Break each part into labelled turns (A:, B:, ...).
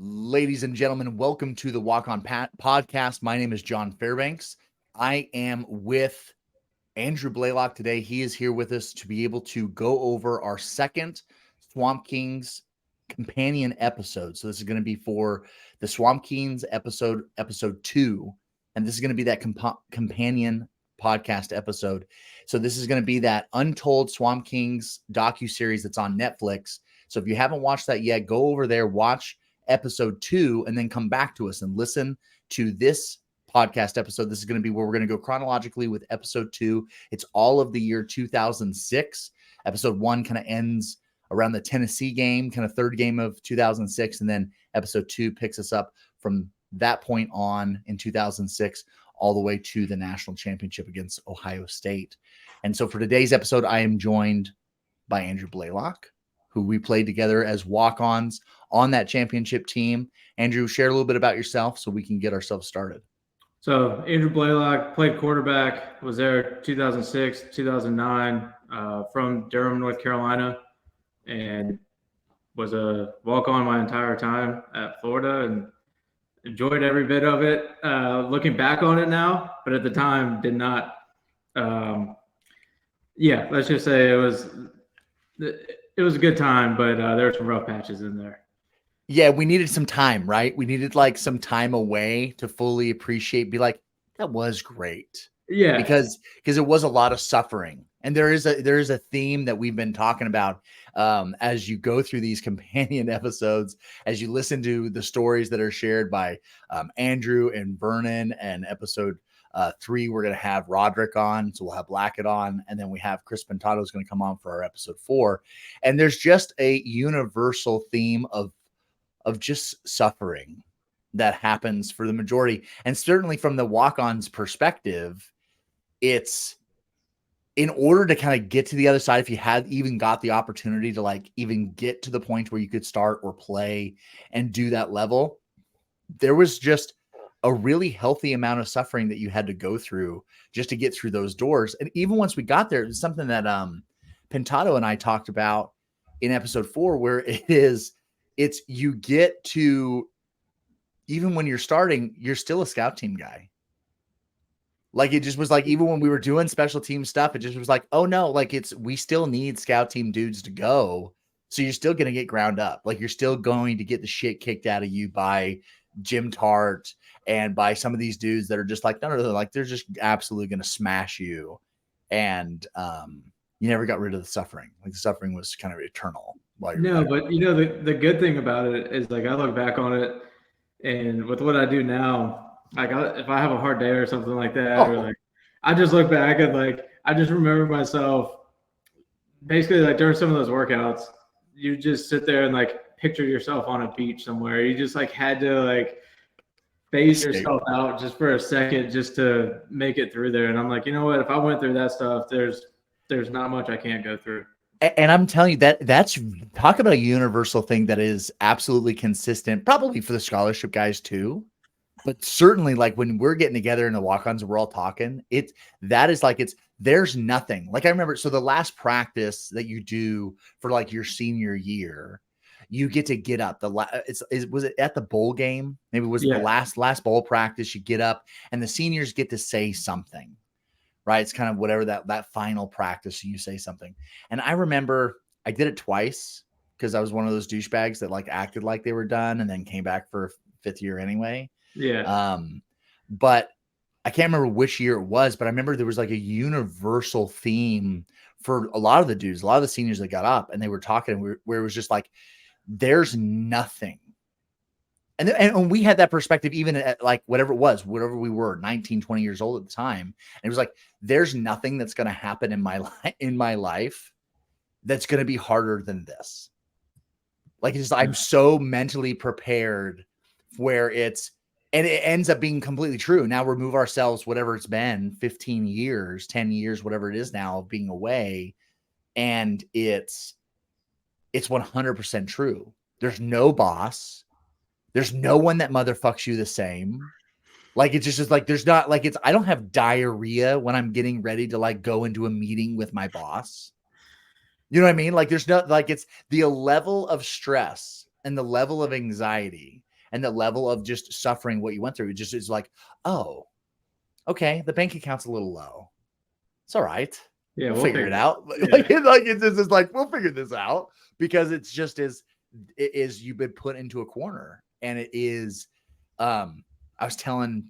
A: Ladies and gentlemen, welcome to the Walk-On podcast. My name is John Fairbanks. I am with Andrew Blaylock today. He is here with us to be able to go over our second Swamp Kings companion episode. So this is going to be for the Swamp Kings episode 2, and this is going to be that companion podcast episode. So this is going to be that Untold Swamp Kings docuseries that's on Netflix. So if you haven't watched that yet, go over there, watch episode 2, and then come back to us and listen to this podcast episode. This is going to be where we're going to go chronologically with episode 2. It's all of the year 2006. Episode 1 kind of ends around the Tennessee game, kind of third game of 2006. And then episode 2 picks us up from that point on in 2006 all the way to the national championship against Ohio State. And so for today's episode, I am joined by Andrew Blaylock, who we played together as walk-ons on that championship team. Andrew, share a little bit about yourself so we can get ourselves started.
B: So Andrew Blaylock, played quarterback, was there 2006, 2009, from Durham, North Carolina, and was a walk-on my entire time at Florida and enjoyed every bit of it. Looking back on it now, but at the time did not. Let's just say it was a good time, but there were some rough patches in there.
A: Yeah, we needed some time, right? We needed like some time away to fully appreciate, be like, that was great.
B: Yeah.
A: Because it was a lot of suffering. And there is a theme that we've been talking about as you go through these companion episodes, as you listen to the stories that are shared by Andrew and Vernon. And episode 3, we're going to have Roderick on. So we'll have Blackett on. And then we have Chris Pintado is going to come on for our episode 4. And there's just a universal theme of just suffering that happens for the majority. And certainly from the walk-ons perspective, it's in order to kind of get to the other side. If you had even got the opportunity to like even get to the point where you could start or play and do that level, there was just a really healthy amount of suffering that you had to go through just to get through those doors. And even once we got there, it's something that Pintado and I talked about in episode 4, where it's you get to, even when you're starting, you're still a scout team guy. Like it just was like, even when we were doing special team stuff, it just was like, oh no, like we still need scout team dudes to go. So you're still going to get ground up. Like you're still going to get the shit kicked out of you by Jim Tart and by some of these dudes that are just like, no, like they're just absolutely going to smash you. And you never got rid of the suffering. Like the suffering was kind of eternal.
B: No, but you know, the good thing about it is like I look back on it, and with what I do now, like if I have a hard day or something like that, or like I just look back and like I just remember myself basically like during some of those workouts, you just sit there and like picture yourself on a beach somewhere. You just like had to like phase yourself out just for a second just to make it through there. And I'm like, you know what? If I went through that stuff, there's not much I can't go through.
A: And I'm telling you that's talk about a universal thing that is absolutely consistent, probably for the scholarship guys too, but certainly like when we're getting together in the walk-ons and we're all talking, there's nothing. Like I remember, so the last practice that you do for like your senior year, you get to get up. Was it at the bowl game? Maybe it was the last bowl practice. You get up and the seniors get to say something. Right. It's kind of whatever that final practice, you say something. And I remember I did it twice because I was one of those douchebags that like acted like they were done and then came back for 5th year anyway.
B: Yeah.
A: But I can't remember which year it was, but I remember there was like a universal theme for a lot of the dudes, a lot of the seniors that got up and they were talking where it was just like, there's nothing. And we had that perspective even at like whatever we were, 19, 20 years old at the time. And it was like, there's nothing that's going to happen in my life that's going to be harder than this. Like I'm so mentally prepared where and it ends up being completely true. Now remove ourselves, whatever it's been, 15 years, 10 years, whatever it is now of being away. And it's 100% true. There's no boss. There's no one that motherfucks you the same. Like, it's just like, there's not like, I don't have diarrhea when I'm getting ready to like go into a meeting with my boss. You know what I mean? Like there's not like, it's the level of stress and the level of anxiety and the level of just suffering what you went through. It just is like, oh, okay, the bank account's a little low. It's all right.
B: Yeah,
A: We'll figure it out.
B: Yeah.
A: It's just like, we'll figure this out, because it's just you've been put into a corner. And it is, I was telling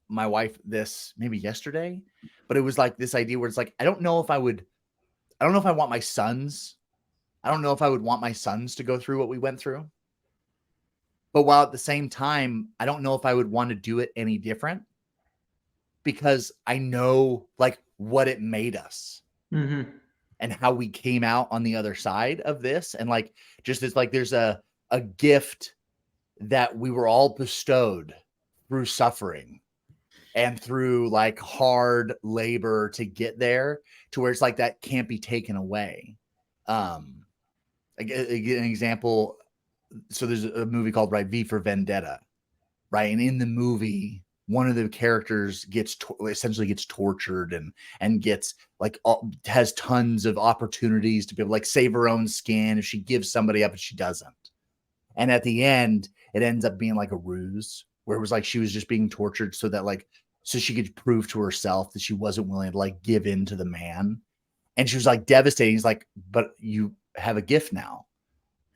A: my wife this maybe yesterday, but it was like this idea where it's like, I don't know if I want my sons. I don't know if I would want my sons to go through what we went through. But while at the same time, I don't know if I would want to do it any different, because I know like what it made us and how we came out on the other side of this. And like, just as like, there's a gift that we were all bestowed through suffering and through like hard labor to get there, to where it's like, that can't be taken away. An example. So there's a movie called V for Vendetta, right? And in the movie, one of the characters essentially gets tortured and gets like has tons of opportunities to be able to like save her own skin if she gives somebody up, and she doesn't. And at the end, it ends up being like a ruse, where it was like she was just being tortured so she could prove to herself that she wasn't willing to like give in to the man. And she was like devastated. He's like, but you have a gift now.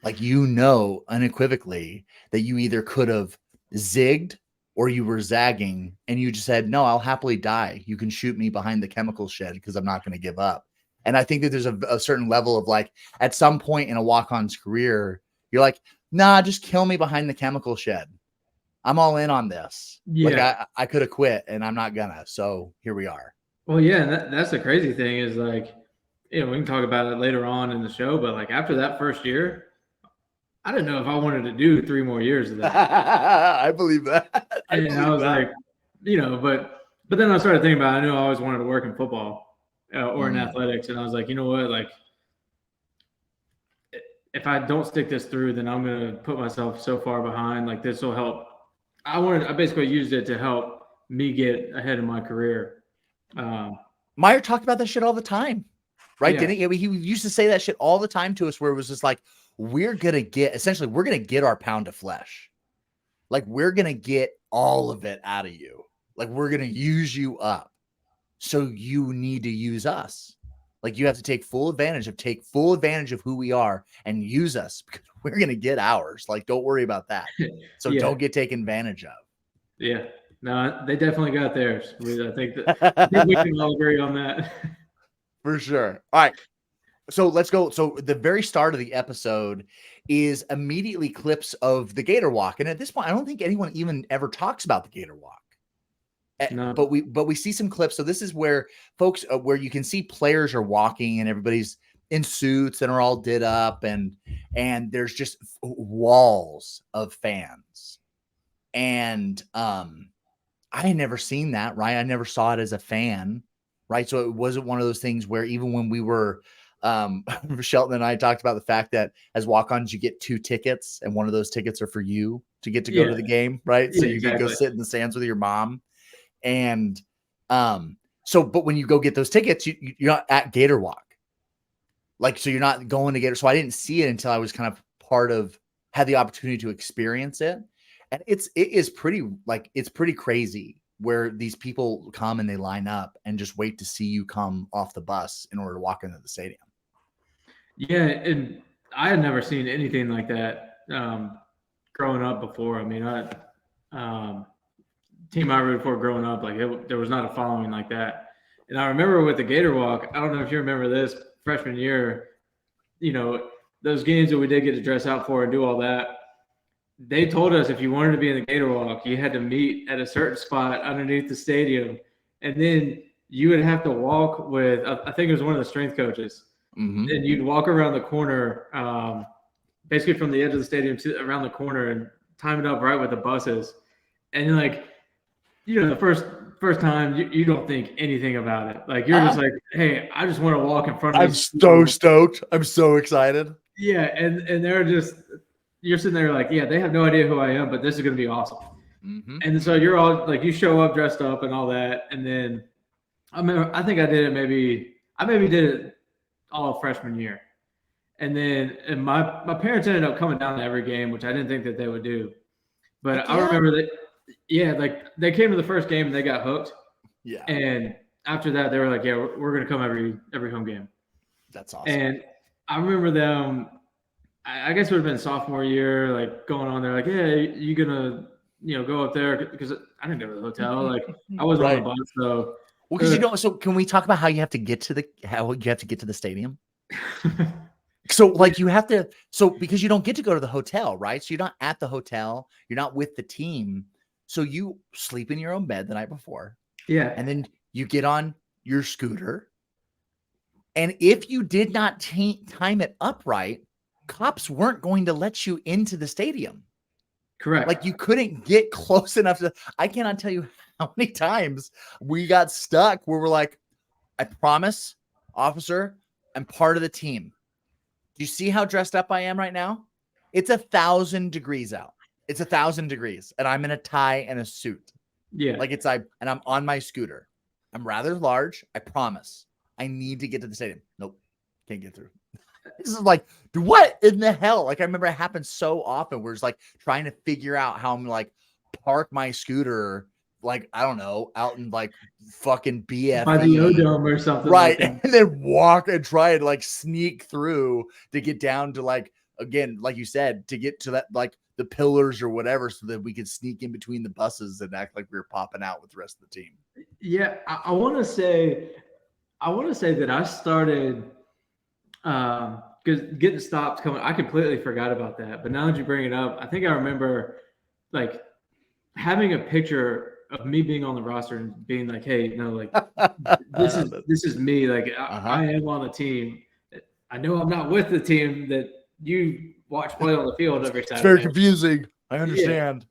A: Like, unequivocally that you either could have zigged or you were zagging, and you just said, no, I'll happily die. You can shoot me behind the chemical shed, because I'm not going to give up. And I think that there's a certain level of like, at some point in a walk-on's career, you're like, nah, just kill me behind the chemical shed. I'm all in on this.
B: Yeah.
A: Like I could have quit, and I'm not gonna. So here we are.
B: Well, yeah, and that's the crazy thing is like, we can talk about it later on in the show, but like after that first year, I didn't know if I wanted to do 3 more years of that.
A: I believe that.
B: I was like, but then I started thinking about it. I knew I always wanted to work in football or in athletics. And I was like, you know what? Like, if I don't stick this through, then I'm going to put myself so far behind. Like, this will help. I basically used it to help me get ahead in my career.
A: Meyer talked about that shit all the time, right?
B: Yeah.
A: Didn't he? I mean, he used to say that shit all the time to us, where it was just like, we're going to get our pound of flesh. Like, we're going to get all of it out of you. Like, we're going to use you up. So you need to use us. Like, you have to take full advantage of who we are and use us, because we're going to get ours. Like, don't worry about that. So don't get taken advantage of.
B: Yeah. No, they definitely got theirs. I think we can all agree on that.
A: For sure. All right. So let's go. So the very start of the episode is immediately clips of the Gator Walk. And at this point, I don't think anyone even ever talks about the Gator Walk. No. But we see some clips. So this is where folks, where you can see players are walking and everybody's in suits and are all did up, and there's just walls of fans. And I had never seen that, right? I never saw it as a fan, right? So it wasn't one of those things where even when we were Shelton and I talked about the fact that as walk-ons, you get 2 tickets, and one of those tickets are for you to get to go to the game, right? So you can go sit in the stands with your mom. And but when you go get those tickets, you're not at Gator Walk. Like, so you're not going to Gator. So I didn't see it until I was kind of had the opportunity to experience it. And it's pretty crazy, where these people come and they line up and just wait to see you come off the bus in order to walk into the stadium.
B: Yeah, and I had never seen anything like that growing up before. I mean, team I rooted for growing up, like there was not a following like that. And I remember with the Gator Walk, I don't know if you remember this, freshman year, those games that we did get to dress out for and do all that, they told us if you wanted to be in the Gator Walk, you had to meet at a certain spot underneath the stadium. And then you would have to walk with, I think it was one of the strength coaches. Mm-hmm. And you'd walk around the corner, basically from the edge of the stadium to around the corner, and time it up right with the buses. And like, the first time you don't think anything about it. Like, you're just like, hey, I just want to walk in front of
A: I'm so stoked. I'm so excited.
B: Yeah. And they're just, you're sitting there like, yeah, they have no idea who I am, but this is going to be awesome. Mm-hmm. And so you're all like, you show up dressed up and all that. And then I think I did it all freshman year. And then my parents ended up coming down to every game, which I didn't think that they would do. But I remember that, yeah, like they came to the first game and they got hooked.
A: Yeah.
B: And after that, they were like, yeah, we're going to come every home game.
A: That's awesome.
B: And I remember them, I guess it would have been sophomore year, like going on there, like, yeah, you going to, go up there? Because I didn't go to the hotel. Like I wasn't on the bus. So,
A: well, because you don't. So can we talk about how you have to get to the stadium? So like you have to, because you don't get to go to the hotel, right? So you're not at the hotel, you're not with the team. So you sleep in your own bed the night before.
B: Yeah.
A: And then you get on your scooter. And if you did not time it upright, cops weren't going to let you into the stadium.
B: Correct.
A: Like you couldn't get close enough to, I cannot tell you how many times we got stuck where we're like, I promise, officer, I'm part of the team. Do you see how dressed up I am right now? It's 1,000 degrees out. It's 1,000 degrees, and I'm in a tie and a suit.
B: Yeah.
A: Like and I'm on my scooter. I'm rather large. I promise. I need to get to the stadium. Nope. Can't get through. This is like, what in the hell? Like, I remember it happened so often. We're just like trying to figure out how I'm like park my scooter, like, I don't know, out in like fucking BFE.
B: By the O-Dome or something.
A: Right.
B: Like
A: and then walk and try and like sneak through to get down to like, again, like you said, to get to that, like the pillars or whatever, so that we could sneak in between the buses and act like we were popping out with the rest of the team.
B: Yeah. I want to say that I started, because getting stopped coming, I completely forgot about that. But now that you bring it up, I think I remember like having a picture of me being on the roster and being like, hey, like this is me. Like I am on the team. I know I'm not with the team that you watch play on the field every Saturday.
A: It's very confusing. I understand.
B: Yeah.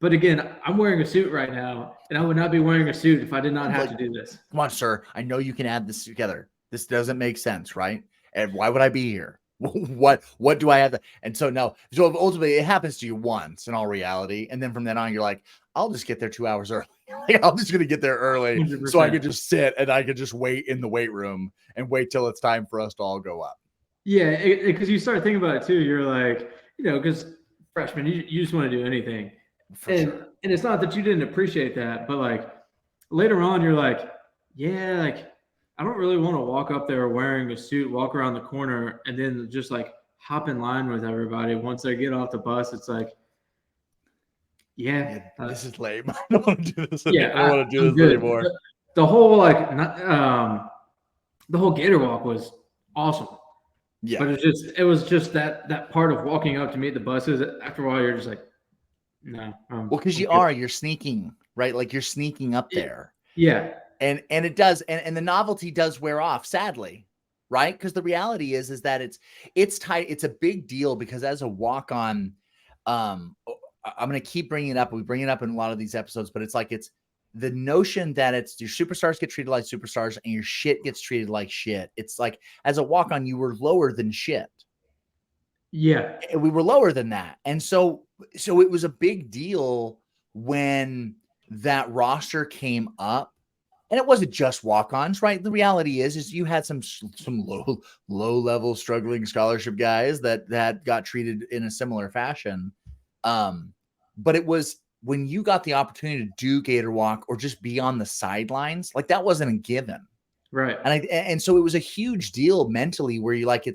B: But again, I'm wearing a suit right now, and I would not be wearing a suit if I did not have to do this.
A: Come on, sir. I know you can add this together. This doesn't make sense, right? And why would I be here? What do I have to? And so ultimately it happens to you once in all reality. And then from then on, you're like, I'll just get there 2 hours early. Like, I'm just going to get there early 100%. So I could just sit and I could just wait in the weight room and wait till it's time for us to all go up.
B: Yeah. Because you start thinking about it too. You're like, because freshmen, you just want to do anything. And it's not that you didn't appreciate that, but like later on, you're like, yeah, like I don't really want to walk up there wearing a suit, walk around the corner, and then just like hop in line with everybody. Once they get off the bus, it's like, yeah,
A: this is lame. I don't want to do this.
B: Yeah,
A: I don't want to do this anymore.
B: The whole the whole Gator walk was awesome. Yeah, but it was just that part of walking up to meet the buses. After a while, you're just like, no.
A: Well, because you're sneaking, right? Like you're sneaking up there.
B: Yeah.
A: And it does, and the novelty does wear off, sadly, right? Because the reality is that it's tight. It's a big deal because as a walk-on, I'm going to keep bringing it up. We bring it up in a lot of these episodes, but it's like it's the notion that it's your superstars get treated like superstars and your shit gets treated like shit. It's like as a walk-on, you were lower than shit.
B: Yeah,
A: we were lower than that, and so it was a big deal when that roster came up. And it wasn't just walk-ons, right? The reality is you had some low-level struggling scholarship guys that got treated in a similar fashion. But it was when you got the opportunity to do Gator Walk or just be on the sidelines, like that wasn't a given.
B: Right.
A: And so it was a huge deal mentally where you like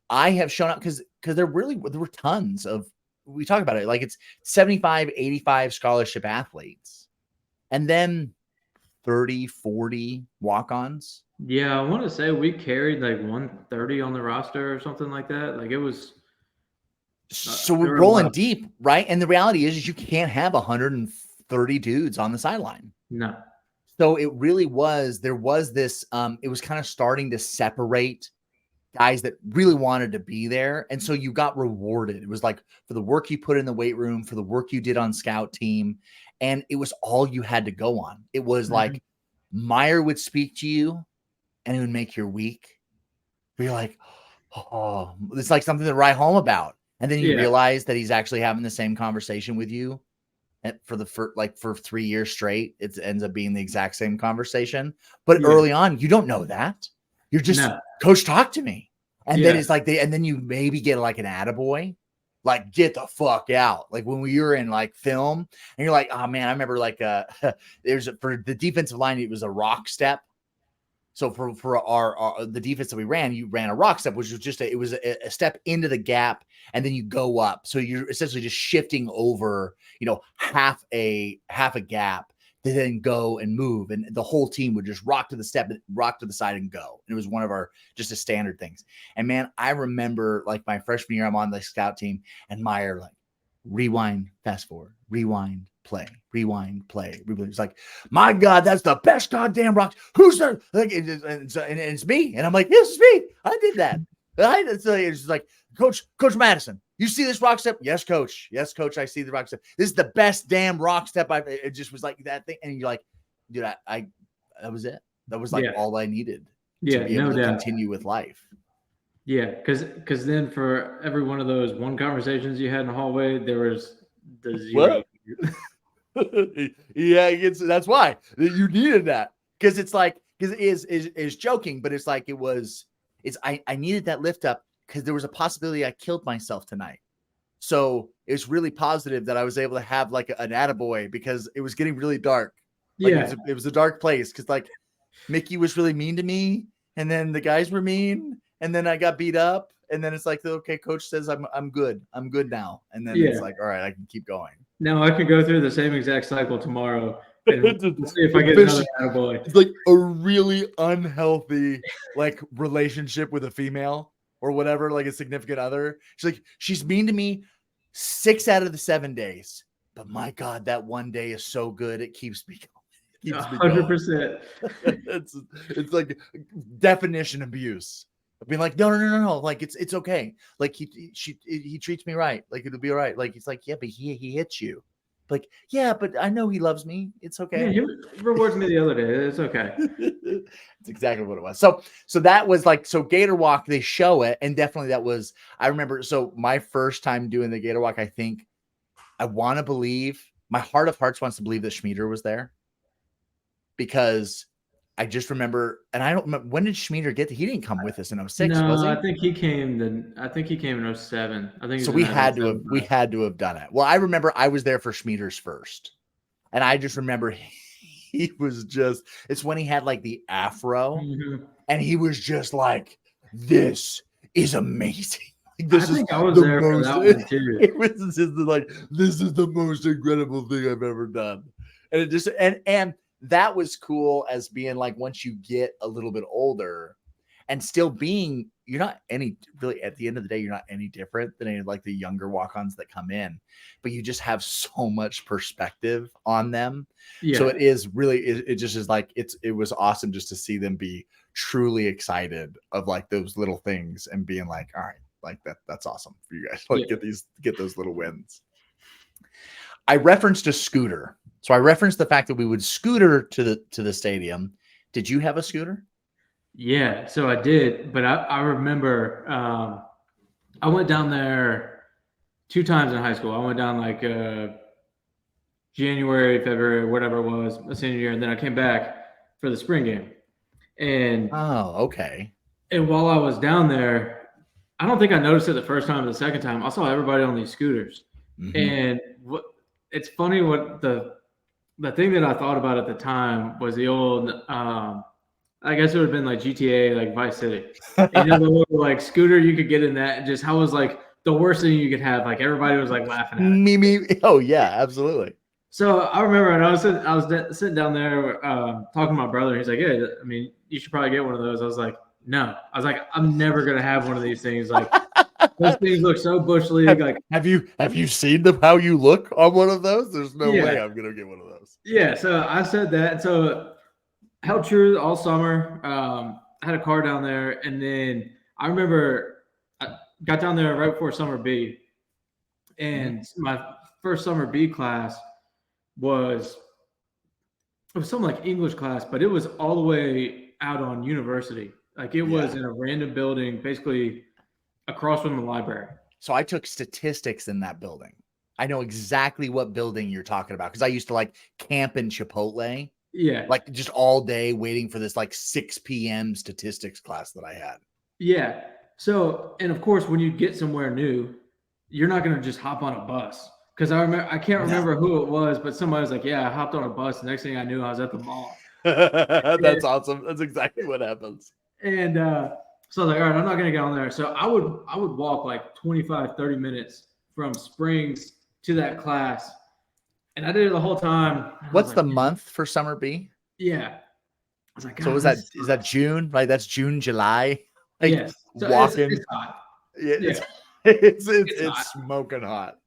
A: I have shown up because there were tons of, we talk about it, like it's 75, 85 scholarship athletes. And then 30, 40 walk-ons.
B: Yeah, I want to say we carried like 130 on the roster or something like that. Like it was.
A: So we're rolling deep, right? And the reality is you can't have 130 dudes on the sideline.
B: No.
A: So it really was, there was this, it was kind of starting to separate guys that really wanted to be there. And so you got rewarded. It was like for the work you put in the weight room, for the work you did on scout team. And it was all you had to go on. It was like Meyer would speak to you and it would make your week. You're like, oh, it's like something to write home about. And then you realize that he's actually having the same conversation with you for 3 years straight. It ends up being the exact same conversation. But early on, you don't know that. You're just, Coach, talk to me. And then it's like and then you maybe get like an attaboy. like get the fuck out. Like when we were in like film and you're like, oh man, I remember like there's for the defensive line, it was a rock step. So for our the defense that we ran, you ran a rock step, which was just it was a step into the gap, and then you go up. So you're essentially just shifting over, half a gap to then go and move, and the whole team would just rock to the step, rock to the side, and go. And it was one of our just a standard things. And man, I remember like my freshman year, I'm on the scout team, and Meyer like rewind, fast forward, rewind, play, rewind, play. It's like, my God, that's the best goddamn rock. Who's there? Like, and it's me. And I'm like, this is me. I did that. It's like, Coach Madison, you see this rock step? Yes, Coach. Yes, Coach. I see the rock step. This is the best damn rock step. It just was like that thing. And you're like, dude, I that was it. That was like all I needed to be able to continue with life.
B: Yeah, because then for every one of those one conversations you had in the hallway, there was the zero.
A: Yeah, that's why you needed that, because it's like, because it is joking, but it's like I needed that lift up because there was a possibility I killed myself tonight. So it's really positive that I was able to have like an attaboy, because it was getting really dark. Like it was a dark place, because like Mickey was really mean to me, and then the guys were mean, and then I got beat up, and then it's like, okay, Coach says I'm good now, and then it's like, all right, I can keep going.
B: Now I can go through the same exact cycle tomorrow and see if I get another attaboy.
A: It's like a really unhealthy like relationship with a female or whatever, like a significant other. She's mean to me 6 out of the 7 days, but my God, that one day is so good. It keeps me going.
B: 100%.
A: It's like definition abuse. Being like, no, like it's okay. Like he treats me right. Like it'll be all right. Like it's like, yeah, but he hits you. Like, yeah, but I know he loves me. It's okay.
B: Yeah, he rewards me the other day. It's okay.
A: It's exactly what it was. So that was like, so Gator Walk, they show it, and definitely that was, I remember, so my first time doing the Gator Walk, I think I want to believe, my heart of hearts wants to believe that Schmieder was there, because I just remember, and I don't remember, when did Schmieder get he didn't come with us in 06,
B: no,
A: was he?
B: I think he came in 07. I think
A: so we had to have done it. Well, I remember I was there for Schmieder's first, and I just remember he was just, it's when he had like the afro, and he was just like, this is amazing. Like,
B: I was there for that one too.
A: It was just like, this is the most incredible thing I've ever done. And it just, and that was cool, as being like, once you get a little bit older and still being, you're not any really, at the end of the day, you're not any different than any of like the younger walk-ons that come in, but you just have so much perspective on them. Yeah. So it is really, it just is like, it was awesome just to see them be truly excited of like those little things, and being like, all right, like that's awesome for you guys. Like get those little wins. I referenced a scooter. So I referenced the fact that we would scooter to the stadium. Did you have a scooter?
B: Yeah, so I did, but I remember I went down there 2 times in high school. I went down like January, February, whatever it was, my senior year, and then I came back for the spring game. And
A: okay.
B: And while I was down there, I don't think I noticed it the first time or the second time. I saw everybody on these scooters, and it's funny what the thing that I thought about at the time was the old, I guess it would have been like GTA, like Vice City. The little like scooter you could get in that, and just how it was like the worst thing you could have. Like everybody was like laughing at it.
A: Me. Oh yeah, absolutely.
B: So I remember, and I was sitting down there talking to my brother. He's like, "Yeah, I mean, you should probably get one of those." I was like, "No." I was like, "I'm never gonna have one of these things. Like, those things look so bush league." Like,
A: have you seen how you look on one of those? There's no way I'm gonna get one of those.
B: Yeah. So I said that. So held true all summer. I had a car down there, and then I remember I got down there right before summer B, and my first summer B class was something like English class, but it was all the way out on University. Like it was in a random building, basically across from the library.
A: So I took statistics in that building. I know exactly what building you're talking about, because I used to like camp in Chipotle.
B: Yeah.
A: Like just all day waiting for this like 6 p.m. statistics class that I had.
B: Yeah. So, and of course, when you get somewhere new, you're not going to just hop on a bus. Because I can't remember who it was, but somebody was like, yeah, I hopped on a bus. The next thing I knew, I was at the mall.
A: That's awesome. That's exactly what happens.
B: And so I was like, all right, I'm not going to get on there. So I would walk like 25, 30 minutes from Springs to that class. And I did it the whole time.
A: What's the month for summer B?
B: Yeah. I was like,
A: so is that June? Right? That's June, July. Like
B: yes. So
A: walking.
B: it's hot.
A: Yeah. It's smoking hot.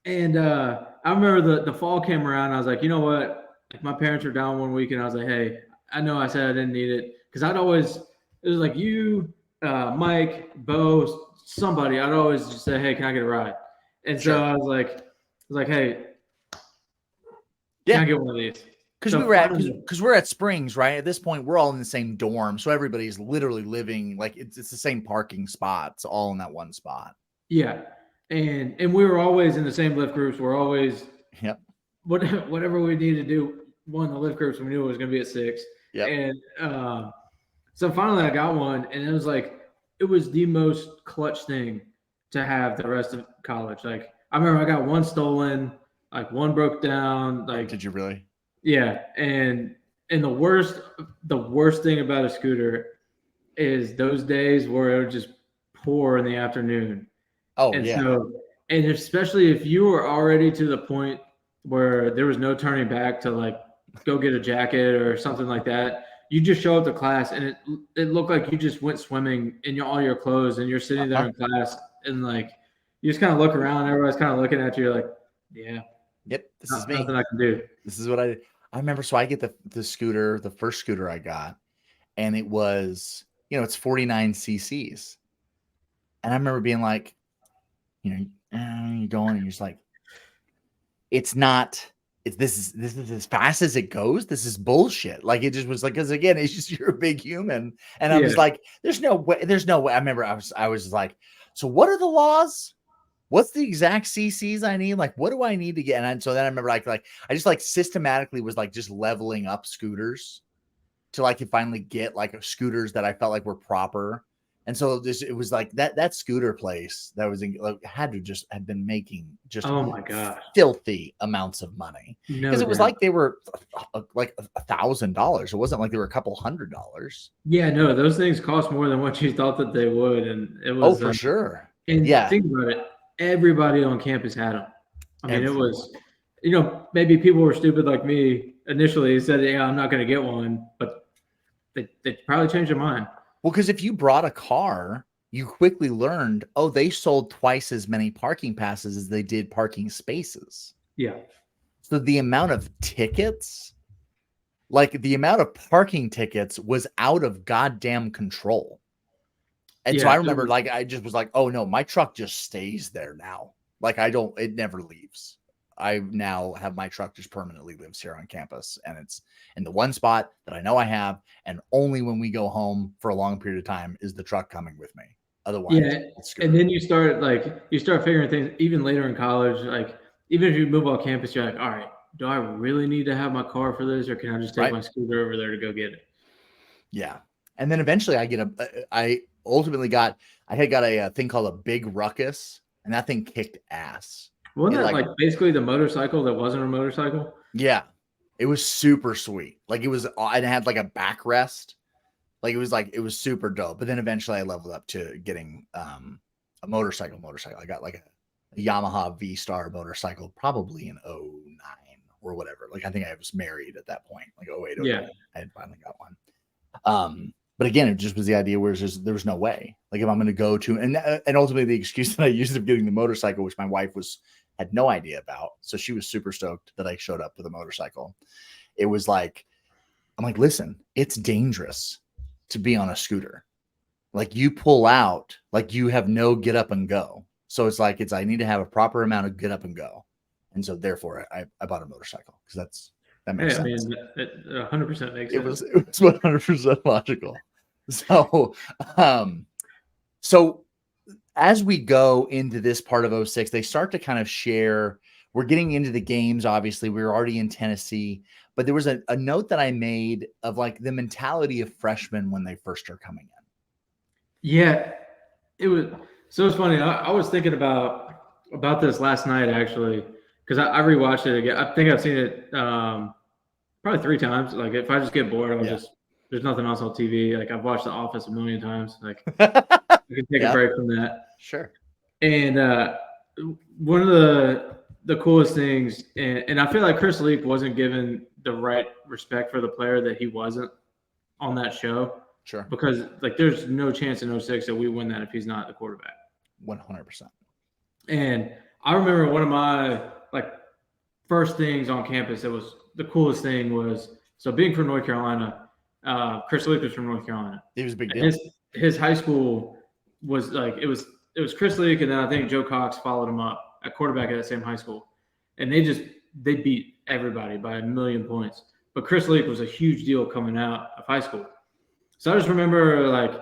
B: And I remember the fall came around. I was like, you know what? Like my parents were down one week, and I was like, hey, I know I said I didn't need it because it was like you, Mike, Bo, somebody. I'd always just say, hey, can I get a ride? And so I was like, hey, can I get one of these?
A: Because we're at Springs, right? At this point, we're all in the same dorm, so everybody's literally living like it's the same parking spots, all in that one spot.
B: Yeah, and we were always in the same lift groups. We're always whatever we needed to do. One of the lift groups, we knew it was going to be at 6.
A: Yep.
B: And so finally, I got one, and it was the most clutch thing to have the rest of college. Like I remember, I got one stolen, like one broke down. Like,
A: did you really?
B: Yeah, and the worst thing about a scooter is those days where it would just pour in the afternoon.
A: Oh,
B: and so, and especially if you were already to the point where there was no turning back to like go get a jacket or something like that, you just show up to class and it looked like you just went swimming in all your clothes and you're sitting there in class and like you just kind of look around, everybody's kind of looking at you like, yeah.
A: Yep, this is me.
B: Nothing I can do.
A: This is what I remember. So I get the scooter, the first scooter I got, and it was, it's 49 cc's. And I remember being like, you're going and you're just like, this is as fast as it goes. This is bullshit. Like it just was like, because again, it's just, you're a big human. And I was like, there's no way. I remember I was like, so what are the laws? What's the exact CCs I need? Like, what do I need to get? And so then I remember like I just like systematically was like just leveling up scooters till I could finally get like scooters that I felt like were proper. And so it was like that scooter place that was had been making just
B: oh my god
A: filthy amounts of money because it was like they were like $1,000. It wasn't like they were a couple $100.
B: Yeah, no, those things cost more than what you thought that they would, and it was
A: for sure.
B: And think about it, everybody on campus had them. I mean, it was, maybe people were stupid like me initially, said, yeah, I'm not going to get one, but they probably changed their mind.
A: Well, because if you brought a car, you quickly learned, they sold twice as many parking passes as they did parking spaces.
B: Yeah.
A: So the amount of tickets, like the amount of parking tickets was out of goddamn control. And so I remember I just was like, oh no, my truck just stays there now. Like it never leaves. I now have my truck just permanently lives here on campus, and it's in the one spot that I know I have. And only when we go home for a long period of time is the truck coming with me. Otherwise,
B: and then you start figuring things even later in college. Like even if you move off campus, you're like, all right, do I really need to have my car for this, or can I just take my scooter over there to go get it?
A: Yeah. And then eventually I had got a thing called a big ruckus, and that thing kicked ass.
B: Wasn't that like basically the motorcycle that wasn't a motorcycle?
A: Yeah. It was super sweet. Like it was, and it had like a backrest. Like it was super dope. But then eventually I leveled up to getting a motorcycle. I got like a Yamaha V-Star motorcycle, probably in 2009 or whatever. Like I think I was married at that point, like 2008.
B: Yeah.
A: I had finally got one. But again, it just was the idea where there was no way. Like if I'm going to go to, and ultimately the excuse that I used of getting the motorcycle, which my wife had no idea about. So she was super stoked that I showed up with a motorcycle. It was like, I'm like, listen, it's dangerous to be on a scooter. Like you pull out, like you have no get up and go. So it's like, I need to have a proper amount of get up and go. And so therefore I bought a motorcycle because that makes sense.
B: I mean, it 100% makes sense.
A: It was 100% logical. So as we go into this part of 06, they start to kind of share. We're getting into the games. Obviously, we were already in Tennessee, but there was a note that I made of like the mentality of freshmen when they first are coming in.
B: Yeah, it was. So it's funny. I was thinking about about this last night actually, because I rewatched it again. I think I've seen it probably 3 times. Like if I just get bored, I'll just there's nothing else on TV. Like I've watched The Office a million times. Like I can take a break from that.
A: Sure.
B: And one of the coolest things, and I feel like Chris Leak wasn't given the right respect for the player that he wasn't on that show.
A: Sure.
B: Because like there's no chance in 06 that we win that if he's not the quarterback.
A: 100%.
B: And I remember one of my like first things on campus that was the coolest thing was so being from North Carolina. Chris Leak was from North Carolina.
A: He was a big deal.
B: His high school was like it was Chris Leak, and then I think Joe Cox followed him up at quarterback at that same high school, and they beat everybody by a million points. But Chris Leak was a huge deal coming out of high school. So I just remember like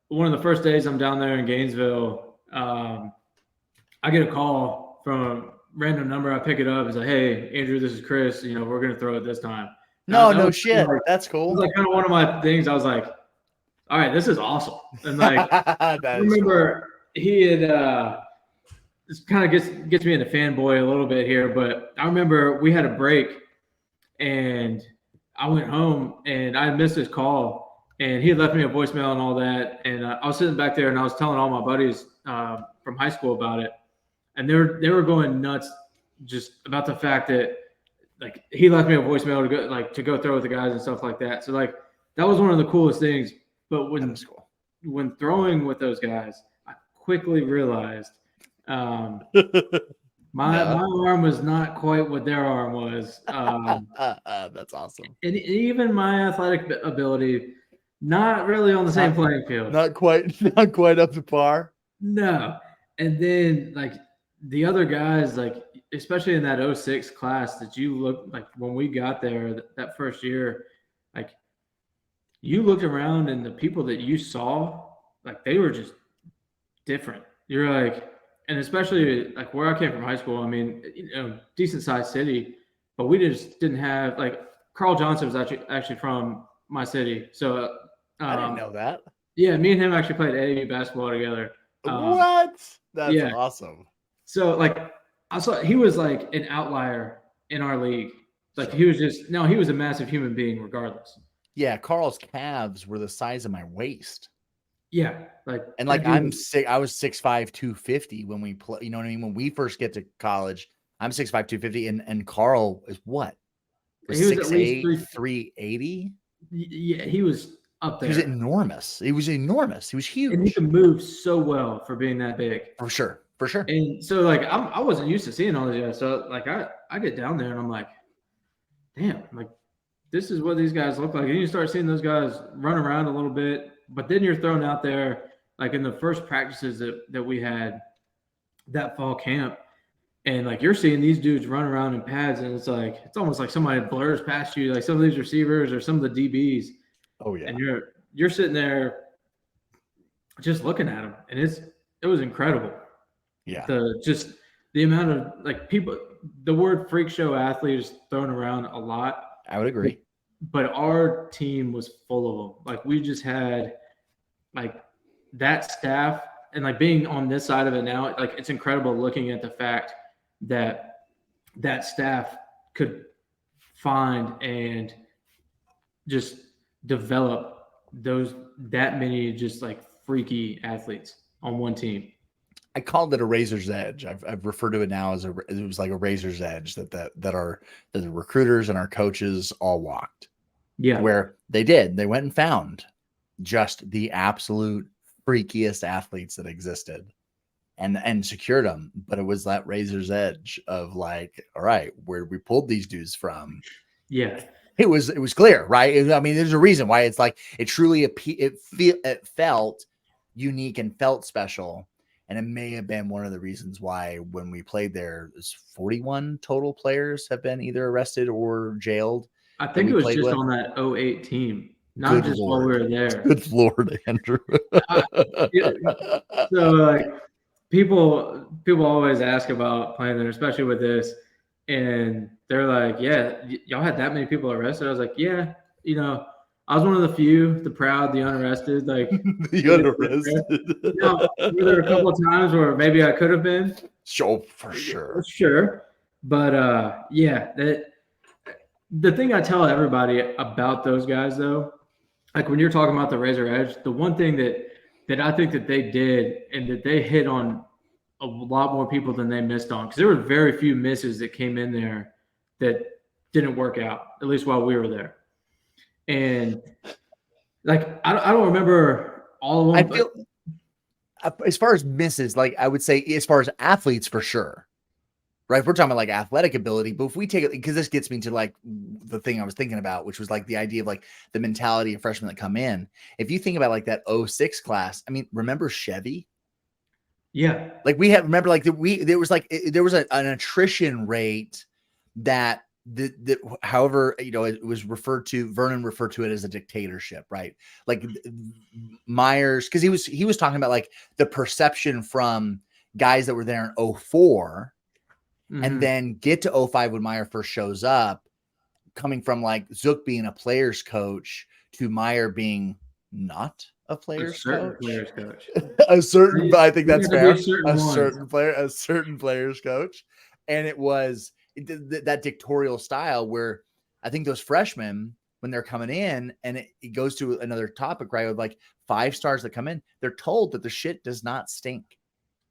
B: one of the first days I'm down there in Gainesville, I get a call from a random number. I pick it up. It's like, hey, Andrew, this is Chris. You know, we're going to throw it this time.
A: No shit. Like, that's cool.
B: It was like kind of one of my things. I was like, all right, this is awesome. And like, I remember he had, this kind of gets me into fanboy a little bit here, but I remember we had a break and I went home and I missed his call and he had left me a voicemail and all that. And I was sitting back there and I was telling all my buddies from high school about it. And they were going nuts just about the fact that like he left me a voicemail to go throw with the guys and stuff like that. So like that was one of the coolest things. But when throwing with those guys, I quickly realized my arm was not quite what their arm was.
A: That's awesome.
B: And even my athletic ability, not really on the same playing field.
A: Not quite up to par.
B: No. And then like the other guys, like especially in that 06 class that you look like when we got there that first year, like you looked around and the people that you saw, like they were just different. You're like, and especially like where I came from high school, I mean, you know, decent sized city, but we just didn't have like Carl Johnson was actually from my city. So
A: I didn't know that.
B: Yeah, me and him actually played AAU basketball together.
A: What? That's awesome.
B: So like I saw he was like an outlier in our league. Like he was a massive human being regardless.
A: Yeah, Carl's calves were the size of my waist.
B: Yeah, like
A: I'm sick. I was 6'5", 250 when we play. You know what I mean? When we first get to college, I'm 6'5", 250, and Carl is what?
B: He was
A: 6'8", 380.
B: Yeah, he was up there.
A: He was enormous. He was huge.
B: And he could move so well for being that big.
A: For sure.
B: And so like I wasn't used to seeing all these guys. So like I get down there and I'm like, damn, like this is what these guys look like. And you start seeing those guys run around a little bit, but then you're thrown out there like in the first practices that we had that fall camp. And like you're seeing these dudes run around in pads, and it's almost like somebody blurs past you, like some of these receivers or some of the DBs.
A: Oh yeah.
B: And you're sitting there just looking at them, and it was incredible.
A: Yeah.
B: The amount of like people, the word freak show athlete is thrown around a lot.
A: I would agree.
B: But our team was full of them. Like we just had like that staff, and like being on this side of it now, like it's incredible looking at the fact that staff could find and just develop that many just like freaky athletes on one team.
A: I called it a razor's edge. I've referred to it now as it was like a razor's edge that the recruiters and our coaches all walked.
B: Yeah.
A: Where they went and found just the absolute freakiest athletes that existed and secured them. But it was that razor's edge of like, all right, where we pulled these dudes from.
B: Yeah.
A: It was clear, right? I mean, there's a reason why it's like it truly it felt unique and felt special. And it may have been one of the reasons why when we played there, 41 total players have been either arrested or jailed.
B: I think it was just on that 08 team, not
A: Good
B: just
A: Lord.
B: while we were there.
A: Good Lord, Andrew.
B: So like people always ask about playing there, especially with this. And they're like, yeah, y'all had that many people arrested. I was like, yeah, you know, I was one of the few, the proud, the unarrested, like
A: The unarrested.
B: now, were there a couple of times where maybe I could have been?
A: Sure, for sure.
B: Sure. But yeah, the thing I tell everybody about those guys though, like when you're talking about the razor edge, the one thing that I think that they did and that they hit on a lot more people than they missed on, because there were very few misses that came in there that didn't work out, at least while we were there. And like I don't remember all of them.
A: I feel as far as misses, like I would say, as far as athletes, for sure. Right, if we're talking about like athletic ability, but if we take it, because this gets me to like the thing I was thinking about, which was like the idea of like the mentality of freshmen that come in. If you think about like that 06 class, I mean, remember Chevy?
B: Yeah,
A: Like remember like there was an attrition rate that however, you know, it was Vernon referred to it as a dictatorship, right? Like Myers, because he was talking about like the perception from guys that were there in 04. And then get to 05 when Meyer first shows up, coming from like Zook being a player's coach to Meyer being not a player's coach. A certain, I think that's fair. A certain player's coach. And it was that dictatorial style where I think those freshmen, when they're coming in, and it goes to another topic, right? With like 5 stars that come in, they're told that the shit does not stink.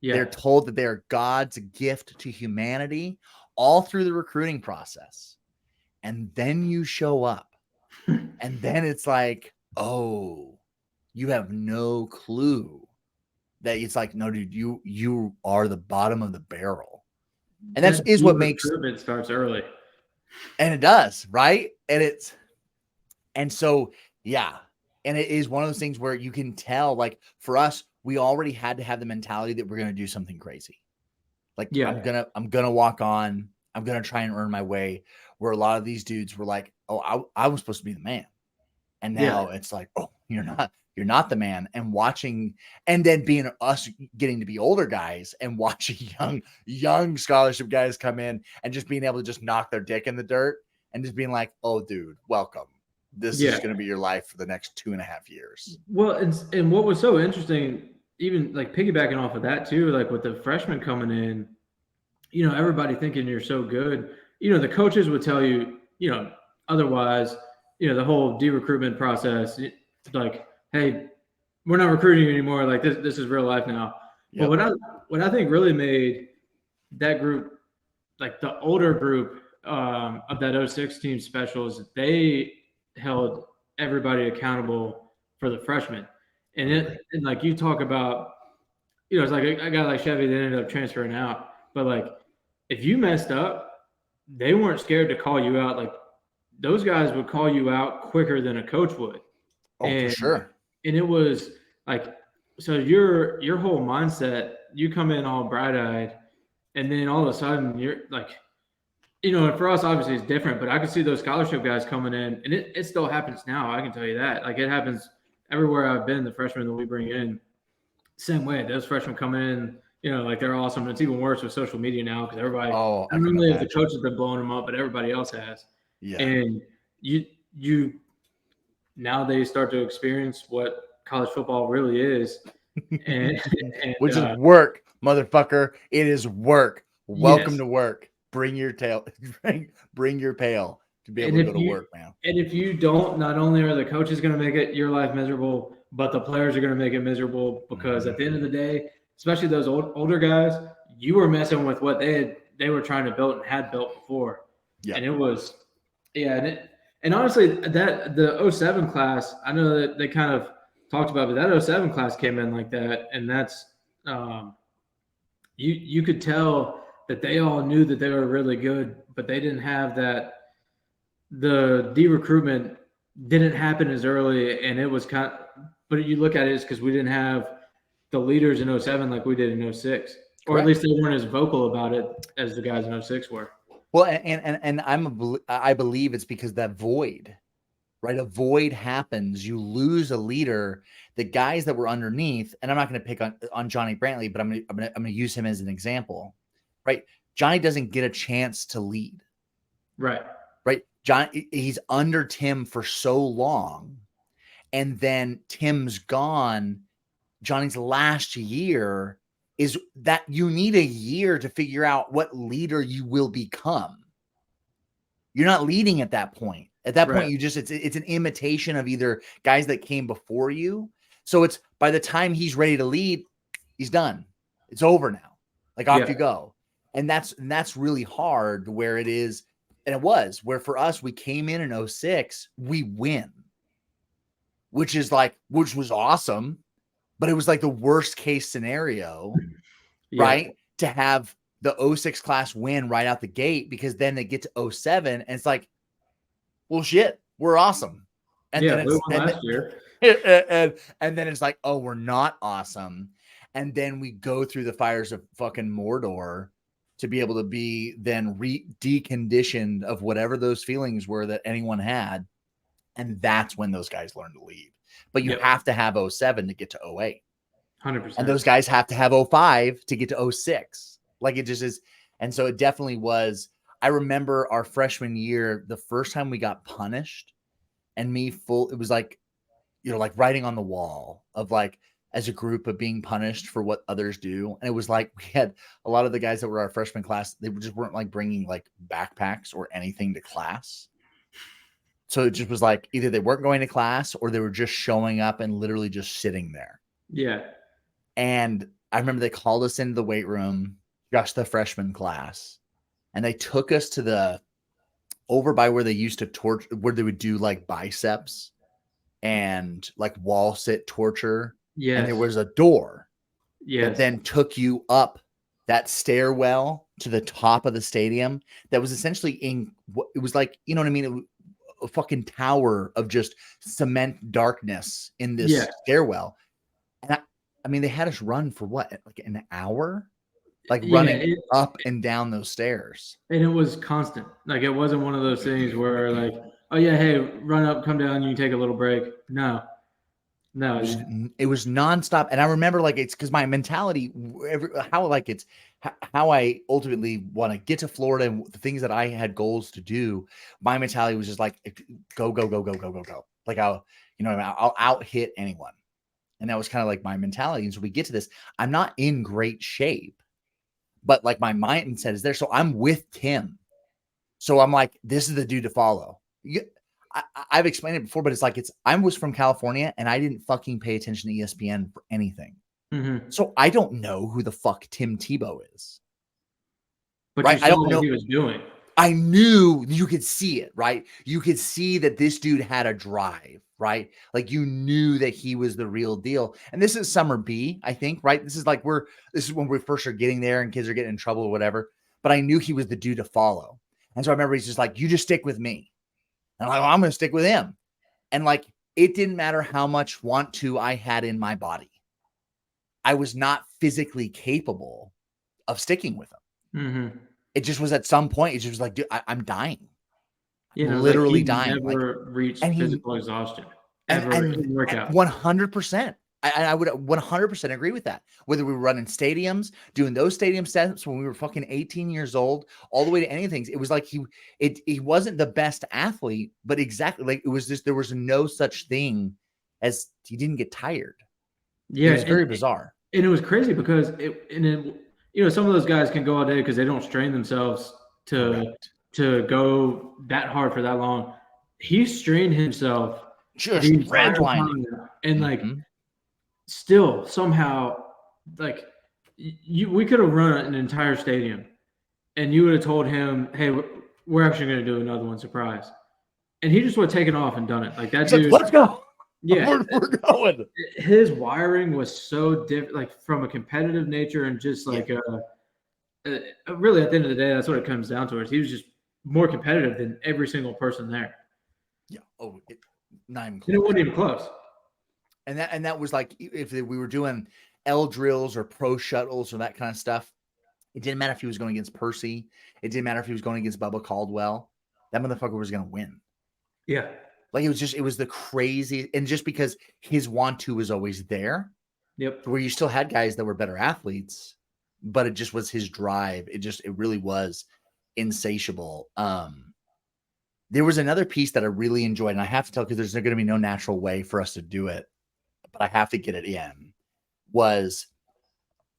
A: Yeah. They're told that they are God's gift to humanity all through the recruiting process. And then you show up and then it's like, oh, you have no clue that it's like, no, dude, you are the bottom of the barrel. And that is what makes
B: it starts early.
A: And it does, right? And so, yeah. And it is one of those things where you can tell, like for us, we already had to have the mentality that we're going to do something crazy. Like, yeah, I'm going to walk on, I'm going to try and earn my way, where a lot of these dudes were like, oh, I was supposed to be the man. And now it's like, oh, you're not the man. And watching, and then being us getting to be older guys and watching young scholarship guys come in and just being able to just knock their dick in the dirt and just being like, oh, dude, welcome. This is going to be your life for the next 2.5 years.
B: Well, and what was so interesting, even like piggybacking off of that too, like with the freshmen coming in, you know, everybody thinking you're so good, you know, the coaches would tell you, you know, otherwise, you know, the whole de-recruitment process, like, hey, we're not recruiting you anymore. Like this is real life now. Yep. But what I think really made that group, like the older group of that 06 team special, is they held everybody accountable for the freshmen. And and like you talk about, you know, it's like a guy like Chevy that ended up transferring out. But like if you messed up, they weren't scared to call you out. Like those guys would call you out quicker than a coach would.
A: For sure.
B: And it was like, so your whole mindset, you come in all bright-eyed, and then all of a sudden you're like, you know, and for us, obviously it's different, but I could see those scholarship guys coming in, and it still happens now. I can tell you that. Like it happens everywhere I've been, the freshmen that we bring in, same way. Those freshmen come in, you know, like they're awesome. And it's even worse with social media now because everybody, not only have the coaches been blowing them up, but everybody else has. Yeah. And you now they start to experience what college football really is. And
A: which is work, motherfucker. It is work. Welcome to work. Bring your tail, bring your pail to be able to go to work, man.
B: And if you don't, not only are the coaches going to make it your life miserable, but the players are going to make it miserable because at the end of the day, especially those older guys, you were messing with what they were trying to build and had built before. Yeah. And it was, and honestly, that the 07 class, I know that they kind of talked about, but that 07 class came in like that, and that's you could tell that they all knew that they were really good, but they didn't have that. The de-recruitment didn't happen as early, and it was but you look at it, it's because we didn't have the leaders in 07 like we did in 06. Or at least they weren't as vocal about it as the guys in 06 were.
A: Well, and I believe it's because that void, right? A void happens. You lose a leader. The guys that were underneath, and I'm not going to pick on Johnny Brantley, but I'm going to use him as an example, right? Johnny doesn't get a chance to lead,
B: right?
A: Right? John, he's under Tim for so long And then Tim's gone. Johnny's last year is that you need a year to figure out what leader you will become. You're not leading at that point. At that point, you just it's an imitation of either guys that came before you. So it's by the time he's ready to lead, he's done. It's over now. Like off you go. And that's really hard where it is. And it was where for us, we came in 06, we win, which was awesome. But it was like the worst case scenario, right? To have the 06 class win right out the gate, because then they get to 07 and it's like, well, shit, we're awesome. And then
B: we won last year.
A: And then it's like, oh, we're not awesome. And then we go through the fires of fucking Mordor to be able to be then deconditioned of whatever those feelings were that anyone had. And that's when those guys learn to lead. But you have to have 07 to get to 08.
B: 100%.
A: And those guys have to have 05 to get to 06. Like it just is. And so it definitely was. I remember our freshman year, the first time we got punished, and it was like, like writing on the wall of like, as a group of being punished for what others do. And it was like, we had a lot of the guys that were our freshman class, they just weren't like bringing like backpacks or anything to class. So it just was like, either they weren't going to class or they were just showing up and literally just sitting there.
B: Yeah.
A: And I remember they called us into the weight room, just the freshman class. And they took us to over by where they used to torture, where they would do like biceps and like wall sit torture.
B: Yes.
A: And there was a door
B: that
A: then took you up that stairwell to the top of the stadium that was essentially it was like, you know what I mean? A fucking tower of just cement darkness in this stairwell. And I mean, they had us run for what, like an hour? Like running up and down those stairs.
B: And it was constant. Like it wasn't one of those things where like, oh yeah, hey, run up, come down, you take a little break. No.
A: It was nonstop. And I remember like, it's because my mentality, how I ultimately want to get to Florida and the things that I had goals to do. My mentality was just like, go. Like I'll out hit anyone. And that was kind of like my mentality. And so we get to this, I'm not in great shape, but like my mindset is there. So I'm with Tim. So I'm like, this is the dude to follow. I've explained it before, but it's like, I was from California and I didn't fucking pay attention to ESPN for anything.
B: Mm-hmm.
A: So I don't know who the fuck Tim Tebow is.
B: But right? I don't know what he was doing.
A: I knew you could see it, right? You could see that this dude had a drive, right? Like you knew that he was the real deal. And this is summer B, I think, right? This is when we first are getting there and kids are getting in trouble or whatever. But I knew he was the dude to follow. And so I remember he's just like, you just stick with me. And I'm like, well, I'm going to stick with him. And like, it didn't matter how much want to I had in my body. I was not physically capable of sticking with him.
B: Mm-hmm.
A: It just was at some point, it just was like, dude, I'm dying.
B: I'm
A: literally dying.
B: Never reached physical exhaustion ever in workout.
A: 100%. I would 100% agree with that. Whether we were running stadiums, doing those stadium steps when we were fucking 18 years old, all the way to anything. It was like he wasn't the best athlete, but exactly like it was just, there was no such thing as he didn't get tired.
B: Yeah.
A: It was very bizarre.
B: And it was crazy because some of those guys can go all day because they don't strain themselves to go that hard for that long. He strained himself
A: just redlining
B: and like still somehow like we could have run an entire stadium and you would have told him, hey, we're actually going to do another one surprise, and he just would have taken off and done it. Like that dude,
A: let's go.
B: Yeah,
A: we're going.
B: His wiring was so different, like from a competitive nature, and just like really at the end of the day, that's what it comes down to. Is he was just more competitive than every single person there.
A: Yeah. Oh, not even close.
B: And it wasn't even close.
A: And that was like, if we were doing L drills or pro shuttles or that kind of stuff, it didn't matter if he was going against Percy. It didn't matter if he was going against Bubba Caldwell. That motherfucker was going to win.
B: Yeah.
A: Like it was the crazy, and just because his want to was always there.
B: Yep.
A: Where you still had guys that were better athletes, but it just was his drive. It really was insatiable. There was another piece that I really enjoyed, and I have to tell because there's going to be no natural way for us to do it, but I have to get it in, was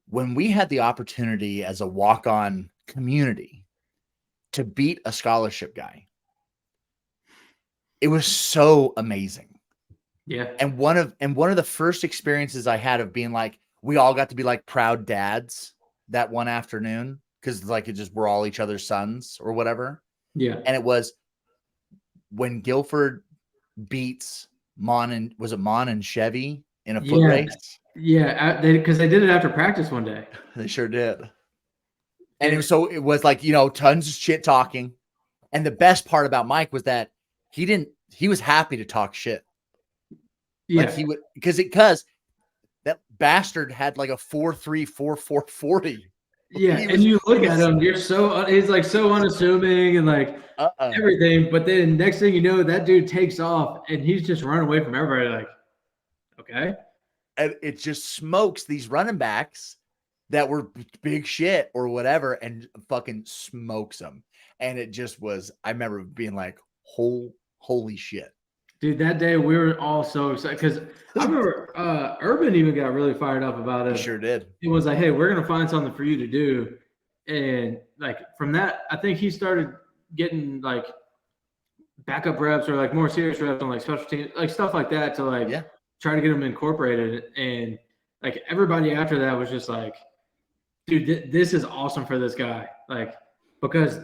A: when we had the opportunity as a walk-on community to beat a scholarship guy. It was so amazing.
B: Yeah.
A: And one of the first experiences I had of being like, we all got to be like proud dads that one afternoon, because like it just we're all each other's sons or whatever.
B: Yeah.
A: And it was when Guilford beats Mon and Chevy in a foot race.
B: Yeah, because they did it after practice one day.
A: They sure did. And it was like, tons of shit talking. And the best part about Mike was that he was happy to talk shit.
B: Yeah.
A: Like he would, because that bastard had like a 4.3, 4.4 40.
B: Yeah, and you look at him, he's like so unassuming and like everything, but then next thing you know, that dude takes off and he's just running away from everybody. Like, okay,
A: and it just smokes these running backs that were big shit or whatever, and fucking smokes them. And it just was. I remember being like, holy shit.
B: Dude, that day we were all so excited because I remember Urban even got really fired up about it.
A: He sure did.
B: It was like, hey, we're going to find something for you to do. And like from that, I think he started getting like backup reps or like more serious reps on like special teams, like stuff like that to like try to get them incorporated. And like everybody after that was just like, dude, this is awesome for this guy. Like, because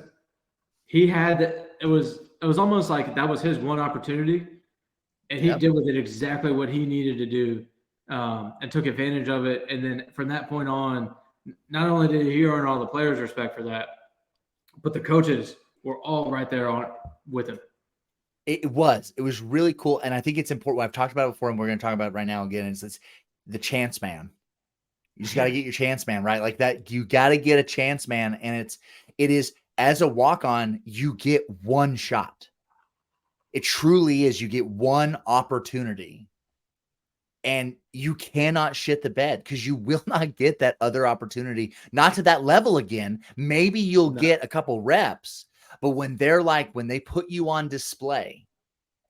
B: he had, it was almost like that was his one opportunity. And he did with it exactly what he needed to do, and took advantage of it. And then from that point on, not only did he earn all the players' respect for that, but the coaches were all right there with him.
A: It was really cool. And I think it's important. I've talked about it before, and we're going to talk about it right now again. It's the chance man. You just got to get your chance man, right? Like that, you got to get a chance man. And it is as a walk-on, you get one shot. It truly is. You get one opportunity, and you cannot shit the bed because you will not get that other opportunity, not to that level again. Maybe you'll get a couple reps, but when they put you on display,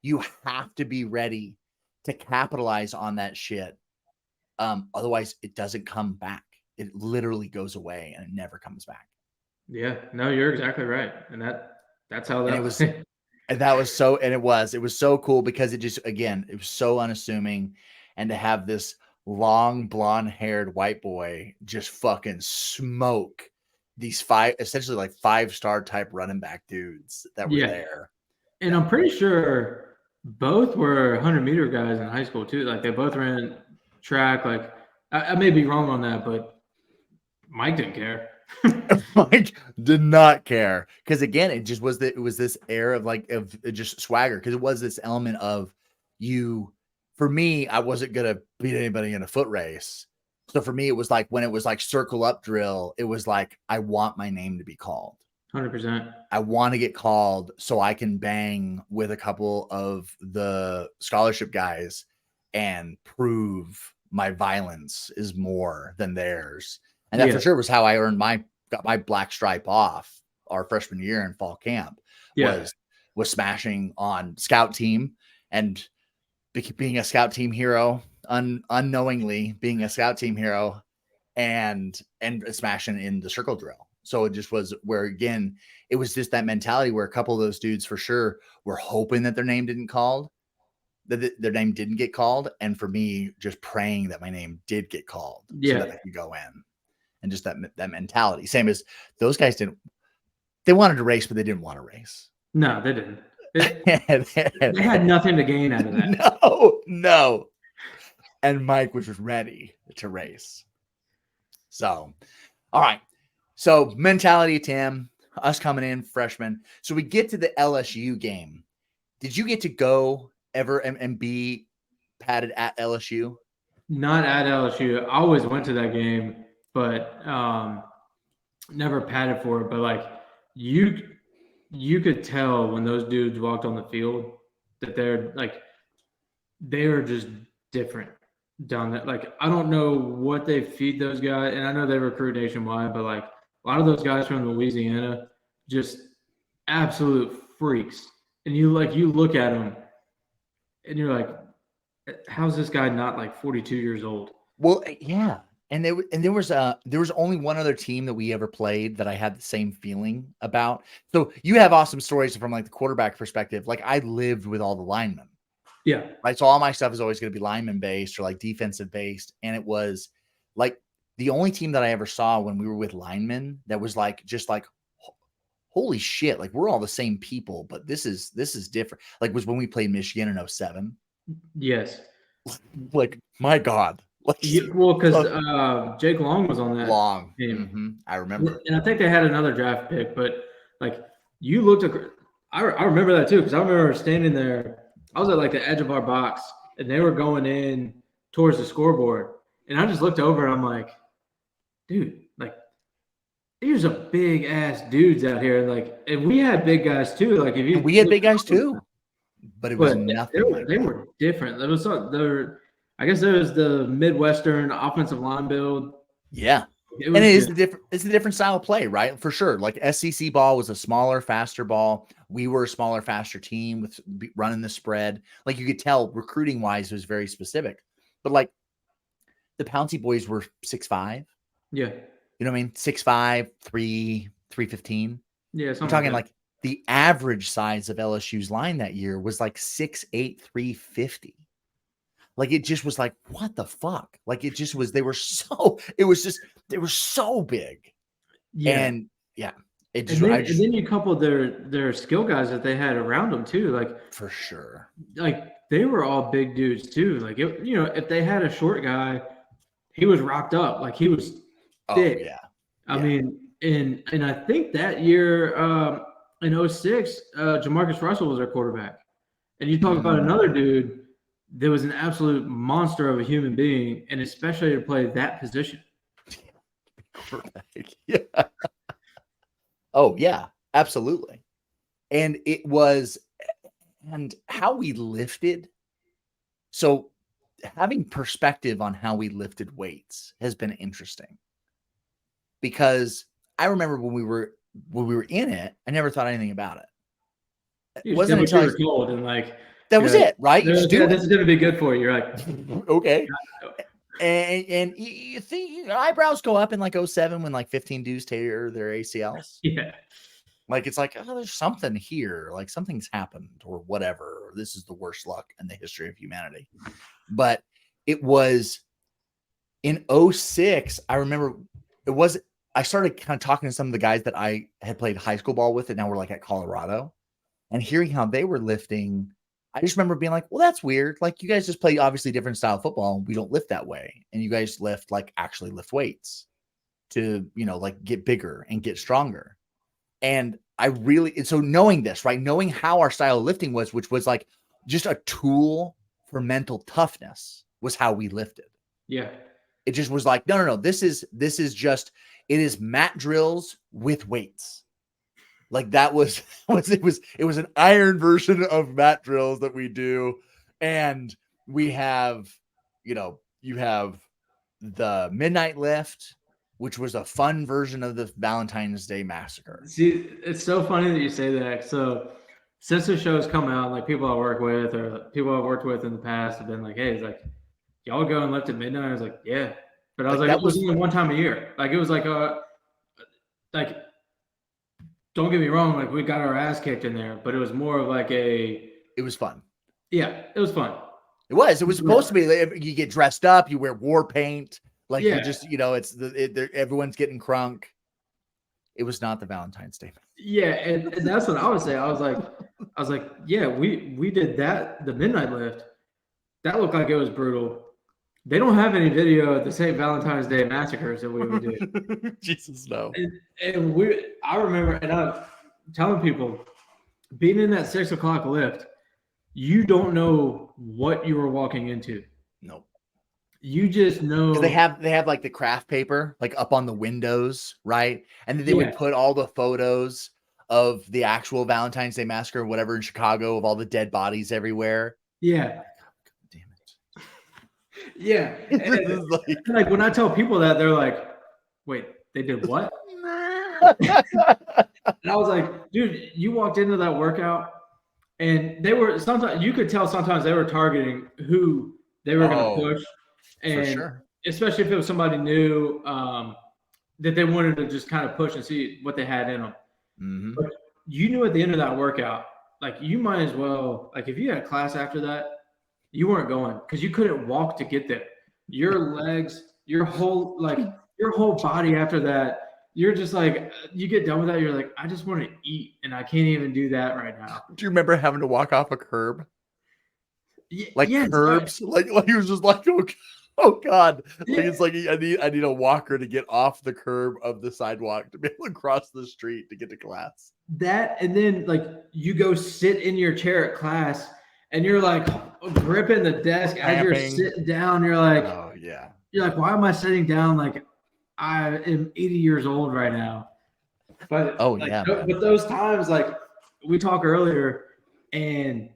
A: you have to be ready to capitalize on that shit. Otherwise it doesn't come back. It literally goes away and it never comes back.
B: Yeah, no, you're exactly right. And that's how that
A: was. And that was so, and it was so cool because it just, again, it was so unassuming. And to have this long blonde haired white boy just fucking smoke these essentially like 5-star type running back dudes that were there.
B: And I'm pretty sure both were 100-meter guys in high school too. Like they both ran track. Like I may be wrong on that, but Mike didn't care.
A: Mike did not care because again, it just was it was this air of just swagger, because it was this element of you. For me, I wasn't gonna beat anybody in a foot race, so for me, it was like when it was like circle up drill, it was like I want my name to be called.
B: 100%.
A: I want to get called so I can bang with a couple of the scholarship guys and prove my violence is more than theirs. And that for sure was how I got my black stripe off our freshman year in fall camp. Was smashing on scout team and being a scout team hero, unknowingly being a scout team hero, and smashing in the circle drill. So it just was where, again, it was just that mentality where a couple of those dudes for sure were hoping that their name didn't get called. And for me, just praying that my name did get called so that I could go in. And just that mentality. Same as those guys they wanted to race, but they didn't want to race.
B: No, they didn't. They had nothing to gain out of that.
A: No. And Mike was just ready to race. So, all right. So mentality, Tim, us coming in freshmen. So we get to the LSU game. Did you get to go ever and be padded at LSU?
B: Not at LSU. I always went to that game, but never padded for it. But like you could tell when those dudes walked on the field that they are just different down that. Like I don't know what they feed those guys, and I know they recruit nationwide, but like a lot of those guys from Louisiana, just absolute freaks. and you look at him, and you're like, how's this guy not like 42 years old?
A: Well, yeah. And there was only one other team that we ever played that I had the same feeling about. So you have awesome stories from like the quarterback perspective. Like I lived with all the linemen.
B: Yeah.
A: Right. So all my stuff is always going to be lineman based or like defensive based. And it was like the only team that I ever saw when we were with linemen that was like just like holy shit, like we're all the same people, but this is different. Like was when we played Michigan in 07.
B: Yes.
A: Like my God. Like
B: Well, because Jake Long was on that
A: Long.
B: team.
A: Mm-hmm. I remember.
B: And I think they had another draft pick, but like you looked at, I remember that too, because I remember standing there. I was at like the edge of our box, and they were going in towards the scoreboard, and I just looked over, and I'm like, dude, like these are big ass dudes out here, and like, and we had big guys too. Like if you,
A: and we had big guys too, but it was nothing.
B: They were different. There was I guess there was the Midwestern offensive line build.
A: Yeah. And it's a different style of play, right? For sure. Like SEC ball was a smaller, faster ball. We were a smaller, faster team with running the spread. Like you could tell recruiting wise, it was very specific. But like the Pouncy boys were 6'5".
B: Yeah.
A: You know what I mean? 6'5", 315.
B: Yeah.
A: I'm talking like the average size of LSU's line that year was like 6'8", 350. Like it just was like, what the fuck? Like it just was, they were so big.
B: Yeah.
A: And yeah,
B: and then you coupled their skill guys that they had around them too. Like
A: for sure.
B: Like they were all big dudes too. Like if they had a short guy, he was rocked up. Like he was thick.
A: Oh yeah.
B: I mean, and I think that year in 06, Jamarcus Russell was our quarterback. And you talk about another dude that was an absolute monster of a human being, and especially to play that position.
A: Yeah. Oh, yeah, absolutely. And it was, and how we lifted. So having perspective on how we lifted weights has been interesting. Because I remember when we were in it, I never thought anything about it.
B: It wasn't until I was told and like
A: that was it, right?
B: This is going to be good for you. You're like,
A: okay. And you think eyebrows go up in like 07 when like 15 dudes tear their ACLs.
B: Yeah.
A: Like it's like, oh, there's something here, like something's happened or whatever. Or this is the worst luck in the history of humanity. But it was in 06. I remember I started kind of talking to some of the guys that I had played high school ball with, and now we're like at Colorado, and hearing how they were lifting. I just remember being like, well, that's weird. Like you guys just play obviously different style of football. We don't lift that way. And you guys actually lift weights to, like get bigger and get stronger. And so knowing this, right? Knowing how our style of lifting was, which was like just a tool for mental toughness was how we lifted.
B: Yeah.
A: It just was like, no. This is just, it is mat drills with weights. Like that was it was an iron version of mat drills that we do. And we have, you have the midnight lift, which was a fun version of the Valentine's Day Massacre.
B: See, it's so funny that you say that. So since the show's come out, like people I work with or people I've worked with in the past have been like, hey, it's like, y'all go and lift at midnight? I was like, yeah. But I was like it was only one time a year. Like it was like don't get me wrong, like we got our ass kicked in there, but it was more of like it
A: was fun.
B: Yeah, it was fun.
A: It was supposed to be, you get dressed up, you wear war paint, like you just, everyone's getting crunk. It was not the Valentine's Day.
B: Yeah. And that's what I would say. I was like, yeah, we did that. The midnight lift, that looked like it was brutal. They don't have any video of the St. Valentine's Day massacres that we would do.
A: Jesus, no.
B: And I remember, and I'm telling people, being in that 6 o'clock lift, you don't know what you were walking into.
A: No.
B: You just know.
A: They have like the craft paper, like up on the windows, right? And then they would put all the photos of the actual Valentine's Day massacre or whatever in Chicago of all the dead bodies everywhere.
B: Yeah. Yeah. And, like when I tell people that, they're like, wait, they did what? And I was like, dude, you walked into that workout And they were sometimes you could tell sometimes they were targeting who they were going to
A: Oh,
B: push,
A: for
B: and
A: sure.
B: especially if it was somebody new that they wanted to just kind of push and see what they had in them.
A: Mm-hmm.
B: But you knew at the end of that workout, like you might as well, like if you had a class after that, you weren't going because you couldn't walk to get there. Your legs, your whole body after that, you're just like you get done with that, you're like, I just want to eat, and I can't even do that right now.
A: Do you remember having to walk off a curb? Like
B: Yes,
A: curbs? Like he was just like, oh God. Like
B: yeah,
A: it's like I need a walker to get off the curb of the sidewalk to be able to cross the street to get to class.
B: that, and then like you go sit in your chair at class, and you're like gripping the desk as you're
A: Cramping.
B: sitting down.
A: Oh yeah.
B: You're like, why am I sitting down? Like I am 80 years old right now. But
A: Oh yeah, man.
B: but those times, like we talked earlier, and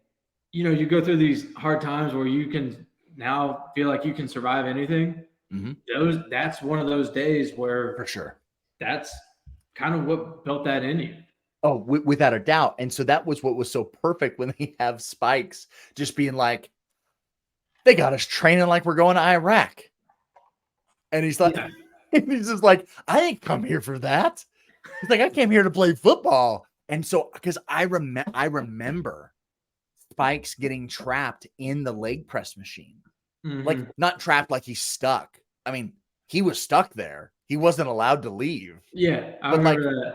B: you go through these hard times where you can now feel like you can survive anything.
A: Mm-hmm.
B: That's one of those days
A: For
B: where
A: sure.
B: that's kind of what built that in you.
A: Oh, without a doubt. And so that was what was so perfect when they have Spikes just being like, they got us training like we're going to Iraq. And he's like,
B: Yeah.
A: and he's just like, I ain't come here for that. He's like, I came here to play football. And so, because I remember Spikes getting trapped in the leg press machine. Like,
B: Mm-hmm.
A: not trapped like he's stuck. I mean, he was stuck there. He wasn't allowed to leave.
B: Yeah, I
A: But like,
B: remember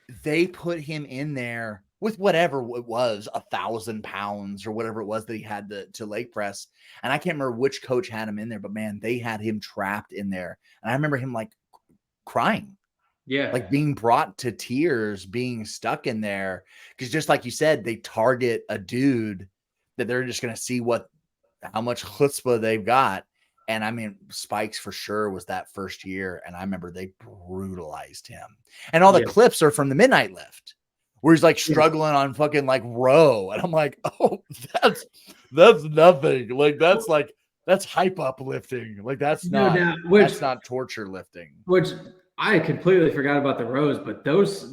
B: that.
A: they put him in there with whatever it was, 1,000 pounds or whatever it was that he had to leg press. And I can't remember which coach had him in there, but man, they had him trapped in there. And I remember him like crying,
B: Yeah,
A: like being brought to tears, being stuck in there. Because just like you said, they target a dude that they're just going to see how much chutzpah they've got. And I mean, Spikes for sure was that first year. And I remember they brutalized him. And all the
B: yeah,
A: clips are from the Midnight Lift where he's like
B: yeah.
A: struggling on fucking like row. And I'm like, oh, that's nothing. That's hype uplifting. Like
B: No doubt. Which
A: that's not torture lifting.
B: which I completely forgot about the rows, but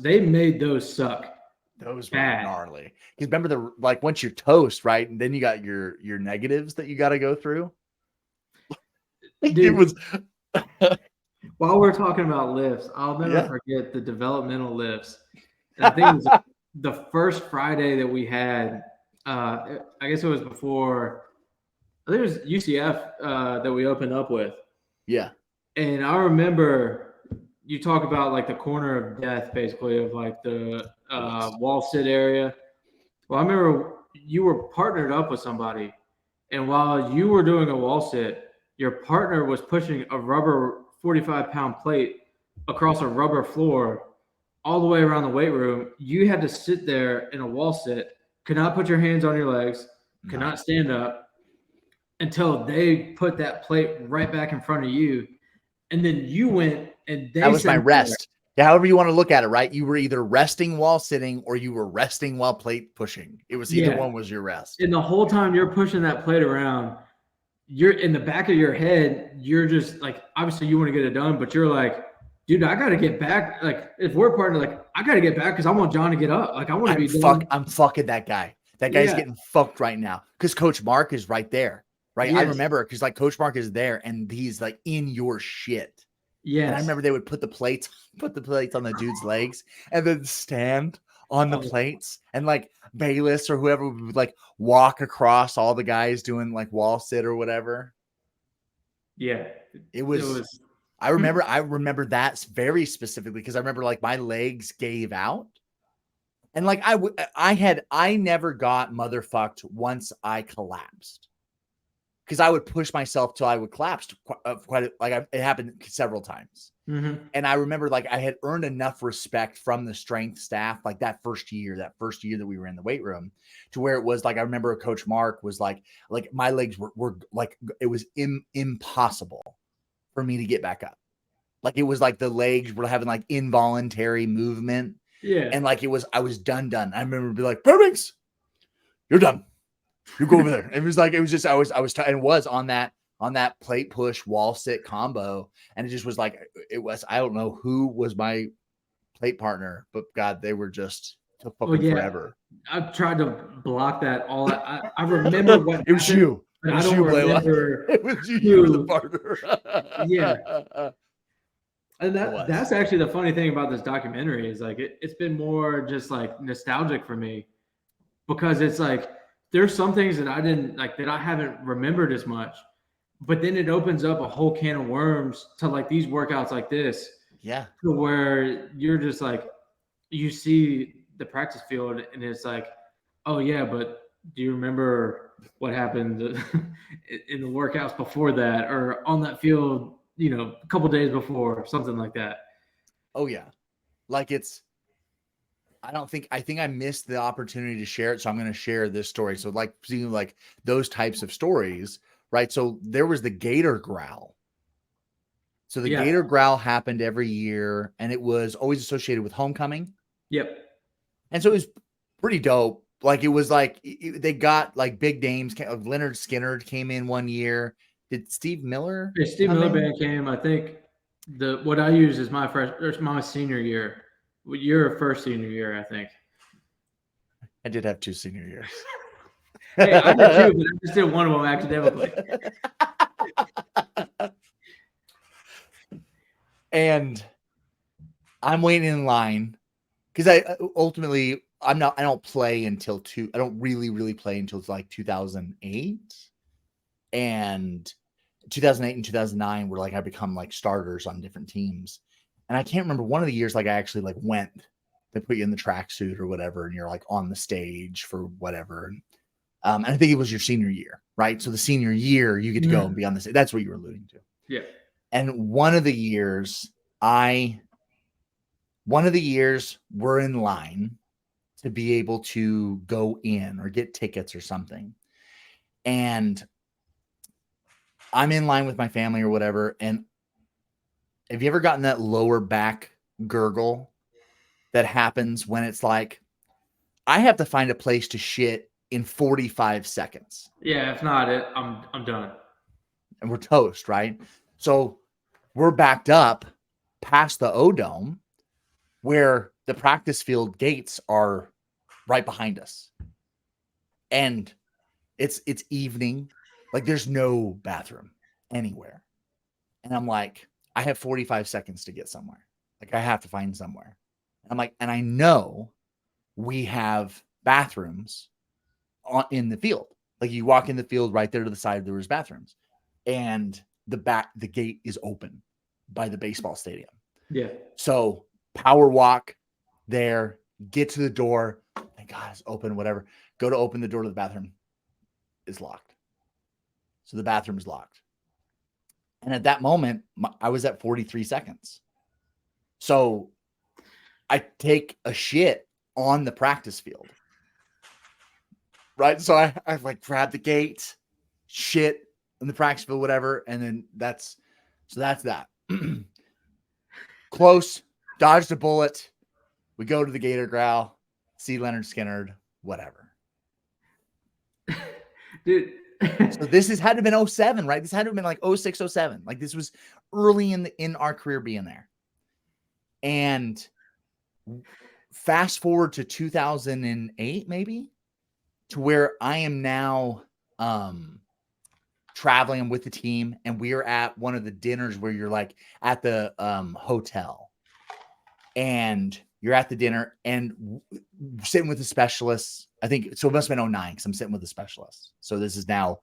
B: they made those suck
A: Those were
B: bad.
A: gnarly. Because remember like once you're toast, right? And then you got your negatives that you got to go through. It
B: Dude,
A: was
B: while we're talking about lifts, I'll never
A: yeah.
B: forget the developmental lifts. And I think it was the first Friday that we had. I guess it was before. I think it was UCF that we opened up with.
A: Yeah.
B: And I remember you talk about like the corner of death, basically, of like the wall sit area. Well, I remember you were partnered up with somebody, and while you were doing a wall sit, your partner was pushing a rubber 45-pound plate across a rubber floor all the way around the weight room. You had to sit there in a wall sit, could not put your hands on your legs, could
A: No.
B: not stand up until they put that plate right back in front of you. And then you went and
A: That
B: they
A: was my
B: sat there.
A: rest. Yeah, however you want to look at it, right? You were either resting while sitting or you were resting while plate pushing. It was either
B: Yeah.
A: one was your rest.
B: And the whole time you're pushing that plate around, you're in the back of your head, you're just like, obviously you want to get it done, but you're like, dude, I got to get back. Like, if we're partnered, like, I got to get back because I want John to get up. Like, I want to be done.
A: I'm fucking that guy. That guy's
B: Yeah.
A: getting fucked right now because Coach Mark is right there. Right. I
B: Yes.
A: remember because like Coach Mark is there and he's like in your shit. And I
B: Yes.
A: remember they would put the plates on the dude's legs and then stand on the
B: Oh,
A: plates and like Bayless or whoever would like walk across all the guys doing like wall sit or whatever.
B: yeah.
A: It
B: It
A: was,
B: was.
A: I remember that very specifically because I remember like my legs gave out. And like I never got motherfucked once I collapsed. Because I would push myself till I would collapse it happened several times.
B: Mm-hmm.
A: And I remember like I had earned enough respect from the strength staff, like that first year that we were in the weight room, to where it was like I remember Coach Mark was like my legs were like it was impossible for me to get back up. Like it was like the legs were having like involuntary movement.
B: Yeah.
A: And like I was done. I remember be like, Fairbanks, you're done. You go over there. It was just I was and was on that plate push wall sit combo, and it just was like it was. I don't know who was my plate partner, but God, they were just took fucking forever.
B: I've tried to block that all. I remember what
A: it was
B: happened,
A: you.
B: but
A: It was
B: I don't
A: you, Blaylock.
B: remember
A: It was you.
B: who.
A: You were the partner.
B: Yeah. And that's actually the funny thing about this documentary is like it's been more just like nostalgic for me because it's like there's some things that I didn't like that I haven't remembered as much, but then it opens up a whole can of worms to like these workouts like this.
A: Yeah.
B: To where you're just like you see the practice field and it's like, oh yeah, but do you remember what happened in the workouts before that or on that field, a couple days before, something like that?
A: Oh yeah. Like I think I missed the opportunity to share it. So I'm going to share this story. So like seeing like those types of stories, right? So there was the Gator growl. So the Gator growl happened every year and it was always associated with homecoming.
B: Yep.
A: And so it was pretty dope. Like it was like they got like big names. Leonard Skinner came in one year. Did Steve Miller?
B: Yeah, Steve Miller Band came. I think what I use is my senior year. Your first senior year, I think.
A: I did have 2 senior years.
B: Hey, I did too, but I just did one of them academically.
A: And I'm waiting in line because I don't play until I don't really play until it's like 2008 and 2008 and 2009 were like I become like starters on different teams. And I can't remember one of the years like I actually like went, they put you in the tracksuit or whatever and you're like on the stage for whatever. And I think it was your senior year, right? So the senior year you get to go and be on the stage. That's what you were alluding to.
B: Yeah.
A: And one of the years we're in line to be able to go in or get tickets or something. And I'm in line with my family or whatever. And have you ever gotten that lower back gurgle that happens when it's like, I have to find a place to shit in 45 seconds?
B: Yeah, if not, I'm done.
A: And we're toast, right? So we're backed up past the O-Dome where the practice field gates are right behind us. And it's evening. Like there's no bathroom anywhere. And I'm like, I have 45 seconds to get somewhere. Like I have to find somewhere. And I'm like, and I know we have bathrooms in the field. Like you walk in the field right there to the side, there was bathrooms. And the gate is open by the baseball stadium.
B: Yeah.
A: So power walk there, get to the door. Thank God it's open, whatever. Go to open the door to the bathroom. It's locked. So the bathroom is locked. And at that moment, I was at 43 seconds. So I take a shit on the practice field. Right. So I like grab the gate, shit in the practice field, whatever. And then that's that. Close, dodged a bullet. We go to the Gator growl, see Leonard Skinner, whatever.
B: Dude.
A: So this had to have been 07, right? This had to have been like 06, 07. Like this was early in our career being there. And fast forward to 2008, maybe, to where I am now traveling with the team, and we're at one of the dinners where you're like at the hotel, and you're at the dinner and sitting with the specialists. I think so. It must have been 09 because I'm sitting with the specialists. So this is now,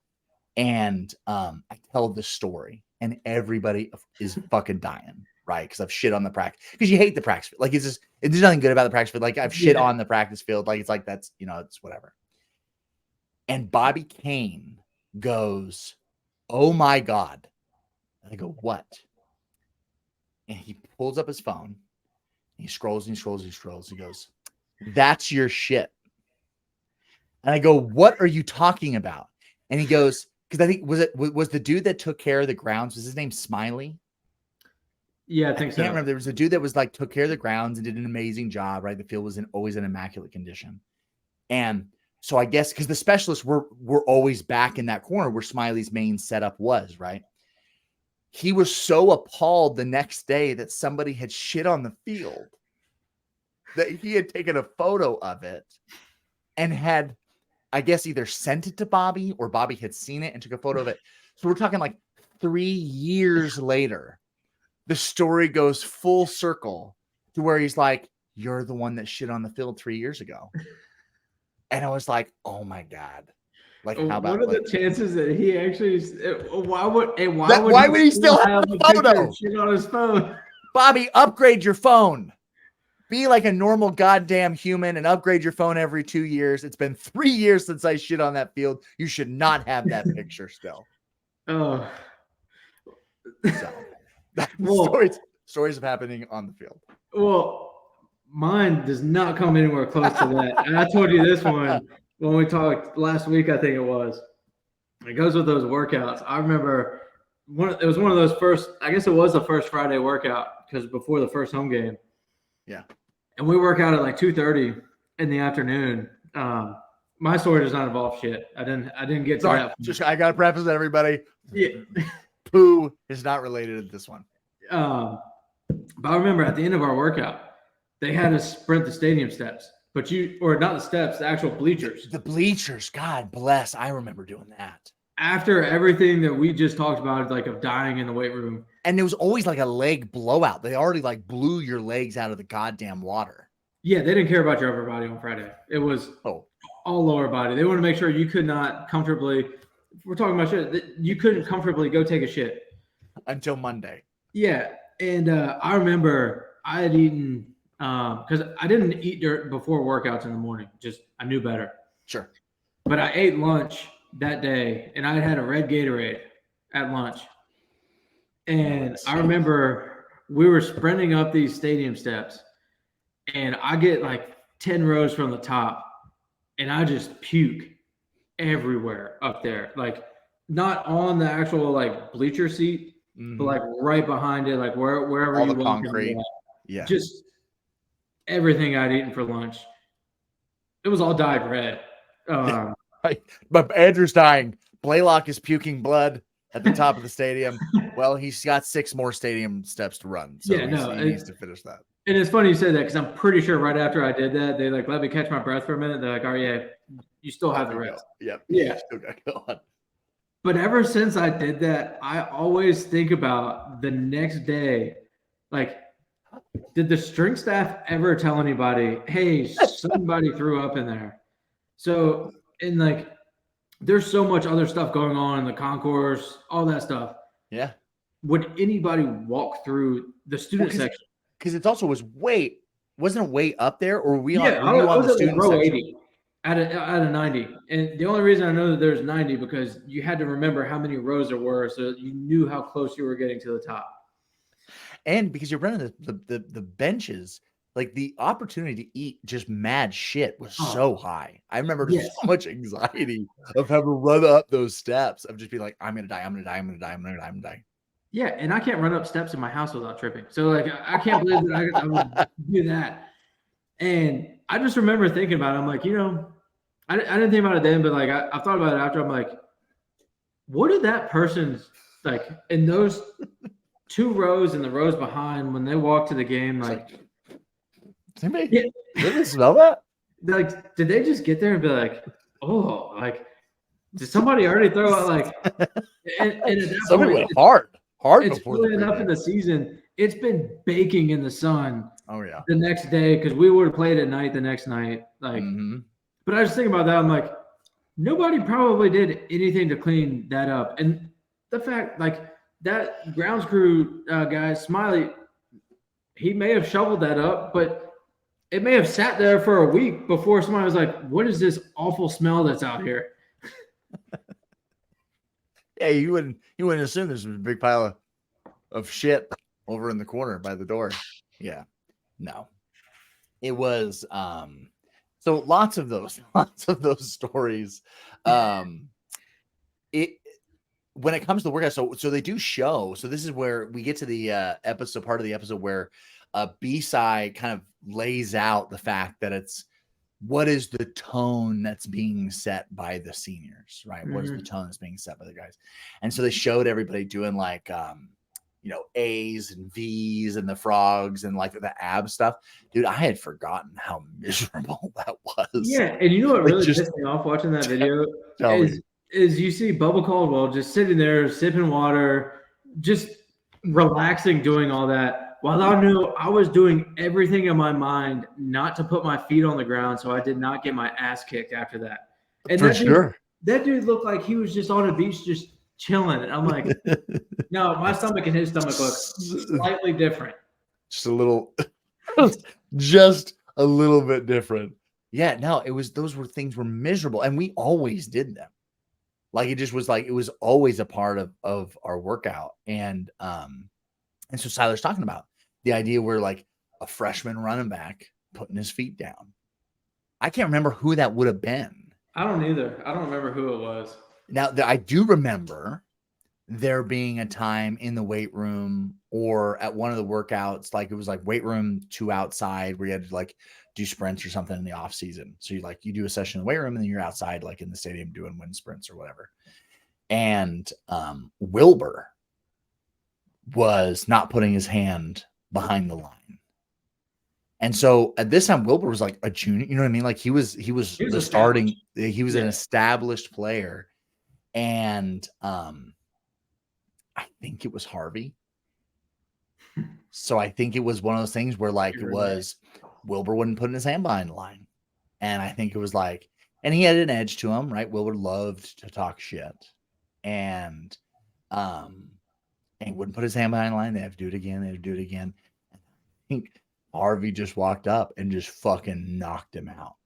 A: and I tell this story, and everybody is fucking dying, right? Because I've shit on the practice. Because you hate the practice field. Like there's nothing good about the practice field. Like I've shit on the practice field. Like it's like that's it's whatever. And Bobby Kane goes, "Oh my God!" And I go, "What?" And he pulls up his phone. He scrolls and he scrolls and he scrolls. He goes, "That's your shit." And I go, "What are you talking about?" And he goes, because I think was the dude that took care of the grounds, was his name Smiley?
B: Yeah, I think so.
A: I can't remember. There was a dude that was like took care of the grounds and did an amazing job, right? The field was always in immaculate condition. And so I guess because the specialists were always back in that corner where Smiley's main setup was, right? He was so appalled the next day that somebody had shit on the field that he had taken a photo of it and had, I guess, either sent it to Bobby or Bobby had seen it and took a photo of it. So we're talking like 3 years later, the story goes full circle to where he's like, "You're the one that shit on the field 3 years ago." And I was like, "Oh my God." Like, how
B: What
A: about
B: are
A: like,
B: the chances that he actually? Why would
A: he still have the photo?
B: Shit on his phone?
A: Bobby, upgrade your phone. Be like a normal goddamn human and upgrade your phone every 2 years. It's been 3 years since I shit on that field. You should not have that picture still.
B: Oh,
A: So,
B: well,
A: stories of happening on the field.
B: well, mine does not come anywhere close to that. And I told you this one when we talked last week. I think it was. It goes with those workouts. I remember it was one of those first. I guess it was the first Friday workout because before the first home game.
A: Yeah.
B: And we work out at like 2:30 in the afternoon. My story does not involve shit. I didn't get to that.
A: I gotta preface everybody.
B: Yeah.
A: Poo is not related to this one.
B: But I remember at the end of our workout, they had us sprint the stadium steps, or not the steps, the actual bleachers.
A: The bleachers, God bless. I remember doing that.
B: After everything that we just talked about, like of dying in the weight room.
A: And there was always like a leg blowout. They already like blew your legs out of the goddamn water.
B: Yeah, they didn't care about your upper body on Friday. It was all lower body. They wanted to make sure you could not comfortably, we're talking about shit, you couldn't comfortably go take a shit.
A: Until Monday.
B: Yeah. And I remember I had eaten, because I didn't eat before workouts in the morning. Just, I knew better.
A: Sure.
B: But I ate lunch that day, and I had a red Gatorade at lunch. And I remember we were sprinting up these stadium steps, and I get like 10 rows from the top, and I just puke everywhere up there. Like, not on the actual like bleacher seat, but like right behind it, like wherever
A: all
B: you
A: the
B: walk
A: concrete. Yeah.
B: Just everything I'd eaten for lunch. It was all dyed red.
A: But Andrew's dying. Blaylock is puking blood at the top of the stadium. Well, he's got 6 more stadium steps to run. So he needs to finish that.
B: And it's funny you say that because I'm pretty sure right after I did that, they like let me catch my breath for a minute. They're like, "Oh yeah, you still have the rest."
A: Yep.
B: Yeah.
A: Still got to go on.
B: But ever since I did that, I always think about the next day. Like, did the strength staff ever tell anybody, "Hey, somebody threw up in there"? So, and like, there's so much other stuff going on in the concourse, all that stuff.
A: Yeah.
B: Would anybody walk through the student section?
A: Because it also wasn't it way up there, or were you
B: I
A: on
B: was
A: the student
B: row
A: section?
B: 80 at a 90. And the only reason I know that there's 90 because you had to remember how many rows there were, so you knew how close you were getting to the top.
A: And because you're running the benches, like the opportunity to eat just mad shit was so high. I remember so much anxiety of having to run up those steps of just being like, I'm gonna die.
B: Yeah, and I can't run up steps in my house without tripping. So like, I can't believe that I would do that. And I just remember thinking about it. I'm like, I didn't think about it then, but like I thought about it after. I'm like, what did that person's like in those 2 rows and the rows behind when they walk to the game? Like,
A: did they smell that?
B: Like, did they just get there and be like, oh, like, did somebody already throw out like? And at that
A: somebody
B: point,
A: went hard.
B: It's early enough in the season. It's been baking in the sun.
A: Oh yeah.
B: The next day, because we would have played at night the next night. Like, but I was thinking about that. I'm like, nobody probably did anything to clean that up. And the fact, like, that grounds crew guy, Smiley, he may have shoveled that up, but it may have sat there for a week before somebody was like, what is this awful smell that's out here?
A: Yeah, you wouldn't assume there's a big pile of shit over in the corner by the door. Yeah. No. It was so lots of those stories. It when it comes to workout, so they do show. So this is where we get to the part of the episode where B-side kind of lays out the fact that it's what is the tone that's being set by the seniors, right? What is the tone that's being set by the guys? And so they showed everybody doing like A's and V's and the frogs and like the ab stuff. Dude, I had forgotten how miserable that was.
B: Yeah, and you know what
A: Like,
B: really
A: just
B: pissed me off watching that video
A: tell me.
B: is you see Bubba Caldwell just sitting there sipping water, just relaxing, doing all that, while I knew I was doing everything in my mind not to put my feet on the ground so I did not get my ass kicked after that. And
A: For sure.
B: that dude looked like he was just on a beach just chilling. And I'm like, no, my stomach and his stomach look slightly different.
A: Just a little, just a little bit different. Yeah, no, those things were miserable, and we always did them. Like, it just was like, it was always a part of our workout. And so Siler's talking about the idea where like a freshman running back putting his feet down. I can't remember who that would have been.
B: I don't either. I don't remember who it was.
A: Now, I do remember there being a time in the weight room or at one of the workouts, like it was like weight room to outside, where you had to like do sprints or something in the off season. So you do a session in the weight room and then you're outside like in the stadium doing wind sprints or whatever. And Wilbur was not putting his hand behind the line. And so at this time, Wilbur was like a junior, you know what I mean? Like he was the starting, he was an established player. And I think it was Harvey. So I think it was one of those things where like it was Wilbur wouldn't put his hand behind the line. And I think it was like, and he had an edge to him, right? Wilbur loved to talk shit. And he wouldn't put his hand behind the line. They have to do it again. They have to do it again. I think Harvey just walked up and just fucking knocked him out.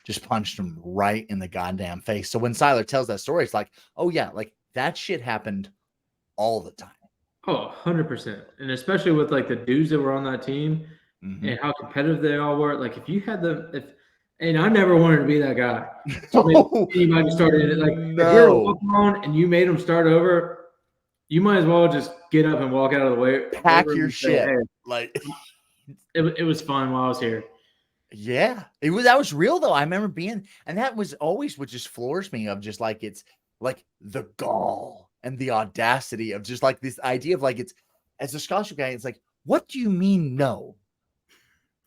A: Just punched him right in the goddamn face. So when Siler tells that story, it's like, oh yeah, like that shit happened all the time.
B: Oh, 100%. And especially with like the dudes that were on that team and how competitive they all were. Like if you had and I never wanted to be that guy. Anybody started it. Like if you're a walk-on and you made them start over, you might as well just get up and walk out of the way.
A: Pack your shit. Hey,
B: like it was fun while I was here.
A: Yeah, that was real though. I remember being, and that was always what just floors me of just like, it's like the gall and the audacity of just like this idea of like, it's as a scholarship guy, it's like, what do you mean no?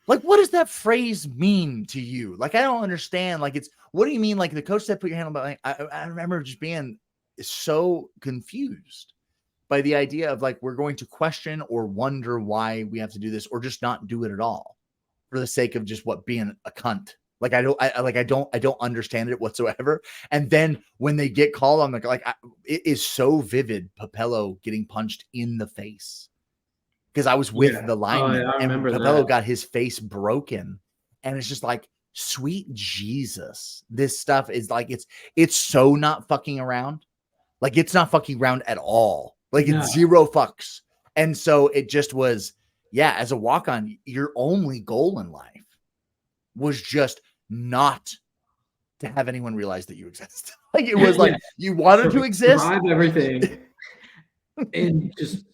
A: Like, what does that phrase mean to you? Like, I don't understand. Like, what do you mean? Like the coach said, put your hand on my leg. I remember just being so confused by the idea of like, we're going to question or wonder why we have to do this or just not do it at all for the sake of just being a cunt. Like, I don't understand it whatsoever. And then when they get called on it is so vivid. Papello getting punched in the face. Because I was with the lineman and Papello got his face broken. And it's just like, sweet Jesus. This stuff is like, it's so not fucking around. Like, it's not fucking around at all. Like, it's zero fucks. And so it just was, as a walk-on, your only goal in life was just not to have anyone realize that you exist. Like, it was like, you wanted to exist.
B: Survive everything. And just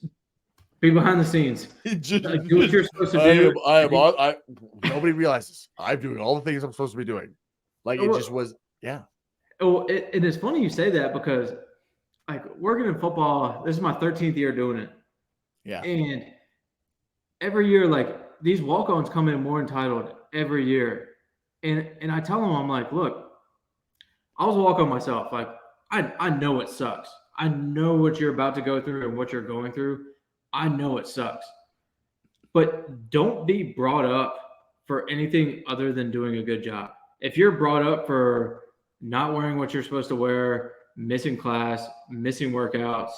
B: be behind the scenes.
A: Just,
B: like, do what you're supposed to do.
A: Nobody realizes I'm doing all the things I'm supposed to be doing. Like, it just was,
B: Oh, it is funny you say that because, like, working in football, this is my 13th year doing it.
A: Yeah.
B: And every year, like, these walk-ons come in more entitled every year. And I tell them, I'm like, look, I was a walk-on myself. Like, I know it sucks. I know what you're about to go through and what you're going through. I know it sucks. But don't be brought up for anything other than doing a good job. If you're brought up for not wearing what you're supposed to wear, missing class, missing workouts,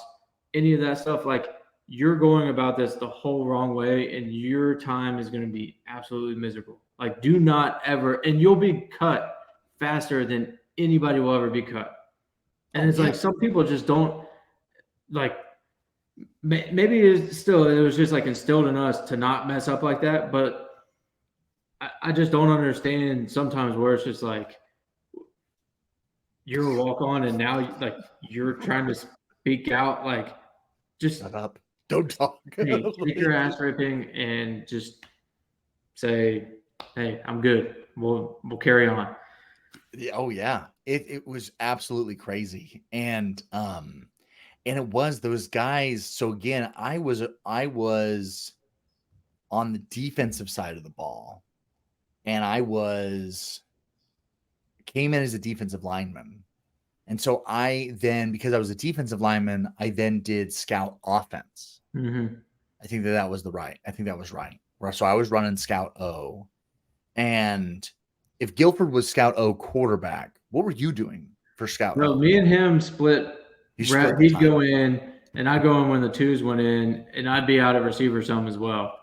B: any of that stuff, like, you're going about this the whole wrong way and your time is going to be absolutely miserable. Like, do not ever, and you'll be cut faster than anybody will ever be cut. And it's like, some people just don't, like, maybe it was just like instilled in us to not mess up like that. But I just don't understand sometimes where it's just like, you're a walk on and now like you're trying to speak out, like, just
A: shut up. Don't talk.
B: Hey, take your ass ripping and just say, hey, I'm good. We'll carry on.
A: Oh yeah. It was absolutely crazy. And And it was those guys. So again, I was on the defensive side of the ball, and I came in as a defensive lineman. And so I then, because I was a defensive lineman, I then did scout offense.
B: Mm-hmm.
A: I think that was right. So I was running scout O. And if Guilford was scout O quarterback, what were you doing for scout
B: No,
A: O?
B: me and him split.
A: You split the
B: He'd
A: time.
B: go in, and I'd go in when the twos went in, and I'd be out at receiver some as well.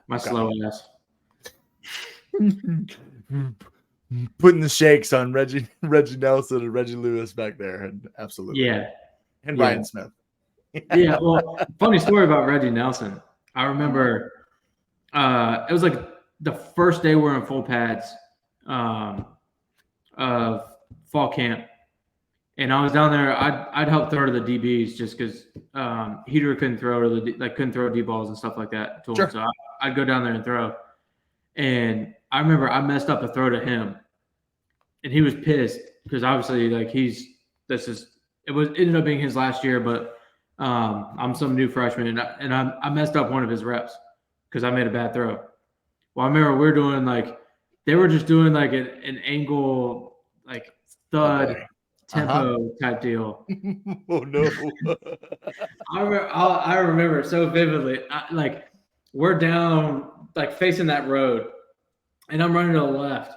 B: My
A: Okay.
B: slow ass.
A: Putting the shakes on Reggie Nelson and Reggie Lewis back there. And absolutely.
B: Yeah.
A: And
B: Yeah.
A: Ryan Smith.
B: Yeah. Well, funny story about Reggie Nelson. I remember it was like the first day we're in full pads of fall camp. And I was down there. I'd help throw to the DBs just because Heater couldn't throw to couldn't throw D balls and stuff like that to him.
A: Sure.
B: So I'd go down there and throw. And I remember I messed up a throw to him, and he was pissed because obviously it ended up being his last year, but I'm some new freshman, and I messed up one of his reps because I made a bad throw. Well, I remember we were doing they were just doing like an angle thud tempo type deal.
A: Oh no!
B: I remember it so vividly. We're down facing that road, and I'm running to the left,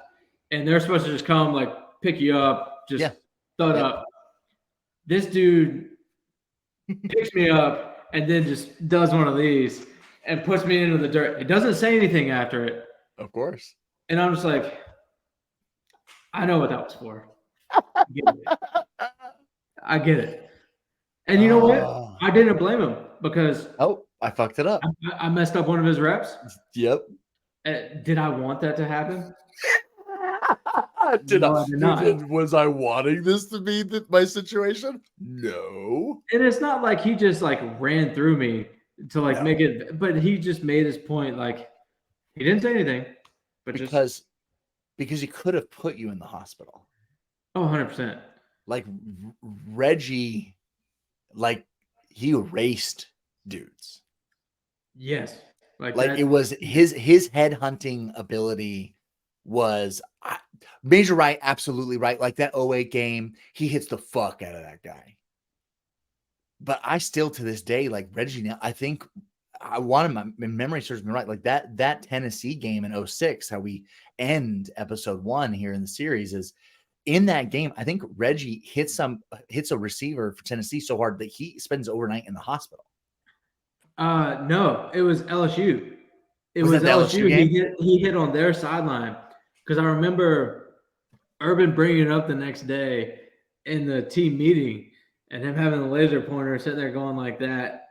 B: and they're supposed to just come pick you up, just thud up. This dude picks me up and then just does one of these and puts me into the dirt. It doesn't say anything after it.
A: Of course.
B: And I'm just like, I know what that was for. I get it. And you know what? I didn't blame him because
A: I fucked it up.
B: I messed up one of his reps.
A: Yep.
B: Did I want that to happen?
A: Was I wanting this to be my situation? No.
B: And it's not like he just ran through me to make it, but he just made his point. He didn't say anything, but
A: because he could have put you in the hospital.
B: Oh, 100%.
A: Reggie, he erased dudes.
B: Yes.
A: It was his head hunting ability was Major Wright, absolutely right. Like that 08 game, he hits the fuck out of that guy. But I still to this day, Reggie, now I think I wanted my memory serves me right. That Tennessee game in 06, how we end episode 1 here in the series is in that game. I think Reggie hits a receiver for Tennessee so hard that he spends overnight in the hospital.
B: No, it was LSU. It was LSU. He hit on their sideline because I remember Urban bringing it up the next day in the team meeting and him having the laser pointer sitting there going like that,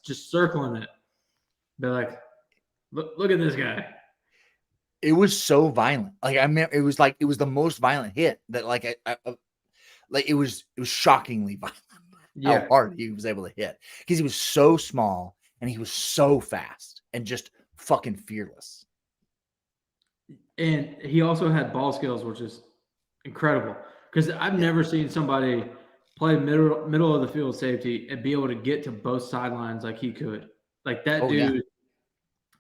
B: just circling it. They're look at this guy.
A: It was so violent. It was the most violent hit that it was shockingly violent.
B: Yeah.
A: How hard he was able to hit because he was so small and he was so fast and just fucking fearless.
B: And he also had ball skills, which is incredible because I've never seen somebody play middle of the field safety and be able to get to both sidelines like he could. That dude,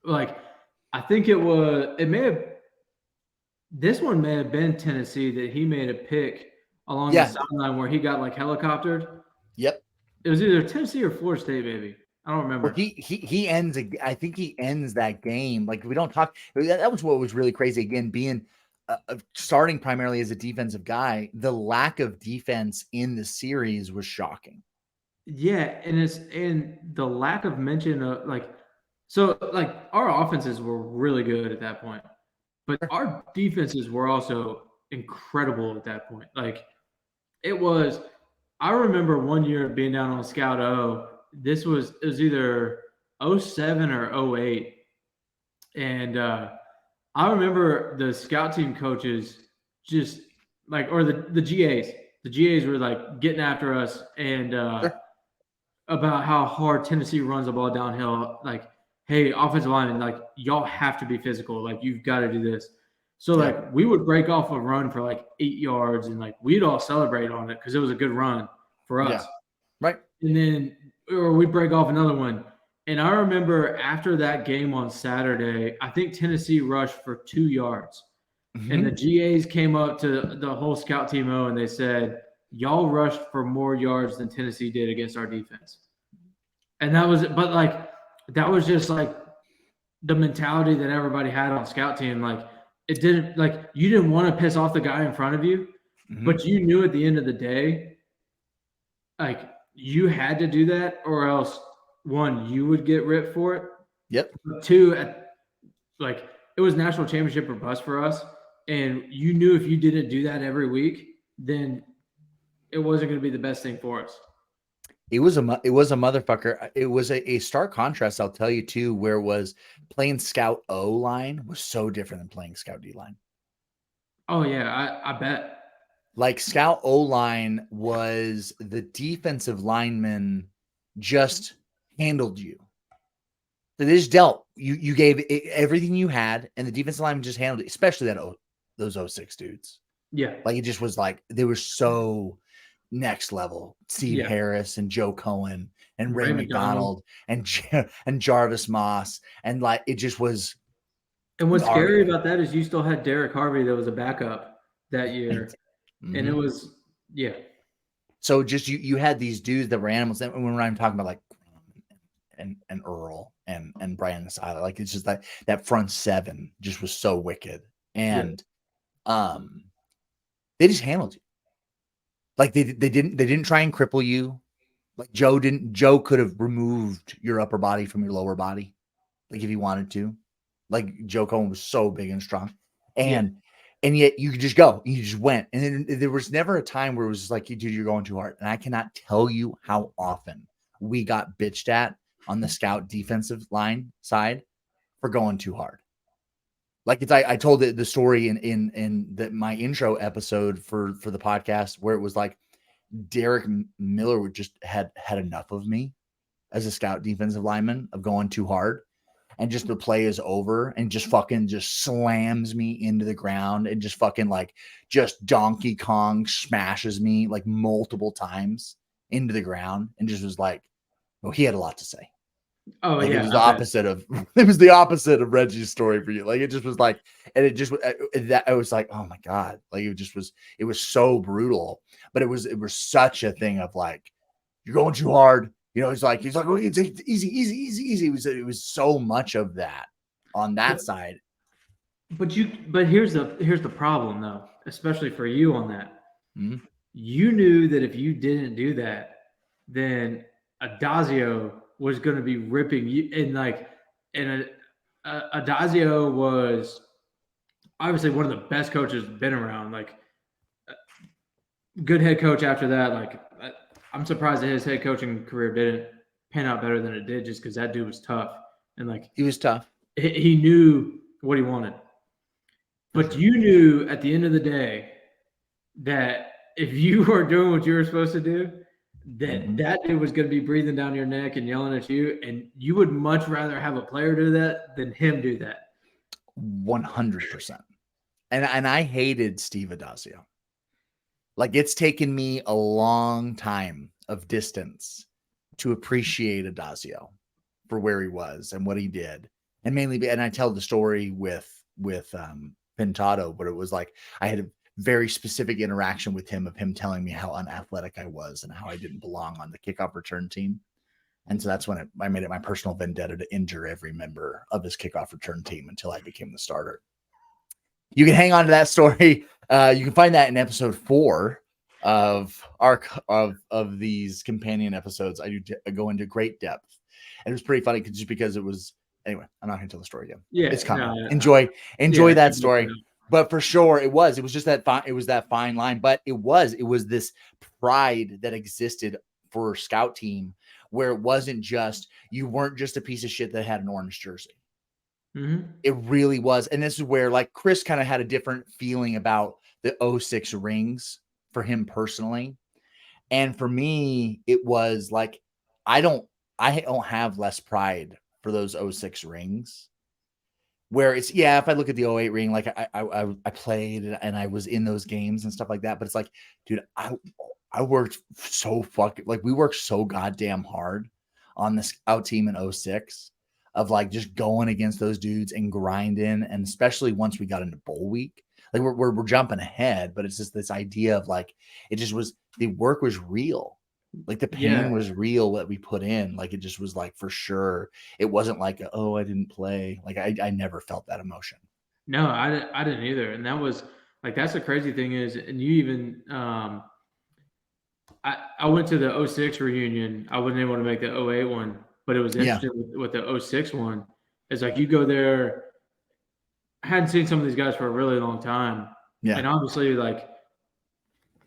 B: I think this one may have been Tennessee that he made a pick along the sideline where he got helicoptered.
A: Yep.
B: It was either Tennessee or Florida State, maybe. I don't remember.
A: Well, he ends. I think he ends that game. We don't talk. That was what was really crazy. Again, being starting primarily as a defensive guy, the lack of defense in the series was shocking.
B: Yeah, and the lack of mention of our offenses were really good at that point, but our defenses were also incredible at that point. It was. I remember one year being down on Scout O. It was either 07 or 08. And I remember the scout team coaches just or the GAs. The GAs were getting after us and about how hard Tennessee runs the ball downhill. Hey, offensive linemen, y'all have to be physical. You've got to do this. So we would break off a run for 8 yards and we'd all celebrate on it because it was a good run for us.
A: Yeah. Right.
B: and then or we break off another one. And I remember after that game on Saturday, I think Tennessee rushed for 2 yards. And the
A: Mhm.
B: GAs came up to the whole scout team and they said, "Y'all rushed for more yards than Tennessee did against our defense." And that was, but like, that was just like the mentality that everybody had on scout team. Like, it didn't, like, you didn't want to piss off the guy in front of you,
A: Mhm.
B: but you knew at the end of the day, like, you had to do that, or else one, you would get ripped for it.
A: Yep.
B: But two, like, it was national championship or bust for us. And you knew if you didn't do that every week, then it wasn't going to be the best thing for us.
A: It was a motherfucker. It was a stark contrast, I'll tell you too, where it was playing scout O line was so different than playing scout D line.
B: Oh yeah, I bet.
A: Like scout O line was the defensive lineman just handled you. So they just dealt. You gave it everything you had, and the defensive lineman just handled it, especially those 06 dudes.
B: Yeah,
A: Like it just was like they were so next level. Steve
B: yeah.
A: Harris and Joe Cohen and Ray
B: Ray McDonald.
A: McDonald and Jarvis Moss, and like it just was
B: And what's
A: already.
B: scary about that is you still had Derek Harvey that was a backup that year, and it
A: Mhm.
B: was yeah,
A: So just you had these dudes that were animals. And when I'm talking about like and Earl and Brian Seiler, like it's just that front seven just was so wicked,
B: yeah.
A: and um they just handled you. Like they didn't try and cripple you. Like Joe could have removed your upper body from your lower body, like if he wanted to. Like Joe Cohen was so big and strong.
B: Yeah.
A: And yet you could just go. You just went. And then there was never a time where it was just like, dude, you're going too hard. And I cannot tell you how often we got bitched at on the scout defensive line side for going too hard. Like I told the story in my intro episode for the podcast where it was like Derek Miller would just had enough of me as a scout defensive lineman of going too hard, and just the play is over and just fucking just slams me into the ground and just fucking like just Donkey Kong smashes me like multiple times into the ground and just was like, well, he had a lot to say.
B: Oh
A: Like it
B: yeah,
A: was the
B: I bet.
A: opposite of it was the opposite of Reggie's story for you. Like it just was like, and it just that I was like, oh my god, like it was so brutal, but it was such a thing of like, you're going too hard. You know, he's like, oh, it's easy, easy, easy, easy. It was so much of that on that
B: But
A: side.
B: but here's the problem though, especially for you on that.
A: Mhm.
B: You knew that if you didn't do that, then Adazio was going to be ripping you, and like, and Adazio was obviously one of the best coaches been around. Like, good head coach after that. Like, I'm surprised that his head coaching career didn't pan out better than it did, just because that dude was tough and like
A: He was tough
B: he knew what he wanted.
A: for
B: But
A: sure.
B: you knew at the end of the day that if you were doing what you were supposed to do, that
A: Mhm.
B: that dude was going to be breathing down your neck and yelling at you, and you would much rather have a player do that than him do that.
A: 100%. And I hated Steve Adazio. Like it's taken me a long time of distance to appreciate Adazio for where he was and what he did. And mainly, and I tell the story with Pintado, but it was like I had a very specific interaction with him of him telling me how unathletic I was and how I didn't belong on the kickoff return team. And so that's when I made it my personal vendetta to injure every member of his kickoff return team until I became the starter. You can hang on to that story. You can find that in episode 4 of of these companion episodes. I go into great depth, and it was pretty funny just because it was. Anyway, I'm not going to tell the story again.
B: Yeah,
A: It's coming.
B: no, yeah,
A: Enjoy that
B: keep looking
A: story.
B: up.
A: But for sure, it was just that fine. It was that fine line. But it was this pride that existed for a scout team where it wasn't just you weren't just a piece of shit that had an orange jersey.
B: Mm-hmm.
A: It really was. And this is where like Chris kind of had a different feeling about the '06 rings for him personally. And for me, it was like, I don't have less pride for those '06 rings. Where it's, yeah, if I look at the '08 ring, like I played and I was in those games and stuff like that. But it's like, dude, I worked so fucking like we worked so goddamn hard on the scout team in 06 of like just going against those dudes and grinding. And especially once we got into bowl week, like we're jumping ahead, but it's just this idea of like, it just was, the work was real. Like the pain was real that we put in. Like it just was like, for sure. It wasn't like, oh, I didn't play. Like I never felt that emotion.
B: No, I didn't either. And that was like, that's the crazy thing is, and you even, I went to the 06 reunion. I wasn't able to make the 08 one, but it was interesting with the 06 one. It's like you go there. I hadn't seen some of these guys for a really long time.
A: Yeah.
B: And obviously, like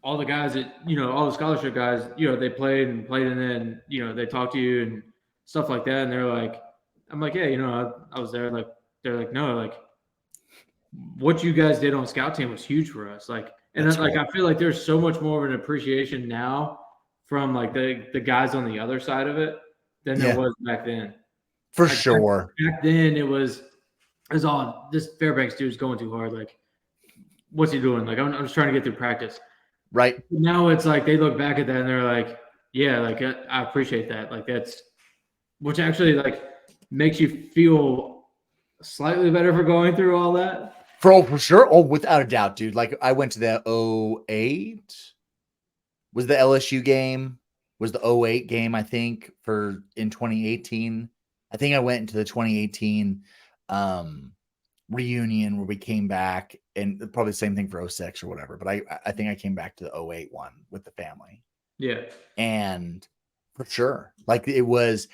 B: all the guys that, all the scholarship guys, they played, and then, they talk to you and stuff like that. And they're like, I'm like, yeah, I was there. Like, they're like, no, like what you guys did on scout team was huge for us. Like, and then, like, I feel like there's so much more of an appreciation now from like the guys on the other side of it than there was back then.
A: For
B: like,
A: sure.
B: Back then it was all this Fairbanks dude's going too hard. Like, what's he doing? Like, I'm just trying to get through practice.
A: Right.
B: Now it's like they look back at that and they're like, yeah, like I appreciate that. Like that's, which actually like makes you feel slightly better for going through all that.
A: For sure. Oh, without a doubt, dude. Like I went to the 08. Was the LSU game? Was the 08 game, I think, in 2018. I think I went into the 2018 reunion where we came back, and probably the same thing for 06 or whatever. But I think I came back to the 08 one with the family.
B: Yeah.
A: And for sure, like it was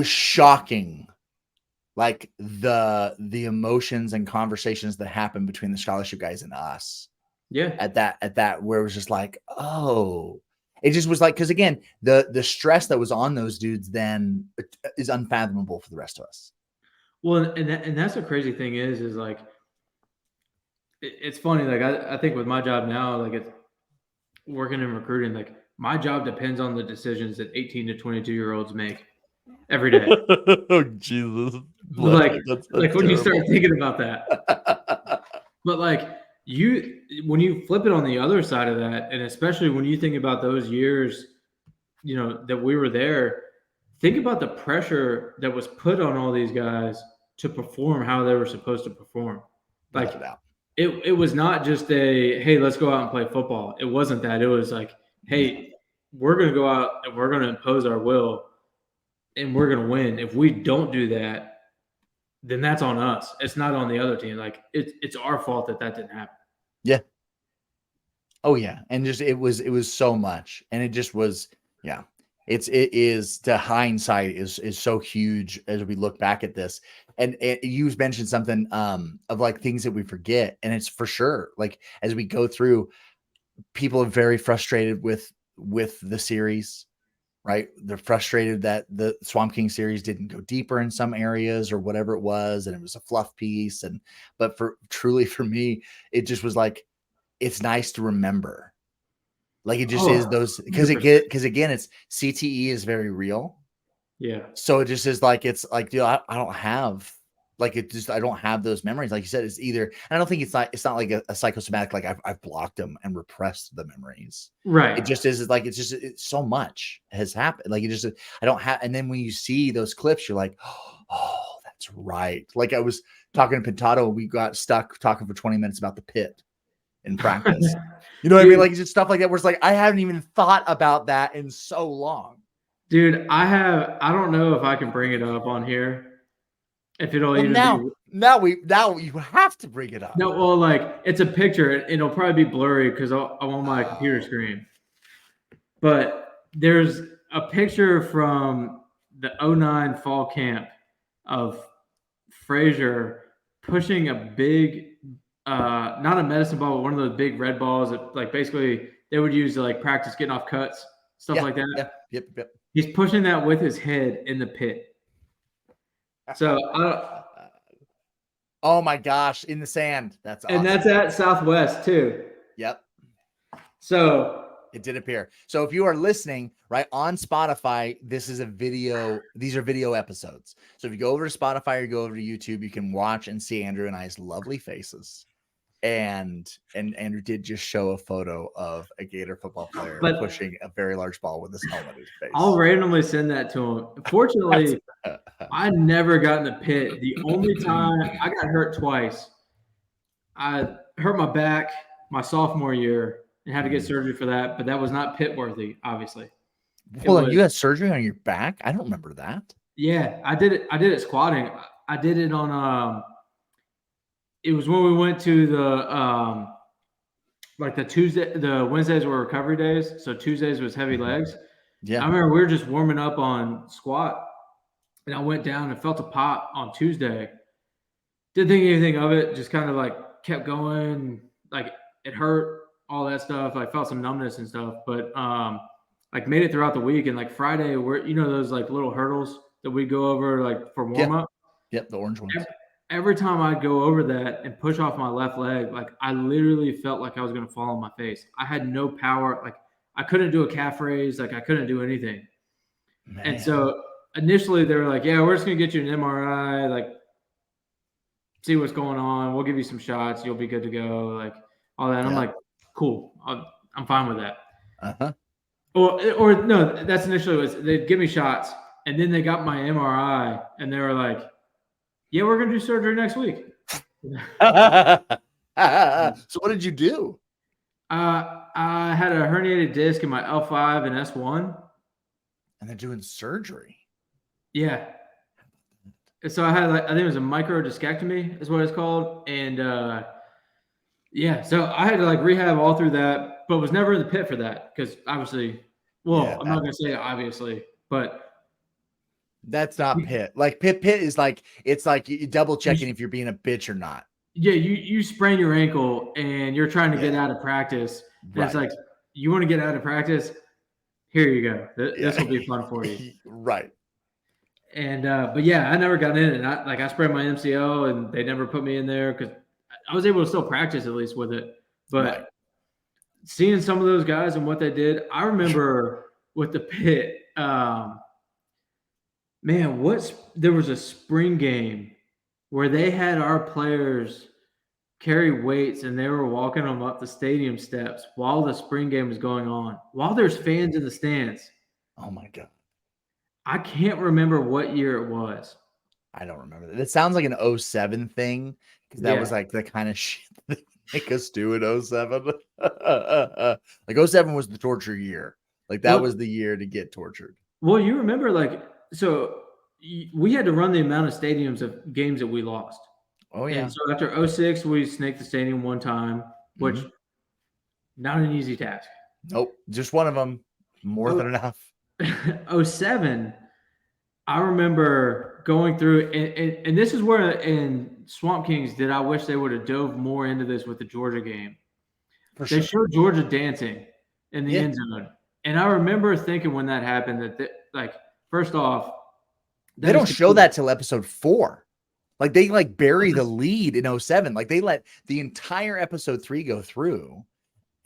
A: shocking. Like the emotions and conversations that happened between the scholarship guys and us.
B: Yeah.
A: At that, where it was just like, oh, it just was like, because again, the stress that was on those dudes then is unfathomable for the rest of us.
B: Well, and that's the crazy thing is like, it's funny. Like I think with my job now, like it's working in recruiting, like my job depends on the decisions that 18 to 22-year-olds make every day.
A: Oh, Jesus.
B: Like,
A: that's
B: when you start thinking about that, but like when you flip it on the other side of that, and especially when you think about those years, that we were there, think about the pressure that was put on all these guys to perform how they were supposed to perform. Like it was not just a, hey, let's go out and play football. It wasn't that. It was like, hey, we're going to go out and we're going to impose our will and we're going to win. If we don't do that, then that's on us. It's not on the other team. Like it's our fault that didn't happen.
A: Yeah. Oh yeah. And just, it was so much. And it just was, yeah. It is, the hindsight is so huge as we look back at this. And you mentioned something of like things that we forget. And it's for sure, like as we go through, people are very frustrated with the series, right? They're frustrated that the Swamp King series didn't go deeper in some areas or whatever it was. And it was a fluff piece. But for me, it just was like, it's nice to remember. Like it just is those, because again, it's CTE is very real.
B: Yeah.
A: So it just is like, it's like, dude, I don't have, like, it just, I don't have those memories. Like you said, it's either, and I don't think it's not like a psychosomatic, like I've blocked them and repressed the memories.
B: Right.
A: It just is like, it's so much has happened. Like it just, I don't have, and then when you see those clips, you're like, oh, that's right. Like I was talking to Pintado, we got stuck talking for 20 minutes about the pit in practice. You know what I mean? Like just stuff like that where it's like, I haven't even thought about that in so long.
B: Dude, I don't know if I can bring it up on here. If it'll even
A: now you have to bring it up.
B: No, well, like it's a picture. It'll probably be blurry because I'm on my computer screen. But there's a picture from the 09 fall camp of Frazier pushing a big, not a medicine ball, but one of those big red balls that like basically they would use to like practice getting off cuts, stuff like that.
A: Yep.
B: He's pushing that with his head in the pit. So
A: oh my gosh, in the sand. That's awesome.
B: And that's at Southwest too.
A: Yep.
B: So
A: it did appear. So if you are listening right on Spotify, this is a video. These are video episodes. So if you go over to Spotify or go over to YouTube, you can watch and see Andrew and I's lovely faces And Andrew did just show a photo of a Gator football player
B: But
A: pushing a very large ball with his helmet in his face.
B: I'll randomly send that to him. Fortunately, I never got in the pit. The only time I got hurt twice, I hurt my back my sophomore year and had to get surgery for that, but that was not pit worthy, obviously.
A: Hold on, you had surgery on your back? I don't remember that.
B: Yeah, I did it squatting. I did it on it was when we went to the like the Wednesdays were recovery days, so Tuesdays was heavy legs.
A: Yeah.
B: I remember we were just warming up on squat, and I went down and felt a pop on Tuesday. Didn't think anything of it, just kind of like kept going. Like it hurt, all that stuff. I felt some numbness and stuff, but like made it throughout the week. And like Friday, where those like little hurdles that we go over like for warm up.
A: Yep, the orange ones.
B: Every time I'd go over that and push off my left leg, like I literally felt like I was going to fall on my face. I had no power. Like I couldn't do a calf raise. Like I couldn't do anything. Man. And so initially they were like, yeah, we're just going to get you an MRI, like see what's going on. We'll give you some shots. You'll be good to go. Like all that. And I'm like, cool. I'm fine with that.
A: Uh-huh.
B: Or no, that's initially was they'd give me shots. And then they got my MRI and they were like, yeah, we're going to do surgery next week.
A: So what did you do?
B: I had a herniated disc in my L5 and S1.
A: And they're doing surgery.
B: Yeah. So I had I think it was a microdiscectomy is what it's called. And yeah, so I had to like rehab all through that, but was never in the pit for that because obviously, I'm not going to say obviously, but
A: that's not pit. Like pit is like it's like you double checking if you're being a bitch or not.
B: Yeah, you sprain your ankle and you're trying to get out of practice. And it's like, you want to get out of practice? Here you go. This will be fun for you.
A: Right.
B: And but yeah, I never got in, and I sprained my MCL, and they never put me in there because I was able to still practice at least with it. But seeing some of those guys and what they did, I remember with the pit. Man, there was a spring game where they had our players carry weights and they were walking them up the stadium steps while the spring game was going on, while there's fans in the stands.
A: Oh my God.
B: I can't remember what year it was.
A: I don't remember that. It sounds like an 07 thing because that was like the kind of shit that make us do in 07. Like 07 was the torture year. Like that was the year to get tortured.
B: Well, you remember so we had to run the amount of stadiums of games that we lost.
A: Oh yeah.
B: And so after 06, we snaked the stadium one time, which not an easy task.
A: Nope. Just one of them. More than enough.
B: 07, I remember going through, and this is where in Swamp Kings did I wish they would have dove more into this with the Georgia game. They showed Georgia dancing in the end zone. And I remember thinking when that happened that, first off,
A: they don't show that till episode 4. Like they bury the lead in 07. Like they let the entire episode 3 go through.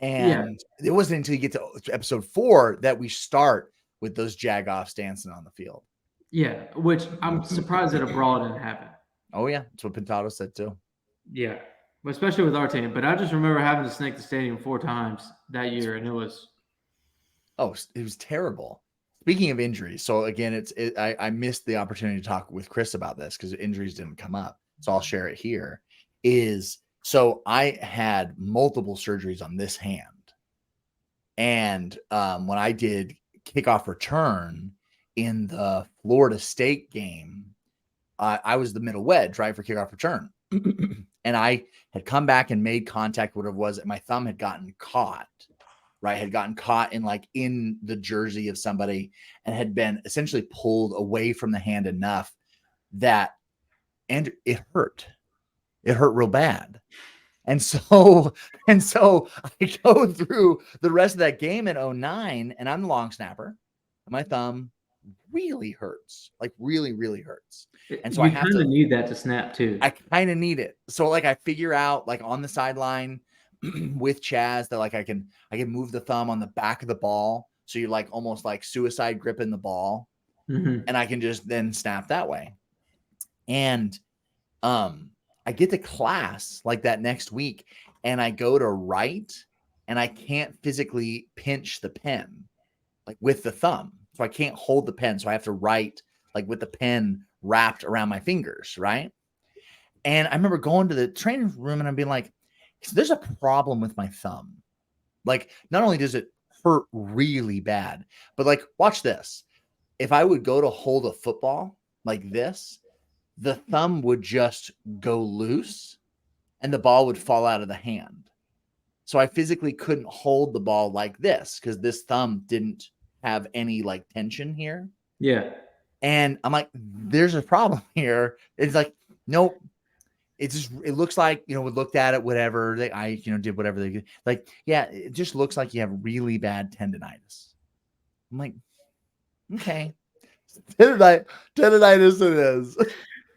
A: And it wasn't until you get to episode 4 that we start with those jagoffs dancing on the field.
B: Yeah, which I'm surprised that a brawl didn't happen.
A: Oh yeah, that's what Pintado said too.
B: Yeah, especially with our team. But I just remember having to snake the stadium 4 times that year, and it was
A: terrible. Speaking of injuries, so again, I missed the opportunity to talk with Chris about this because injuries didn't come up. So I'll share it here. So I had multiple surgeries on this hand. And when I did kickoff return in the Florida State game, I was the middle wedge, right, for kickoff return. And I had come back and made contact, whatever it was, my thumb had gotten caught, right, had gotten caught in the jersey of somebody and had been essentially pulled away from the hand enough that, and it hurt. It hurt real bad. And so I go through the rest of that game in 09 and I'm the long snapper. And my thumb really hurts, like really, really hurts. And so I have to
B: need that to snap too.
A: I kind of need it. So I figure out on the sideline with Chaz that I can move the thumb on the back of the ball. So you're almost suicide gripping the ball. And I can just then snap that way. And I get to class like that next week, and I go to write, and I can't physically pinch the pen like with the thumb. So I can't hold the pen. So I have to write like with the pen wrapped around my fingers, right? And I remember going to the training room and I'm being like, so there's a problem with my thumb. Like, not only does it hurt really bad, but like, watch this. If I would go to hold a football like this, the thumb would just go loose and the ball would fall out of the hand. So I physically couldn't hold the ball like this because this thumb didn't have any like tension here.
B: Yeah.
A: And I'm like, there's a problem here. It's like, nope. It's just, it looks like, we looked at it, whatever. I did whatever they did. Like, yeah, it just looks like you have really bad tendonitis. I'm like, okay. Tendonitis it is.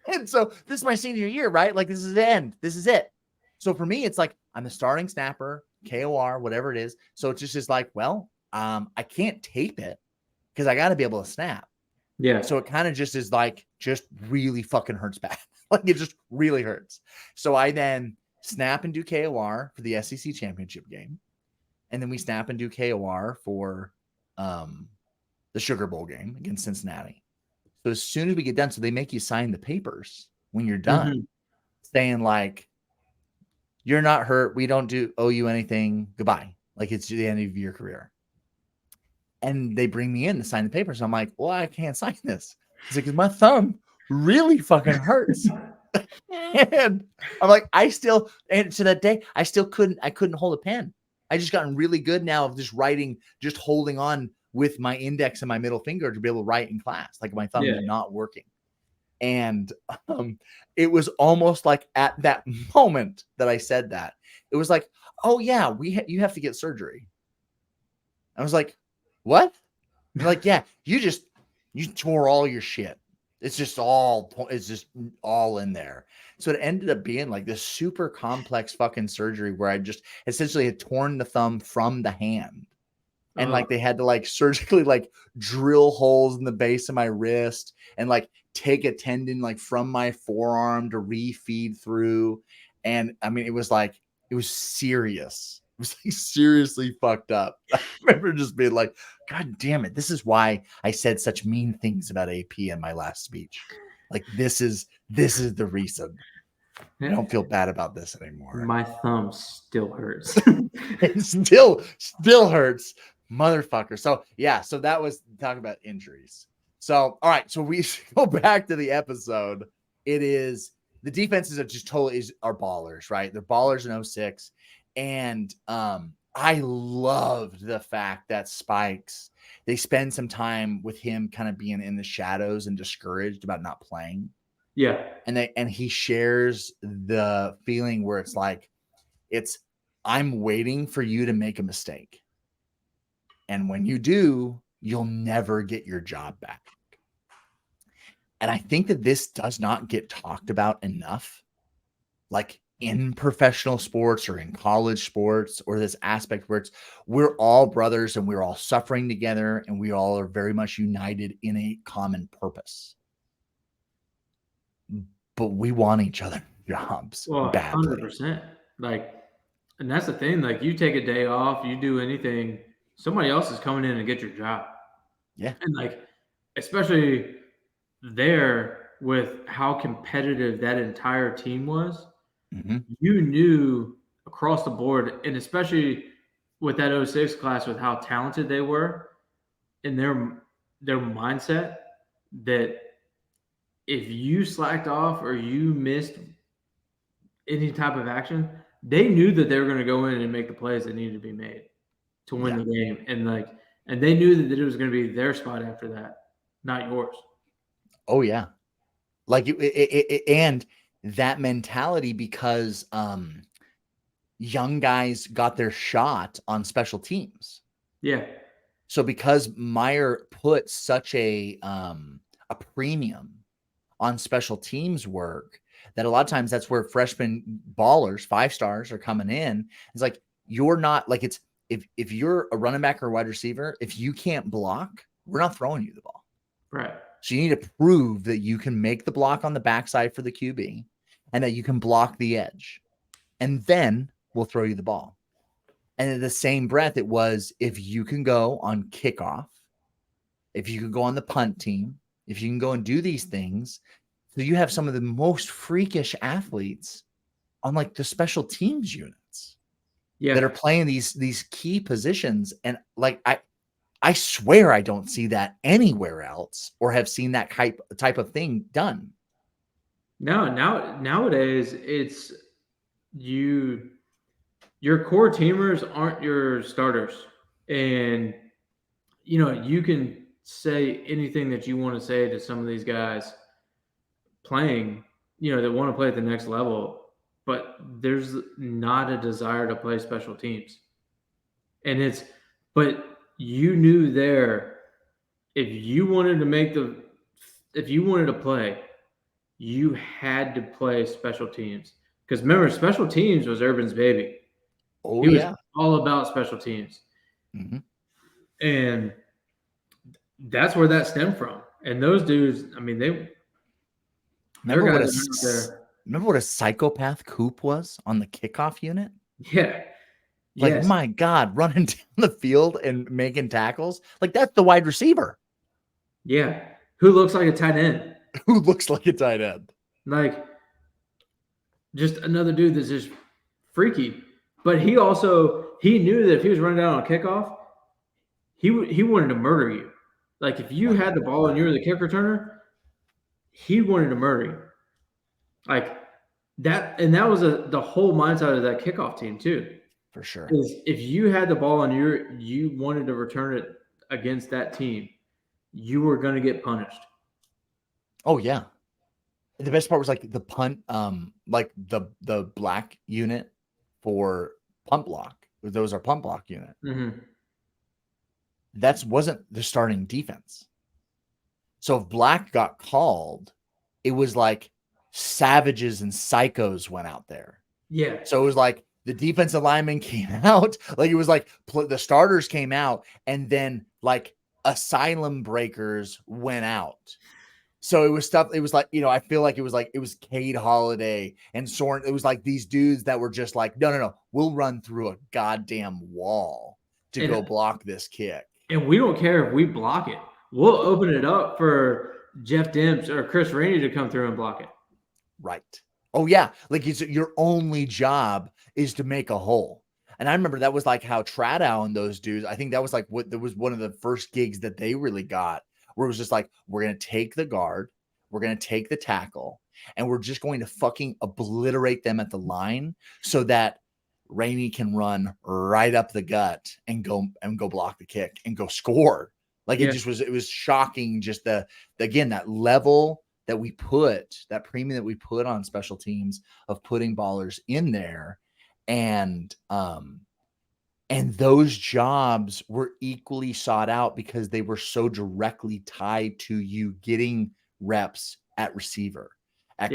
A: And so this is my senior year, right? Like, this is the end. This is it. So for me, it's like, I'm the starting snapper, KOR, whatever it is. So it's just like, well, I can't tape it because I got to be able to snap.
B: Yeah.
A: So it kind of just is like, just really fucking hurts bad. Like, it just really hurts. So I then snap and do KOR for the SEC championship game. And then we snap and do KOR for the Sugar Bowl game against Cincinnati. So as soon as we get done, so they make you sign the papers when you're done, saying like, you're not hurt. We don't owe you anything. Goodbye. Like, it's the end of your career. And they bring me in to sign the papers. I'm like, well, I can't sign this. It's like, 'cause my thumb really fucking hurts. And I'm like, and to that day, I couldn't hold a pen. I just gotten really good now of just writing, just holding on with my index and my middle finger to be able to write in class. Like, my thumb is not working. And it was almost like at that moment that I said that, it was like, oh yeah, you have to get surgery. I was like, what? They're like, yeah, you tore all your shit. It's just all in there. So it ended up being like this super complex fucking surgery where I just essentially had torn the thumb from the hand. And like they had to like surgically like drill holes in the base of my wrist and like take a tendon like from my forearm to refeed through. And I mean, it was serious. It was like seriously fucked up. I remember just being like, God damn it. This is why I said such mean things about AP in my last speech. Like, this is the reason. I don't feel bad about this anymore.
B: My thumb still hurts.
A: It still hurts, motherfucker. So yeah, so that was talking about injuries. So all right, so we go back to the episode. It is the defenses are just totally are ballers, right? They're ballers in 06. And I loved the fact that Spikes, they spend some time with him kind of being in the shadows and discouraged about not playing.
B: Yeah.
A: And he shares the feeling where it's like, I'm waiting for you to make a mistake. And when you do, you'll never get your job back. And I think that this does not get talked about enough, like in professional sports or in college sports, or this aspect where we're all brothers and we're all suffering together and we all are very much united in a common purpose. But we want each other jobs badly.
B: 100%. Like, and that's the thing. Like, you take a day off, you do anything, somebody else is coming in and get your job.
A: Yeah.
B: And like, especially there with how competitive that entire team was, you knew across the board, and especially with that 06 class, with how talented they were in their mindset, that if you slacked off or you missed any type of action, they knew that they were going to go in and make the plays that needed to be made to win the game. And they knew that it was going to be their spot after that, not yours.
A: Oh yeah. Like and that mentality, because young guys got their shot on special teams.
B: Yeah.
A: So because Meyer put such a premium on special teams work, that a lot of times that's where freshman ballers, 5 stars, are coming in. It's like, you're not like, it's if you're a running back or a wide receiver, if you can't block, we're not throwing you the ball.
B: Right.
A: So you need to prove that you can make the block on the backside for the QB. and that you can block the edge. And then we'll throw you the ball. And in the same breath, it was if you can go on kickoff, if you can go on the punt team, if you can go and do these things, so you have some of the most freakish athletes on like the special teams units that are playing these key positions. And like I swear I don't see that anywhere else or have seen that type of thing done.
B: No, nowadays it's your core teamers aren't your starters. And you can say anything that you want to say to some of these guys playing, that want to play at the next level, but there's not a desire to play special teams. And but you knew there, if you wanted to play, you had to play special teams. Because remember, special teams was Urban's baby.
A: Oh,
B: He was
A: yeah.
B: all about special teams.
A: Mm-hmm.
B: And that's where that stemmed from. And those dudes, I mean,
A: remember what a psychopath Coop was on the kickoff unit?
B: Yeah.
A: Like,
B: yes.
A: my God, running down the field and making tackles. Like, that's the wide receiver.
B: Yeah. Who looks like a tight end.
A: Who looks like a tight end.
B: Like, just another dude that's just freaky. But he knew that if he was running down on kickoff, he wanted to murder you. Like, if you had the ball and you were the kick returner, he wanted to murder you. Like, that, and that was the whole mindset of that kickoff team, too.
A: For sure.
B: Is if you had the ball and you wanted to return it against that team, you were going to get punished.
A: Oh, yeah. The best part was like the punt, like the black unit for punt block. Those are punt block unit.
B: Mm-hmm.
A: That wasn't the starting defense. So if black got called, it was like savages and psychos went out there.
B: Yeah.
A: So it was like the defensive linemen came out, like it was like the starters came out, and then like asylum breakers went out. So it was stuff. It was like, I feel like it was Cade Holiday and Soren. It was like these dudes that were just like, no, we'll run through a goddamn wall to go block this kick.
B: And we don't care if we block it. We'll open it up for Jeff Demps or Chris Rainey to come through and block it.
A: Right. Oh, yeah. Like your only job is to make a hole. And I remember that was like how Tradow and those dudes, I think that was like that was one of the first gigs that they really got, where it was just like, we're going to take the guard, we're going to take the tackle, and we're just going to fucking obliterate them at the line so that Rainey can run right up the gut and go block the kick and go score. Like it was shocking. Just again, that level that we put, that premium that we put on special teams of putting ballers in there. And those jobs were equally sought out because they were so directly tied to you getting reps at receiver, at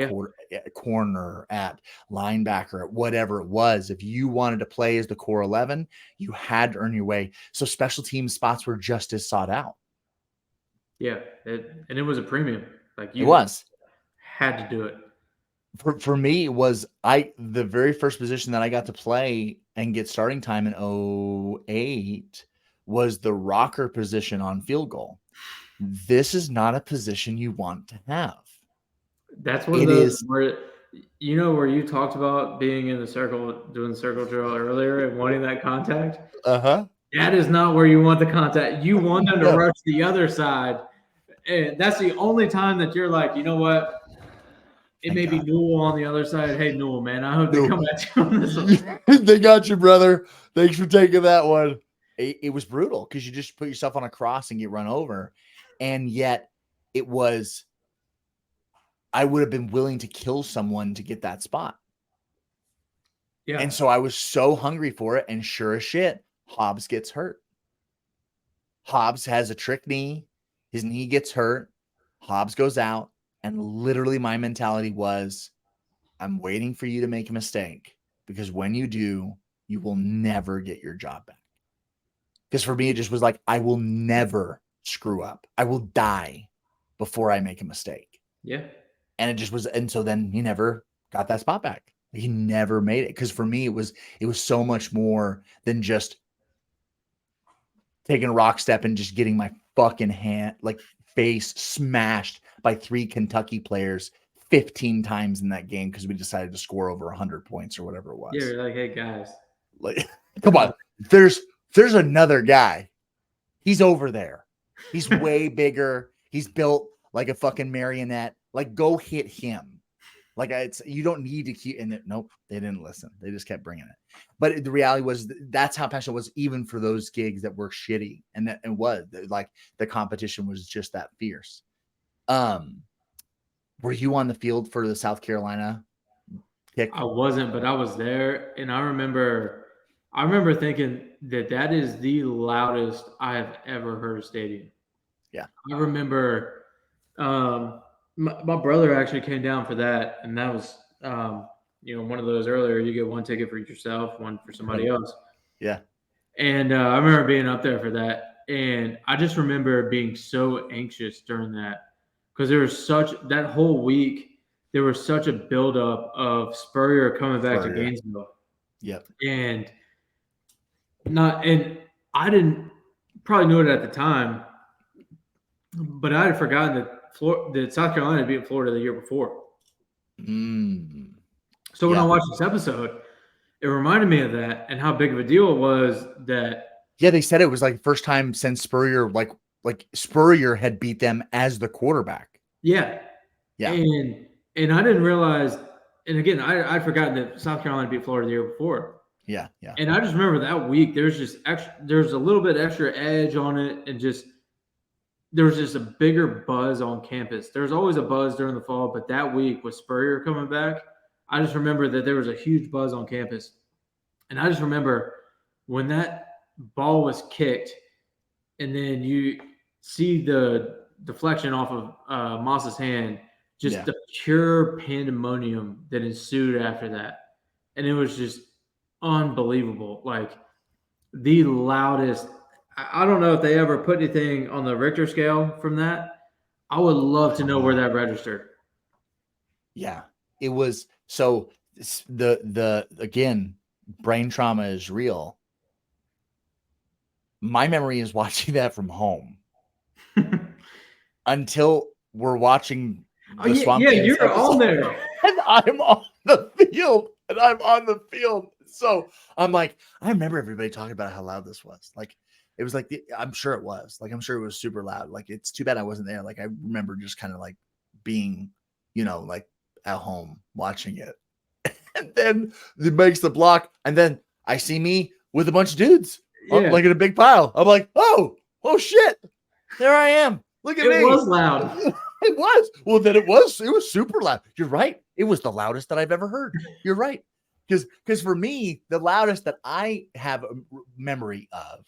A: corner, at linebacker, at whatever it was. If you wanted to play as the core 11, you had to earn your way. So special team spots were just as sought out.
B: Yeah. And it was a premium. Like
A: it was.
B: Had to do it.
A: For me, it was the very first position that I got to play and get starting time in 2008 was the rocker position on field goal. This is not a position you want to have.
B: That's one of those where you talked about being in the circle, doing the circle drill earlier and wanting that contact.
A: Uh-huh.
B: That is not where you want the contact. You want them to rush the other side. And that's the only time that you're like, you know what? It may be Newell on the other side. Hey, Newell, man, I hope they come at you on this one.
A: They got you, brother. Thanks for taking that one. It was brutal because you just put yourself on a cross and get run over. And yet I would have been willing to kill someone to get that spot. Yeah. And so I was so hungry for it. And sure as shit, Hobbs gets hurt. Hobbs has a trick knee. His knee gets hurt. Hobbs goes out. And literally my mentality was, I'm waiting for you to make a mistake, because when you do, you will never get your job back. Because for me, it just was like, I will never screw up. I will die before I make a mistake.
B: Yeah.
A: And it just was. And so then he never got that spot back. He never made it. Because for me, it was so much more than just taking a rock step and just getting my fucking face smashed by 3 Kentucky players 15 times in that game because we decided to score over 100 points or whatever it was.
B: Yeah, you're like, hey guys,
A: like, come on. There's another guy. He's over there. He's way bigger. He's built like a fucking marionette. Like, go hit him. Like, you don't need to keep. And nope, they didn't listen. They just kept bringing it. But the reality was that's how passionate it was, even for those gigs that were shitty. And that it was like the competition was just that fierce. Were you on the field for the South Carolina kick?
B: I wasn't, but I was there, and I remember thinking that is the loudest I have ever heard a stadium.
A: Yeah,
B: I remember my brother actually came down for that, and that was one of those earlier. You get one ticket for yourself, one for somebody else.
A: Yeah,
B: and I remember being up there for that, and I just remember being so anxious during that because there was that whole week. There was such a buildup of Spurrier coming back to Gainesville.
A: Yep.
B: And I didn't probably knew it at the time, but I had forgotten that South Carolina had beaten Florida the year before. So when I watched this episode, it reminded me of that and how big of a deal it was that.
A: Yeah, they said it was like the first time since Spurrier, like Spurrier had beat them as the quarterback.
B: Yeah.
A: Yeah.
B: And I didn't realize, and again, I'd forgotten that South Carolina beat Florida the year before.
A: Yeah, yeah.
B: And I just remember that week, there's a little bit extra edge on it, and there was just a bigger buzz on campus. There's always a buzz during the fall, but that week with Spurrier coming back, I just remember that there was a huge buzz on campus. And I just remember when that ball was kicked, and then you see the deflection off of Moss's hand, just the pure pandemonium that ensued after that. And it was just unbelievable. Like the loudest. I don't know if they ever put anything on the Richter scale from that. I would love to know where that registered.
A: Yeah, it was. So the again, brain trauma is real. My memory is watching that from home until we're watching the Swamp Games
B: you're
A: episode.
B: on there.
A: And I'm on the field. So I'm like, I remember everybody talking about how loud this was. Like, it was like, I'm sure it was. Like, I'm sure it was super loud. Like, it's too bad I wasn't there. Like, I remember just kind of like being, like at home watching it. And then it makes the block. And then I see me with a bunch of dudes, like in a big pile. I'm like, oh shit. There I am. Look at me.
B: It was loud.
A: It was. Well, then it was super loud. You're right. It was the loudest that I've ever heard. You're right. Because for me, the loudest that I have a memory of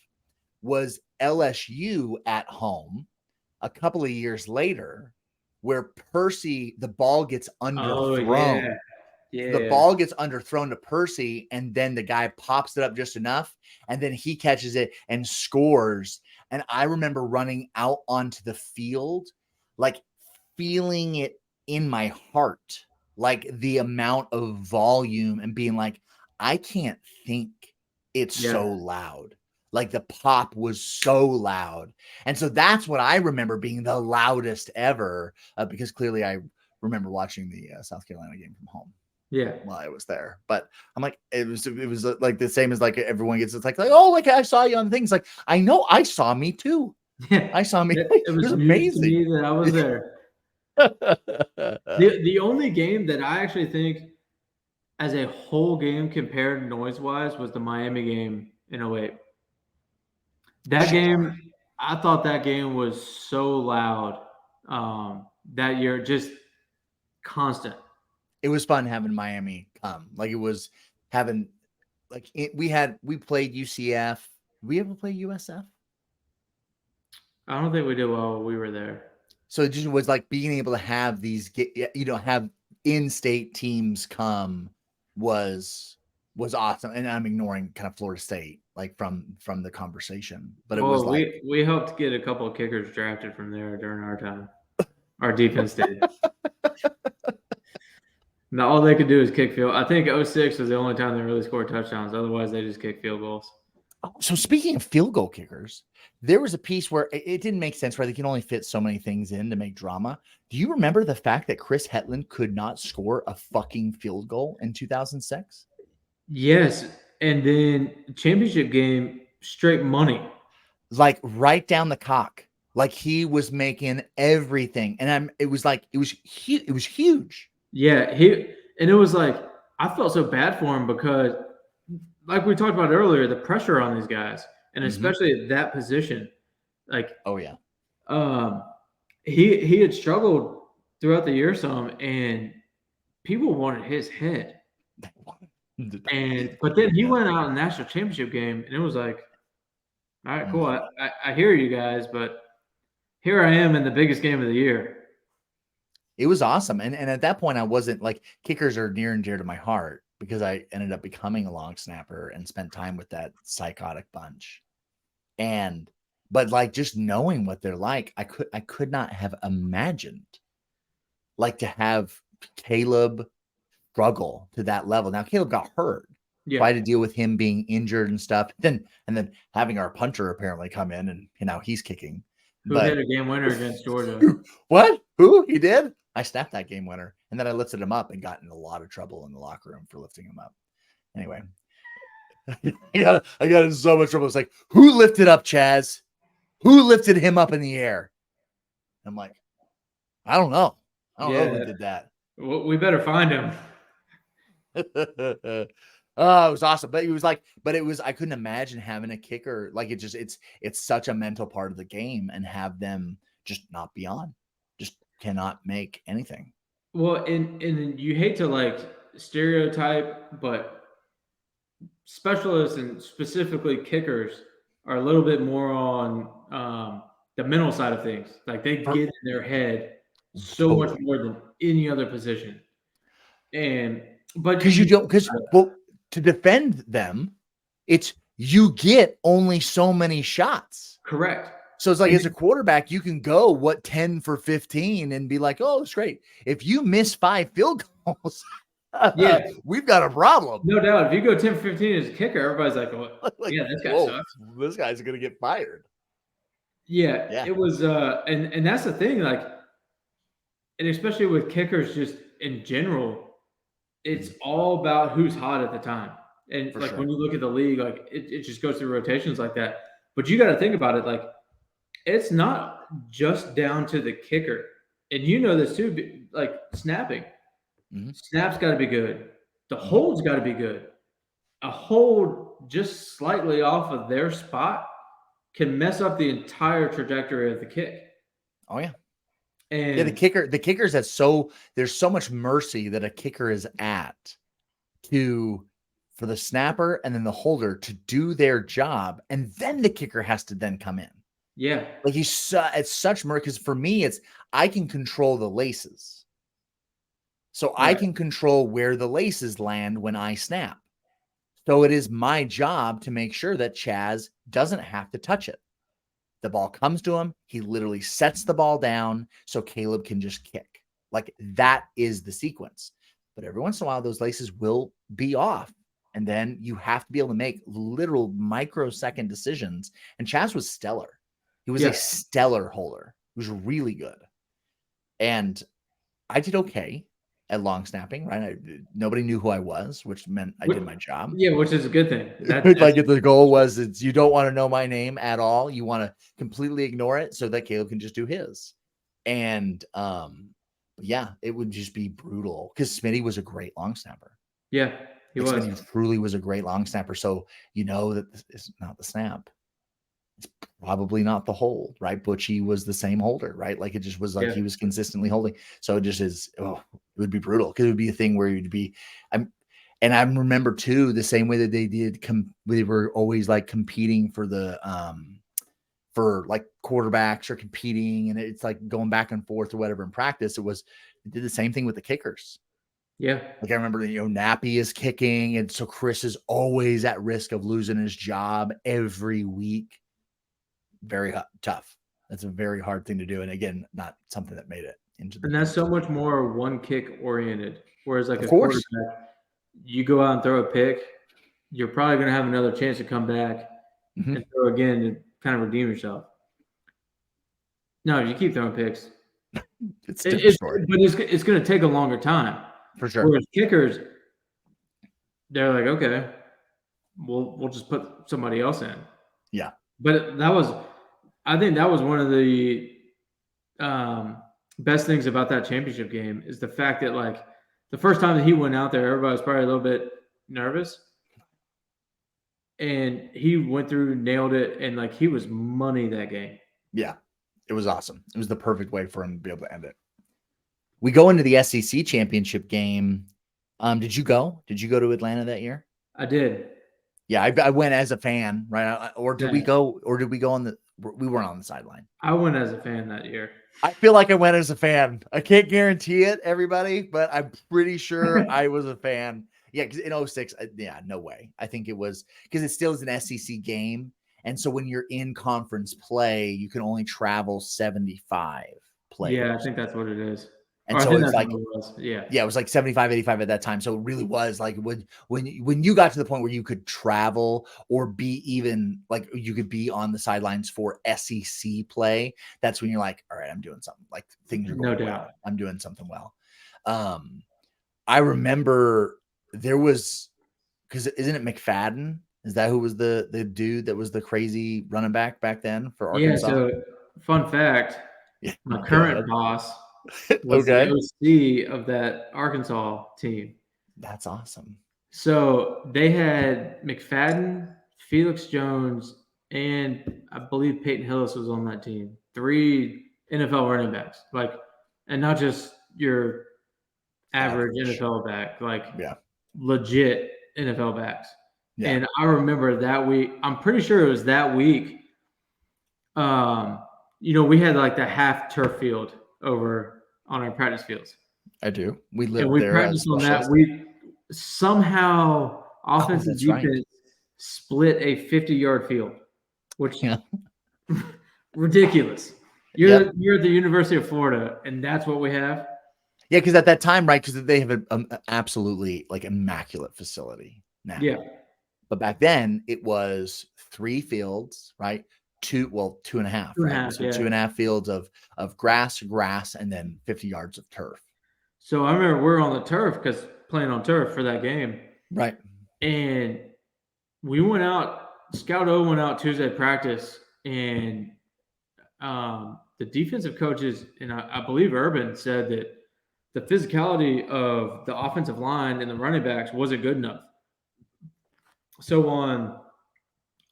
A: was LSU at home a couple of years later, where Percy, the ball gets underthrown. The ball gets underthrown to Percy, and then the guy pops it up just enough, and then he catches it and scores. And I remember running out onto the field, like feeling it in my heart, like the amount of volume, and being like, I can't think, it's so loud. Like the pop was so loud. And so that's what I remember being the loudest ever, because clearly I remember watching the South Carolina game from home.
B: Yeah.
A: While I was there. But I'm like, it was like the same as like everyone gets, it's like, oh, like I saw you on things. Like, I know I saw me too.
B: Yeah.
A: I saw me.
B: It was amazing to me that I was there. The only game that I actually think as a whole game compared noise-wise was the Miami game in 08. That game, I thought that game was so loud that year, just constant.
A: It was fun having Miami come. Like, it was having, like, we played UCF. Did we ever play USF?
B: I don't think we did while we were there.
A: So it just was like being able to have these, have in-state teams come was awesome. And I'm ignoring kind of Florida State, like from the conversation, but it was like
B: we helped get a couple of kickers drafted from there during our time. Our defense did. Now all they could do is kick field. I think '06 was the only time they really scored touchdowns. Otherwise, they just kick field goals.
A: So speaking of field goal kickers, there was a piece where it didn't make sense where they can only fit so many things in to make drama. Do you remember the fact that Chris Hetland could not score a fucking field goal in 2006?
B: Yes, and then championship game, straight money.
A: Like right down the cock. Like he was making everything. And it was huge. It was huge.
B: Yeah, and it was like I felt so bad for him because, like we talked about earlier, the pressure on these guys, and especially at that position, like
A: Oh yeah.
B: he had struggled throughout the year some, and people wanted his head. And but then he went out in the national championship game, and it was like, all right, cool. I hear you guys, but here I am in the biggest game of the year.
A: It was awesome. And at that point, I wasn't like kickers are near and dear to my heart because I ended up becoming a long snapper and spent time with that psychotic bunch. But like just knowing what they're like, I could not have imagined like to have Caleb struggle to that level. Now Caleb got hurt.
B: Yeah.
A: Try to deal with him being injured and stuff. And then having our punter apparently come in and now he's kicking.
B: Who hit a game winner against Georgia?
A: What? Who? He did? I snapped that game winner. And then I lifted him up and got in a lot of trouble in the locker room for lifting him up. Anyway. I got in so much trouble. It's like, who lifted up Chaz? Who lifted him up in the air? I'm like, I don't know. I don't know who did that.
B: Well, we better find him.
A: Oh, it was awesome. But I couldn't imagine having a kicker. Like it's such a mental part of the game and have them just not be on. Just cannot make anything.
B: Well, and you hate to like stereotype, but specialists and specifically kickers are a little bit more on the mental side of things. Like they get in their head so much more than any other position. But
A: to defend them, it's you get only so many shots.
B: Correct.
A: So it's like as a quarterback, you can go 10 for 15 and be like, oh, it's great. If you miss 5 field goals, we've got a problem.
B: No doubt. If you go 10 for 15 as a kicker, everybody's like, oh, yeah, this guy sucks.
A: This guy's going to get fired.
B: Yeah, it was, and that's the thing, like, and especially with kickers just in general, it's all about who's hot at the time. And when you look at the league, like it just goes through rotations like that. But you got to think about it, like it's not just down to the kicker. And you know this too, like snapping. Snap's got to be good. The hold's got to be good. A hold just slightly off of their spot can mess up the entire trajectory of the kick.
A: Oh yeah.
B: And
A: the kickers there's so much mercy that a kicker is at for the snapper and then the holder to do their job, and then the kicker has to then come in.
B: Yeah,
A: like it's such mercy because for me I can control the laces, so I can control where the laces land when I snap. So it is my job to make sure that Chaz doesn't have to touch it. The ball comes to him. He literally sets the ball down so Caleb can just kick. Like that is the sequence. But every once in a while, those laces will be off. And then you have to be able to make literal microsecond decisions. And Chaz was stellar. He was a stellar holder. He was really good. And I did okay at long snapping, right? Nobody knew who I was, which meant I did my job.
B: Yeah, which is a good thing.
A: Like if the goal was you don't want to know my name at all. You want to completely ignore it so that Caleb can just do his. And yeah, it would just be brutal because Smitty was a great long snapper.
B: Yeah, he was.
A: Smitty truly was a great long snapper. So you know that it's not the snap. It's probably not the hold, right? Butchie was the same holder, right? Like it just was like he was consistently holding. So it just is, it would be brutal because it would be a thing where you'd be, and I remember too, the same way that they did, they were always like competing for the, for like quarterbacks or competing, and it's like going back and forth or whatever in practice. It did the same thing with the kickers.
B: Yeah.
A: Like I remember, Nappy is kicking. And so Chris is always at risk of losing his job every week. Very tough. That's a very hard thing to do. And again, not something that made it into the.
B: And that's so much more one kick oriented. Whereas like
A: Of
B: a
A: course.
B: quarterback, you go out and throw a pick, you're probably going to have another chance to come back
A: Mm-hmm.
B: and throw again to kind of redeem yourself. No, you keep throwing picks.
A: It's a different story.
B: But it's going to take a longer time.
A: For sure.
B: Whereas kickers, they're like, okay, we'll just put somebody else in.
A: Yeah.
B: But I think that was one of the best things about that championship game is the fact that like the first time that he went out there, everybody was probably a little bit nervous, and he went through, nailed it, and like he was money that game.
A: Yeah, it was awesome. It was the perfect way for him to be able to end it. We go into the SEC championship game. Did you go? Did you go to Atlanta that year?
B: I did.
A: Yeah, I went as a fan, right? Or did we go? Or did we go on the? We weren't on the sideline.
B: I went as a fan that year.
A: I feel like I went as a fan. I can't guarantee it, everybody, but I'm pretty sure I was a fan. Yeah, because in 06, yeah, no way. I think it was because it still is an SEC game. And so when you're in conference play, you can only travel 75 players.
B: Yeah, I think that's what it is.
A: And so it's like,
B: yeah,
A: it was like 75, 85 at that time. So it really was like when you got to the point where you could travel or be even like you could be on the sidelines for SEC play, that's when you're like, all right, I'm doing something. Like things are going well. I'm doing something well. I remember there was, because isn't it McFadden? Is that who was the dude that was the crazy running back then for Arkansas?
B: Yeah. So fun fact, my current boss was
A: okay.
B: the OC of that Arkansas team.
A: That's awesome.
B: So they had McFadden, Felix Jones, and I believe Peyton Hillis was on that team. 3 NFL running backs, like, and not just your average NFL back, like legit NFL backs. Yeah. And I remember that week, I'm pretty sure it was that week. We had like the half turf field over on our practice fields.
A: I do. We lived
B: and we
A: there.
B: Practiced on that. We somehow offense and defense split a 50-yard field, which ridiculous. You're at the University of Florida, and that's what we have.
A: Yeah, because at that time, right? Because they have an absolutely like immaculate facility now.
B: Yeah.
A: But back then it was 3 fields, right? 2.5, right? So 2.5 fields of grass, and then 50 yards of turf.
B: So I remember we're on the turf because playing on turf for that game.
A: Right.
B: And we went out, Scout O went out Tuesday practice, and the defensive coaches, and I believe Urban said that the physicality of the offensive line and the running backs wasn't good enough. So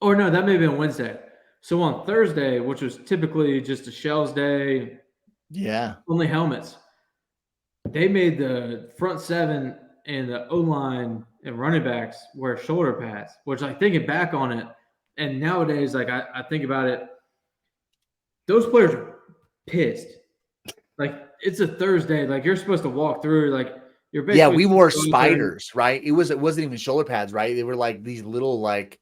B: that may have been Wednesday. So on Thursday, which was typically just a shells day, only helmets, they made the front 7 and the O-line and running backs wear shoulder pads, which, like, thinking back on it, and nowadays, like, I think about it, those players are pissed. Like, it's a Thursday. Like, you're supposed to walk through, like, you're basically...
A: Yeah, we wore spiders, right? It wasn't even shoulder pads, right? They were like these little, like,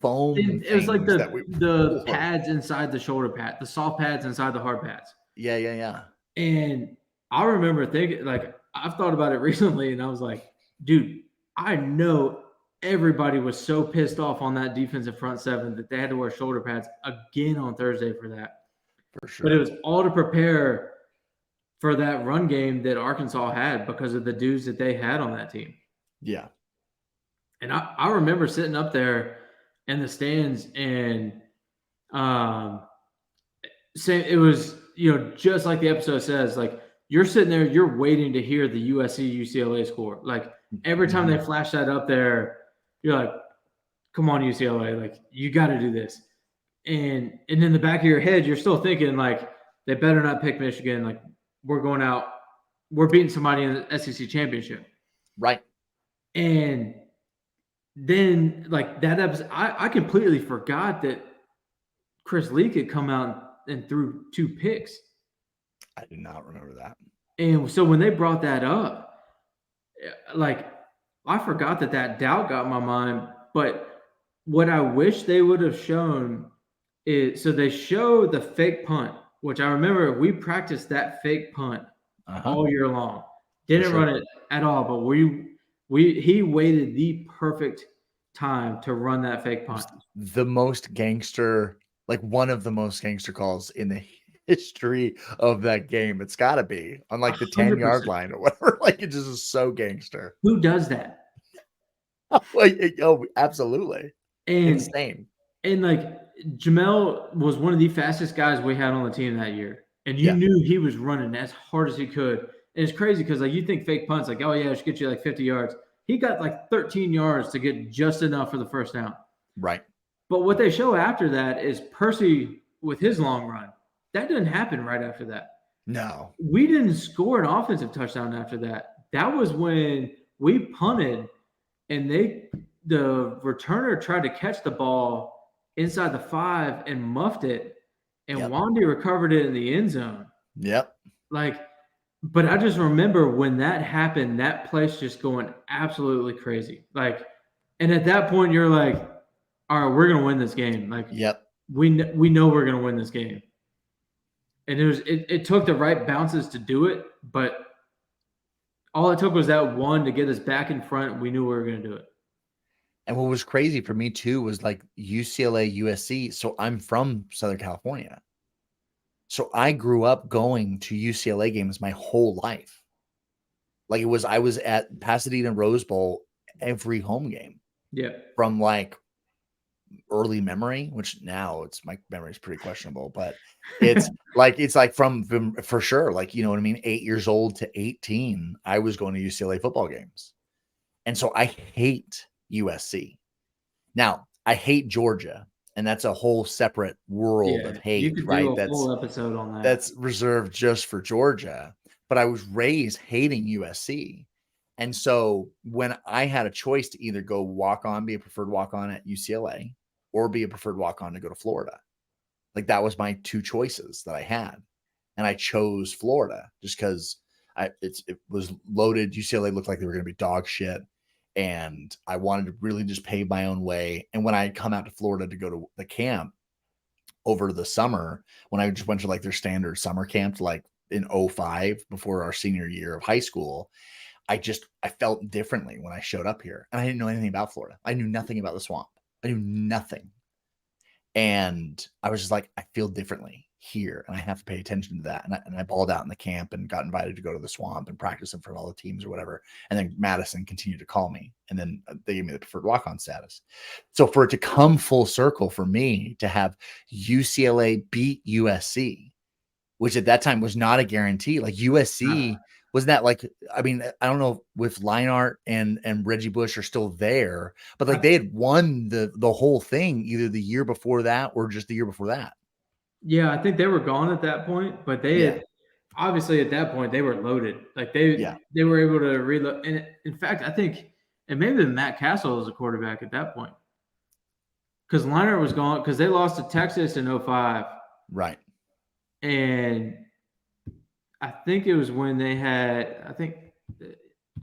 A: foam.
B: It was like the pads inside the shoulder pad, the soft pads inside the hard pads.
A: Yeah.
B: And I remember thinking, like, I've thought about it recently, and I was like, dude, I know everybody was so pissed off on that defensive front 7 that they had to wear shoulder pads again on Thursday for that.
A: For sure.
B: But it was all to prepare for that run game that Arkansas had because of the dudes that they had on that team.
A: Yeah.
B: And I remember sitting up there in the stands and saying it was, just like the episode says, like, you're sitting there, you're waiting to hear the USC UCLA score. Like, every time they flash that up there, you're like, come on, UCLA, like, you got to do this. And in the back of your head, you're still thinking, like, they better not pick Michigan. Like, we're going out, we're beating somebody in the SEC championship.
A: Right.
B: And then, like, that episode, I completely forgot that Chris Leak had come out and threw 2 picks.
A: I did not remember that.
B: And so when they brought that up, like, I forgot that doubt got in my mind. But what I wish they would have shown is, so they show the fake punt, which I remember we practiced that fake punt all year long. Didn't run it at all, but he waited the perfect time to run that fake punt.
A: The most gangster, like one of the most gangster calls in the history of that game. It's got to be on like the 10-yard line or whatever. Like it just is so gangster.
B: Who does that?
A: Like, oh, absolutely. Insane.
B: And like Jamel was one of the fastest guys we had on the team that year. And you knew he was running as hard as he could. And it's crazy because like you think fake punts, like, oh yeah, it should get you like 50 yards. He got like 13 yards to get just enough for the first down.
A: Right.
B: But what they show after that is Percy with his long run. That didn't happen right after that.
A: No.
B: We didn't score an offensive touchdown after that. That was when we punted and the returner tried to catch the ball inside the 5 and muffed it, and Wandy recovered it in the end zone.
A: Yep.
B: Like, but I just remember when that happened, that place just going absolutely crazy. Like, and at that point, you're like, all right, we're gonna win this game. Like, we know we're gonna win this game. And it took the right bounces to do it, but all it took was that one to get us back in front. We knew we were gonna do it.
A: And what was crazy for me too was like UCLA, USC. So I'm from Southern California. So I grew up going to UCLA games my whole life. Like I was at Pasadena Rose Bowl every home game.
B: Yeah.
A: From like early memory, which now my memory is pretty questionable, but it's like from for sure, like, you know what I mean? 8 years old to 18, I was going to UCLA football games. And so I hate USC. Now, I hate Georgia, and that's a whole separate world of hate,
B: you could
A: right?
B: do a whole episode on that.
A: That's reserved just for Georgia. But I was raised hating USC. And so when I had a choice to either go walk on, be a preferred walk on at UCLA, or be a preferred walk on to go to Florida, like that was my two choices that I had. And I chose Florida just because it was loaded. UCLA looked like they were going to be dog shit. And I wanted to really just pave my own way. And when I come out to Florida to go to the camp over the summer, when I just went to like their standard summer camp, like in 2005 before our senior year of high school, I felt differently when I showed up here. And I didn't know anything about Florida. I knew nothing about the swamp. I knew nothing. And I was just like, I feel differently here and I have to pay attention to that. And I balled out in the camp and got invited to go to the swamp and practice in front of all the teams or whatever. And then Madison continued to call me, and then they gave me the preferred walk-on status. So for it to come full circle for me to have UCLA beat USC, which at that time was not a guarantee. Like USC wasn't that like, I mean, I don't know if Leinart and Reggie Bush are still there, but like they had won the whole thing either the year before that or just the year before that.
B: Yeah, I think they were gone at that point, but they had obviously at that point they were loaded. Like they were able to reload. And in fact, I think, and maybe Matt Castle was a quarterback at that point, because Leinart was gone because they lost to Texas in 2005.
A: Right.
B: And I think it was when they had,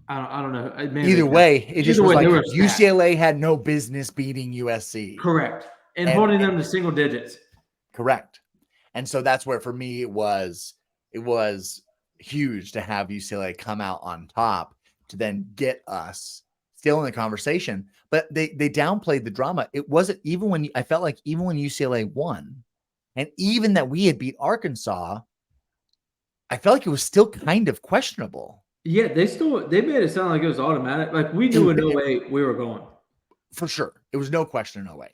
B: I don't know.
A: Either way, it just was like UCLA had no business beating USC.
B: Correct. And holding them to single digits.
A: Correct. And so that's where for me it was huge to have UCLA come out on top to then get us still in the conversation. But they downplayed the drama. It wasn't even when I felt like even when UCLA won, and even that we had beat Arkansas, I felt like it was still kind of questionable.
B: Yeah, they made it sound like it was automatic. Like we knew in 2008 we were going.
A: For sure. It was no question in 2008.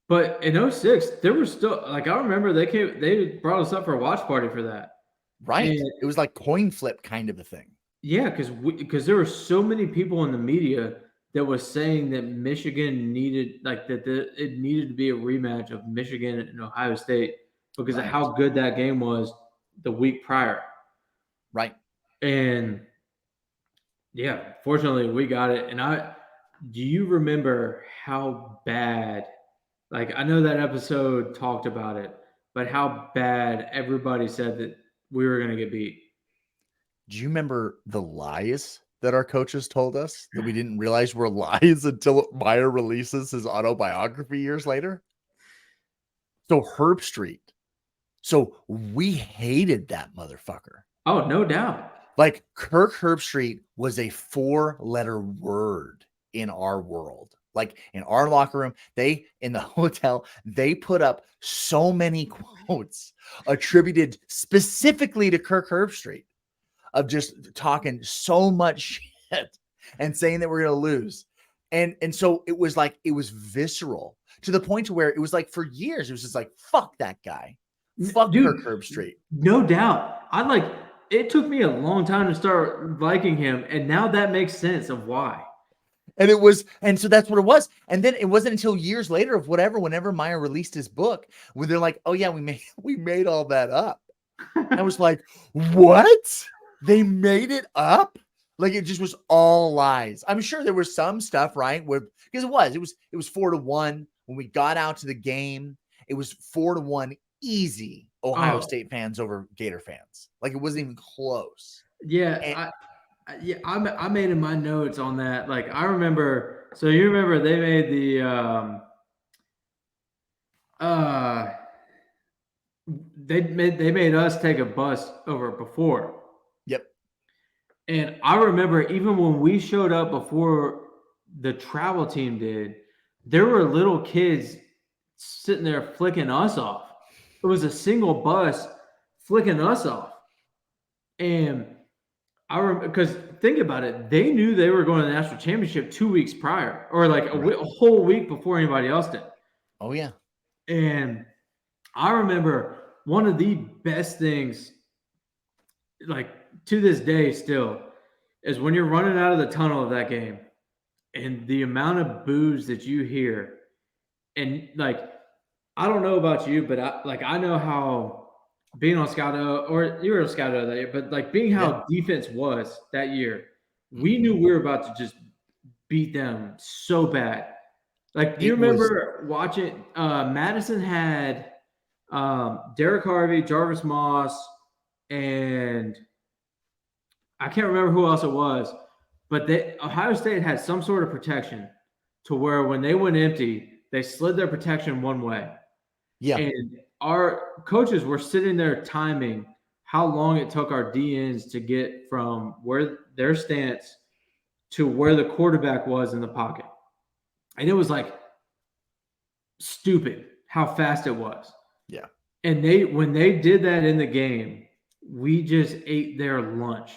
B: But in 2006, there was still, like, I remember they brought us up for a watch party for that.
A: Right. And it was like coin flip kind of a thing.
B: Yeah, because there were so many people in the media that was saying that Michigan needed, like, it needed to be a rematch of Michigan and Ohio State because of how good that game was the week prior.
A: Right.
B: And yeah, fortunately we got it. And do you remember how bad, like, I know that episode talked about it, but how bad everybody said that we were going to get beat?
A: Do you remember the lies that our coaches told us that we didn't realize were lies until Meyer releases his autobiography years later? So Herb Street. So we hated that motherfucker.
B: Oh, no doubt.
A: Like Kirk Herbstreit was a 4-letter word in our world. Like in our locker room, they in the hotel, they put up so many quotes attributed specifically to Kirk Herbstreit of just talking so much shit and saying that we're going to lose. And so it was like, it was visceral to the point to where it was like for years, it was just like, fuck that guy. Fuck
B: Dude,
A: Kirk Herbstreit.
B: no doubt. It took me a long time to start liking him, and now that makes sense of why.
A: And so that's what it was. And then it wasn't until years later of whenever Meyer released his book, where they're like, oh yeah, we made all that up. I was like, what? They made it up? Like it just was all lies. I'm sure there was some stuff, right? Because it was 4-1 when we got out to the game. It was 4-1 easy Ohio State fans over Gator fans. Like it wasn't even close.
B: Yeah, I made in my notes on that. Like I remember. So you remember they made uh they made us take a bus over before.
A: Yep.
B: And I remember even when we showed up before the travel team did, there were little kids sitting there flicking us off. It was a single bus flicking us off. And I remember because think about it, they knew they were going to the national championship 2 weeks prior, or like a whole week before anybody else did.
A: Oh yeah.
B: And I remember one of the best things, like to this day still, is when you're running out of the tunnel of that game and the amount of boos that you hear. And like, I don't know about you, but I know how being on Scout O, or you were a Scout O that year, but like being how defense was that year, we knew we were about to just beat them so bad. Like, do you remember watching? Madison had Derek Harvey, Jarvis Moss, and I can't remember who else it was, but Ohio State had some sort of protection to where when they went empty, they slid their protection one way.
A: Yeah.
B: And our coaches were sitting there timing how long it took our DNs to get from where their stance to where the quarterback was in the pocket. And it was like stupid how fast it was.
A: Yeah.
B: And when they did that in the game, we just ate their lunch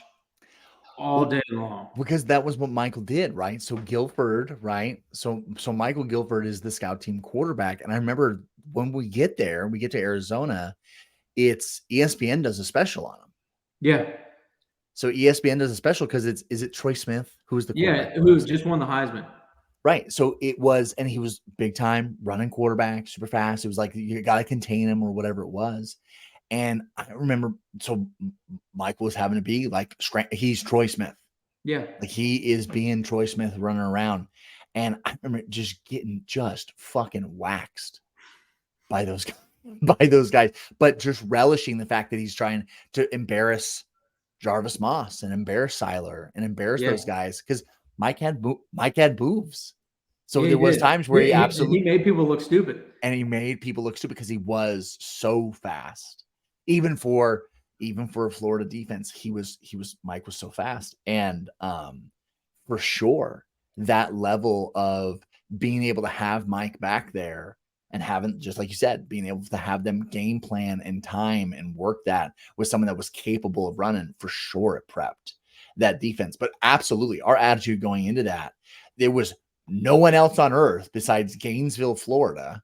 B: all day long.
A: Because that was what Michael did, right? So Guilford, right? So Michael Guilford is the scout team quarterback. And I remember when we get to Arizona, it's ESPN does a special on him.
B: Yeah.
A: So ESPN does a special because is it Troy Smith who's the quarterback?
B: Yeah, who just won the Heisman.
A: Right. So it was, and he was big time running quarterback, super fast. It was like you got to contain him or whatever it was. And I remember, so Michael was having to be like, he's Troy Smith.
B: Yeah.
A: Like he is being Troy Smith running around. And I remember just getting just fucking waxed by those guys, but just relishing the fact that he's trying to embarrass Jarvis Moss and embarrass Seiler and embarrass those guys because Mike had boobs. So there was times where he
B: made people look stupid.
A: And he made people look stupid because he was so fast. Even for a Florida defense, Mike was so fast. And for sure, that level of being able to have Mike back there and having, just like you said, being able to have them game plan and time and work that with someone that was capable of running, for sure it prepped that defense. But absolutely, our attitude going into that, there was no one else on earth besides Gainesville, Florida,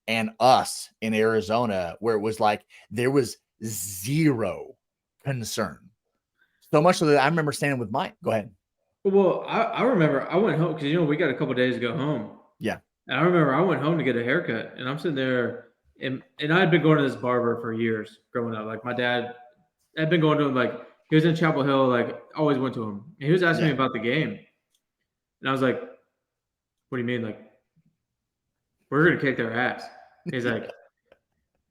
A: and us in Arizona, where it was like there was zero concern. So much so that I remember standing with Mike. Go ahead.
B: Well, I remember I went home because we got a couple days to go home.
A: Yeah.
B: And I remember I went home to get a haircut, and I'm sitting there, and I had been going to this barber for years growing up. Like my dad had been going to him, like he was in Chapel Hill, like always went to him. And he was asking me about the game, and I was like, "What do you mean? Like we're gonna kick their ass?" He's like,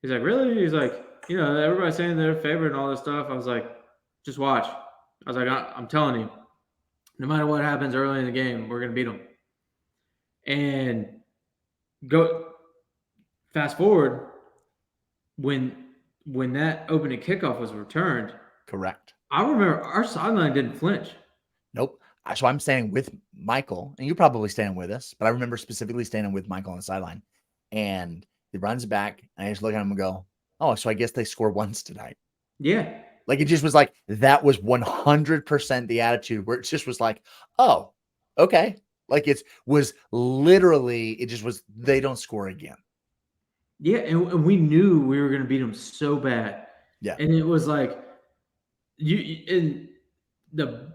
B: "Really?" He's like, everybody's saying they're favorite and all this stuff. I was like, "Just watch." I was like, "I'm telling you, no matter what happens early in the game, we're gonna beat them." And go fast forward when that opening kickoff was returned.
A: Correct.
B: I remember our sideline didn't flinch.
A: Nope. So I'm standing with Michael, and you're probably standing with us, but I remember specifically standing with Michael on the sideline, and he runs back, and I just look at him and go, "Oh, so I guess they score once tonight."
B: Yeah.
A: Like, it just was like, that was 100% the attitude where it just was like, "Oh, okay." Like, it was literally, it just was, they don't score again.
B: Yeah, and we knew we were going to beat them so bad.
A: Yeah.
B: And it was like and the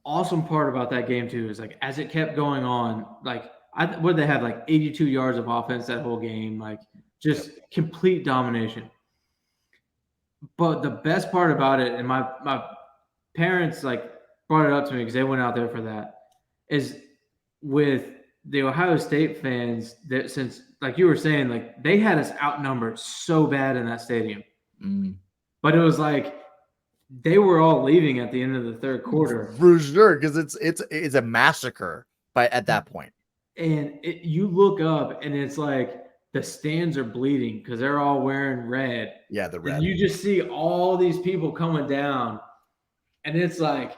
B: awesome part about that game too is like as it kept going on, like what did they have, like 82 yards of offense that whole game, like just complete domination. But the best part about it, and my parents like brought it up to me because they went out there for that, is with the Ohio State fans that, since like you were saying, like they had us outnumbered so bad in that stadium. But it was like they were all leaving at the end of the third quarter.
A: For sure, because it's a massacre at that point.
B: And you look up and it's like the stands are bleeding because they're all wearing red.
A: Yeah, the red.
B: And you just see all these people coming down, and it's like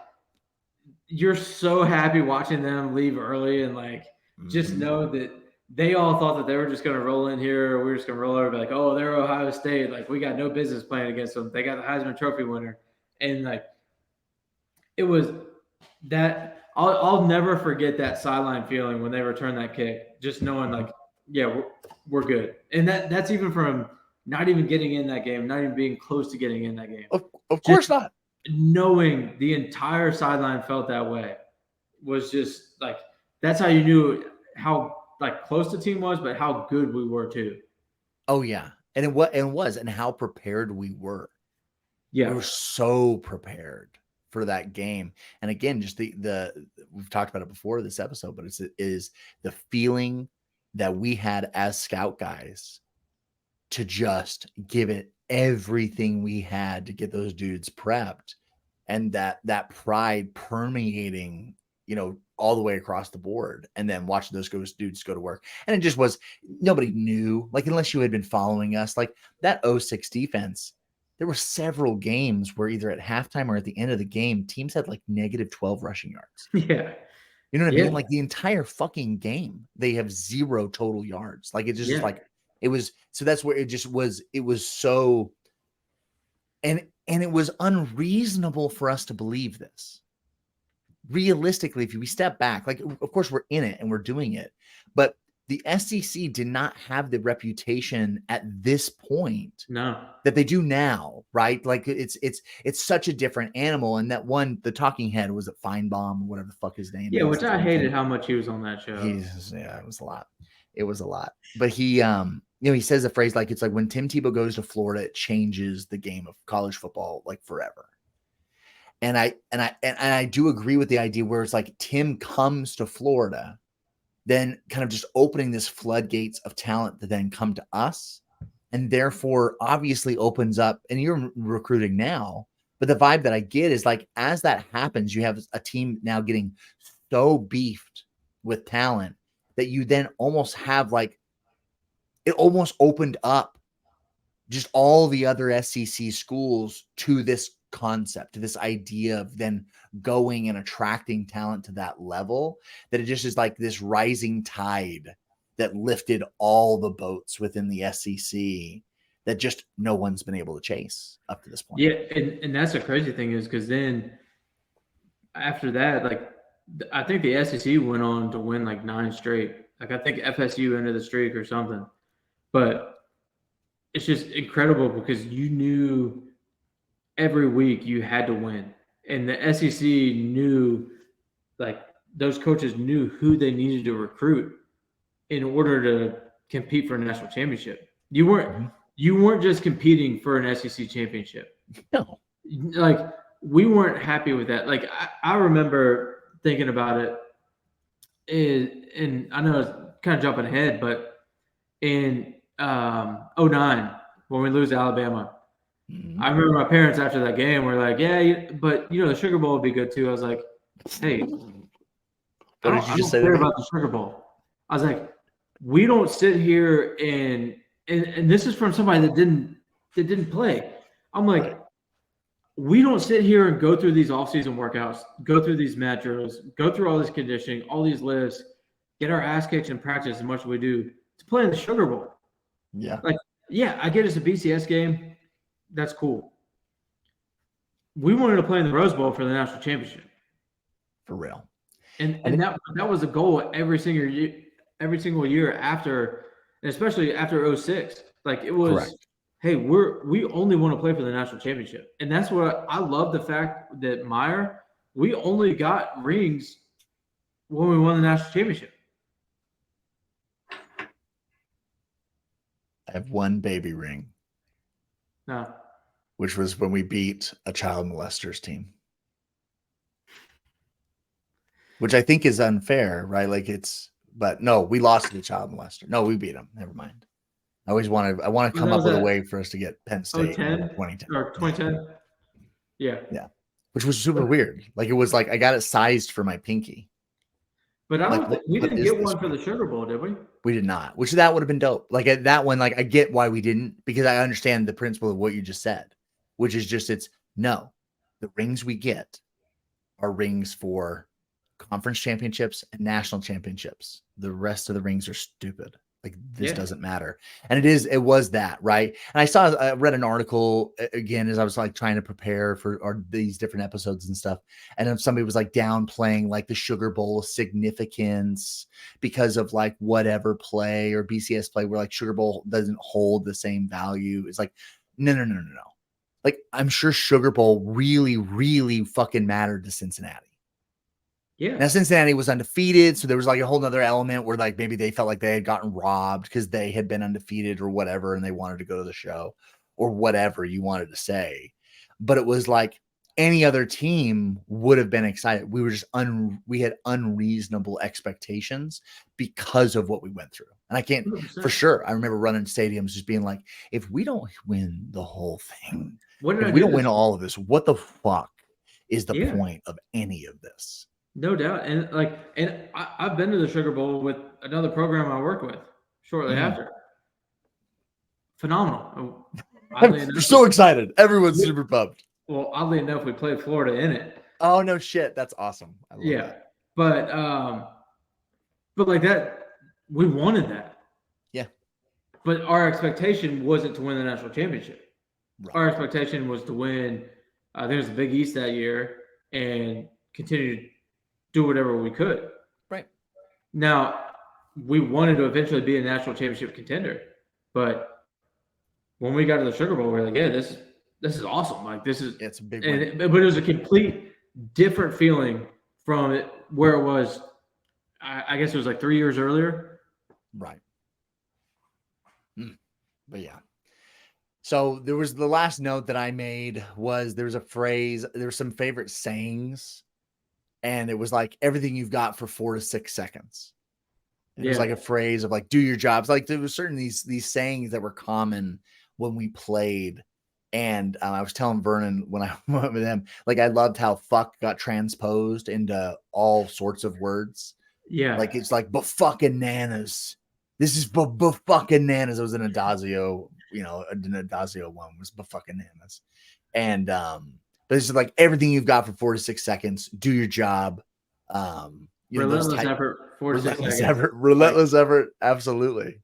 B: you're so happy watching them leave early, and like just know that they all thought that they were just going to roll in here, or we were just going to roll over, like, oh, they're Ohio State, like we got no business playing against them. They got the Heisman Trophy winner, and like it was that. I'll never forget that sideline feeling when they returned that kick, just knowing like, yeah, we're good. And that's even from not even getting in that game, not even being close to getting in that game.
A: Of course not.
B: Knowing the entire sideline felt that way was just like, that's how you knew how like close the team was, but how good we were too.
A: Oh yeah. And and how prepared we were.
B: Yeah.
A: We were so prepared for that game. And again, just the we've talked about it before this episode, but it is the feeling that we had as scout guys to just give it everything we had to get those dudes prepped, and that pride permeating, all the way across the board, and then watching those dudes go to work. And it just was, nobody knew, like, unless you had been following us, like that 06 defense. There were several games where either at halftime or at the end of the game, teams had like -12 rushing yards.
B: Yeah.
A: You know what I mean? Like the entire fucking game, they have 0 total yards. Like, it just like, it was, so that's where it just was, it was so, and it was unreasonable for us to believe this. Realistically, if we step back, like, of course we're in it and we're doing it, but the SEC did not have the reputation at this point that they do now, right? Like, it's such a different animal. And that one, the talking head, was it Feinbaum, whatever the fuck his name is.
B: Yeah, which I hated how much he was on that show.
A: It was a lot. It was a lot. But he, he says a phrase like, it's like when Tim Tebow goes to Florida, it changes the game of college football like forever. And I do agree with the idea where it's like Tim comes to Florida, then kind of just opening this floodgates of talent to then come to us, and therefore obviously opens up, and you're recruiting now, but the vibe that I get is like, as that happens, you have a team now getting so beefed with talent that you then almost have like, it almost opened up just all the other SEC schools to this concept, to this idea of then going and attracting talent to that level, that it just is like this rising tide that lifted all the boats within the SEC that just no one's been able to chase up to this point.
B: Yeah, and that's the crazy thing is because then after that, like, I think the SEC went on to win like 9 straight. Like, I think FSU ended the streak or something. But it's just incredible because you knew every week you had to win. And the SEC knew, like, those coaches knew who they needed to recruit in order to compete for a national championship. You weren't just competing for an SEC championship.
A: No.
B: Like, we weren't happy with that. Like, I remember thinking about it, and I know it's kind of jumping ahead, but in 09, when we lose to Alabama, I remember my parents after that game were like, yeah, but the Sugar Bowl would be good too. I was like, hey, I don't care about the Sugar Bowl. I was like, we don't sit here and this is from somebody that didn't play. I'm like, we don't sit here and go through these off-season workouts, go through these mat drills, go through all this conditioning, all these lifts, get our ass kicked in practice as much as we do to play in the Sugar Bowl.
A: Yeah.
B: Like, yeah, I get it's a BCS game. That's cool. We wanted to play in the Rose Bowl for the national championship.
A: For real.
B: And that was the goal every single year after, and especially after 06. Like, it was,
A: correct.
B: hey, we only want to play for the national championship. And that's what I love, the fact that Meyer, we only got rings when we won the national championship.
A: I have one baby ring.
B: No.
A: Which was when we beat a child molesters team. Which I think is unfair, right? Like but no, we lost to the child molester. No, we beat them. Never mind. I want to come up with a way for us to get Penn State
B: 2010 or 2010. Yeah.
A: Yeah. Which was super weird. Like, it was like I got it sized for my pinky.
B: But I don't we didn't get one for the Sugar Bowl, did we?
A: We did not, which that would have been dope. Like, at that one, like, I get why we didn't, because I understand the principle of what you just said, which is just, the rings we get are rings for conference championships and national championships. The rest of the rings are stupid. Like, this doesn't matter. And it was that, right? And I read an article again, as I was like trying to prepare for these different episodes and stuff. And then somebody was like downplaying like the Sugar Bowl significance because of like whatever play or BCS play, where like Sugar Bowl doesn't hold the same value. It's like, no. Like, I'm sure Sugar Bowl really, really fucking mattered to Cincinnati.
B: Yeah.
A: Now, Cincinnati was undefeated, so there was like a whole nother element where like maybe they felt like they had gotten robbed because they had been undefeated or whatever, and they wanted to go to the show or whatever you wanted to say. But it was like any other team would have been excited. We were just we had unreasonable expectations because of what we went through. And I can't 100%. For sure. I remember running stadiums just being like, if we don't win the whole thing, if we don't win all of this, what the fuck is the point of any of this?
B: No doubt. And I've been to the Sugar Bowl with another program I worked with shortly after. Phenomenal.
A: We're so excited. Everyone's super pumped.
B: Well, oddly enough, we played Florida in it.
A: Oh, no shit. That's awesome. I love that.
B: But like that, we wanted that.
A: Yeah.
B: But our expectation wasn't to win the national championship. Right. Our expectation was to win. There was the Big East that year and continue to do whatever we could.
A: Right.
B: Now, we wanted to eventually be a national championship contender, but when we got to the Sugar Bowl, we were like, yeah, this is awesome. Like, this is,
A: it's a big win.
B: But it was a complete different feeling from it where it was, I guess it was like 3 years earlier.
A: Right. But yeah. So there was the last note that I made was there was a phrase, there were some favorite sayings. And it was like everything you've got for 4 to 6 seconds. It was like a phrase of like, do your jobs. Like, there was certain these sayings that were common when we played. And I was telling Vernon when I went with him, like, I loved how fuck got transposed into all sorts of words.
B: Yeah.
A: Like, it's like, but fucking nanas. This is but fucking nanas. It was an Adagio, an Adagio one was but fucking nanas. And, but it's like everything you've got for 4 to 6 seconds. Do your job.
B: Relentless effort. 4 to 6 seconds.
A: Relentless effort. Absolutely.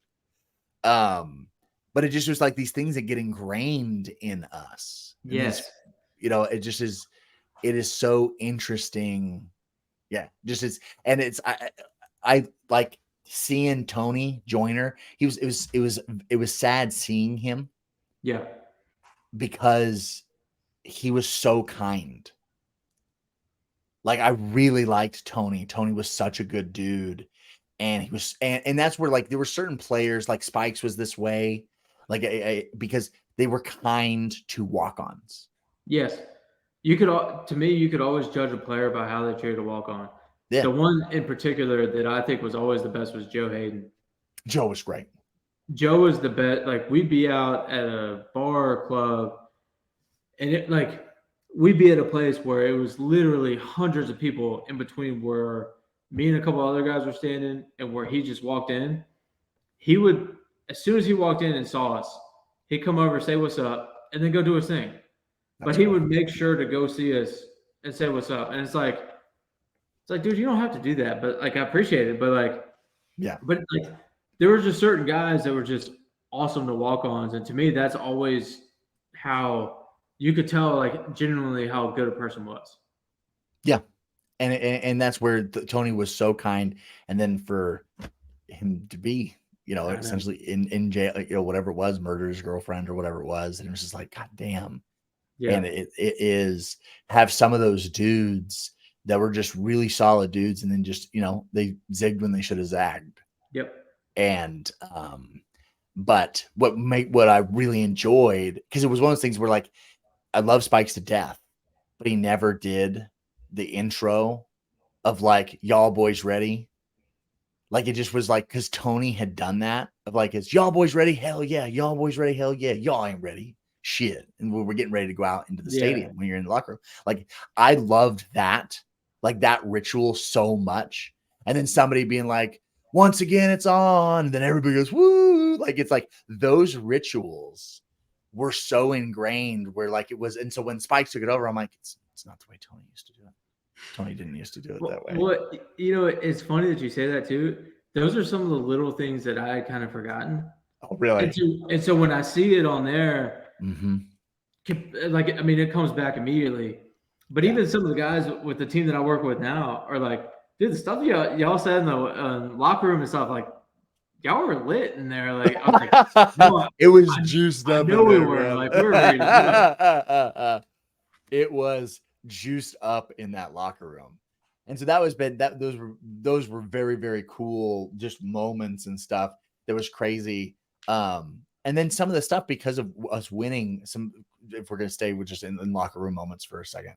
A: But it just was like these things that get ingrained in us.
B: Yes.
A: It just is. It is so interesting. Yeah. Just is. And it's, I like seeing Tony Joyner. It was sad seeing him.
B: Yeah.
A: Because he was so kind. Like, I really liked Tony. Tony was such a good dude. And he was, and that's where like there were certain players, like Spikes was this way, like because they were kind to walk-ons.
B: Yes. You could always judge a player by how they treated a walk-on.
A: Yeah.
B: The one in particular that I think was always the best was Joe Hayden.
A: Joe was great.
B: Joe was the best. Like, we'd be out at a bar or club, and we'd be at a place where it was literally hundreds of people in between where me and a couple other guys were standing and where he just walked in. He would, as soon as he walked in and saw us, he'd come over, say what's up, and then go do his thing. but he would make sure to go see us and say what's up. And it's like, dude, you don't have to do that, but like I appreciate it. But like,
A: Yeah.
B: but like there were just certain guys that were just awesome to walk-ons, and to me, that's always how you could tell like genuinely how good a person was.
A: Yeah. And that's where Tony was so kind. And then for him to be, essentially in jail, whatever it was, murder his girlfriend or whatever it was. And it was just like, God damn.
B: Yeah.
A: And it is have some of those dudes that were just really solid dudes. And then just, they zigged when they should have zagged.
B: Yep.
A: And, but what I really enjoyed, because it was one of those things where like, I love Spikes to death, but he never did the intro of like, y'all boys ready? Like it just was like, because Tony had done that of like, is y'all boys ready? Hell yeah. Y'all boys ready? Hell yeah. Y'all ain't ready. Shit. And we're getting ready to go out into the stadium when you're in the locker room. Like I loved that, like that ritual so much. And then somebody being like, once again, it's on. And then everybody goes, woo. Like it's like those rituals were so ingrained where like it was. And so when Spikes took it over, I'm like, it's not the way Tony used to do it. Tony didn't used to do it that way.
B: Well, it's funny that you say that too. Those are some of the little things that I had kind of forgotten.
A: Oh, really?
B: And so when I see it on there,
A: mm-hmm.
B: like, I mean, it comes back immediately. But even some of the guys with the team that I work with now are like, dude, the stuff y'all said in the locker room and stuff, like, y'all were lit in there. Like, I was like, no,
A: it was juiced up.
B: I know we were. Like, we were ready to
A: go. It was juiced up in that locker room. And so those were very, very cool just moments and stuff that was crazy. And then some of the stuff because of us winning some, if we're going to stay with just in locker room moments for a second,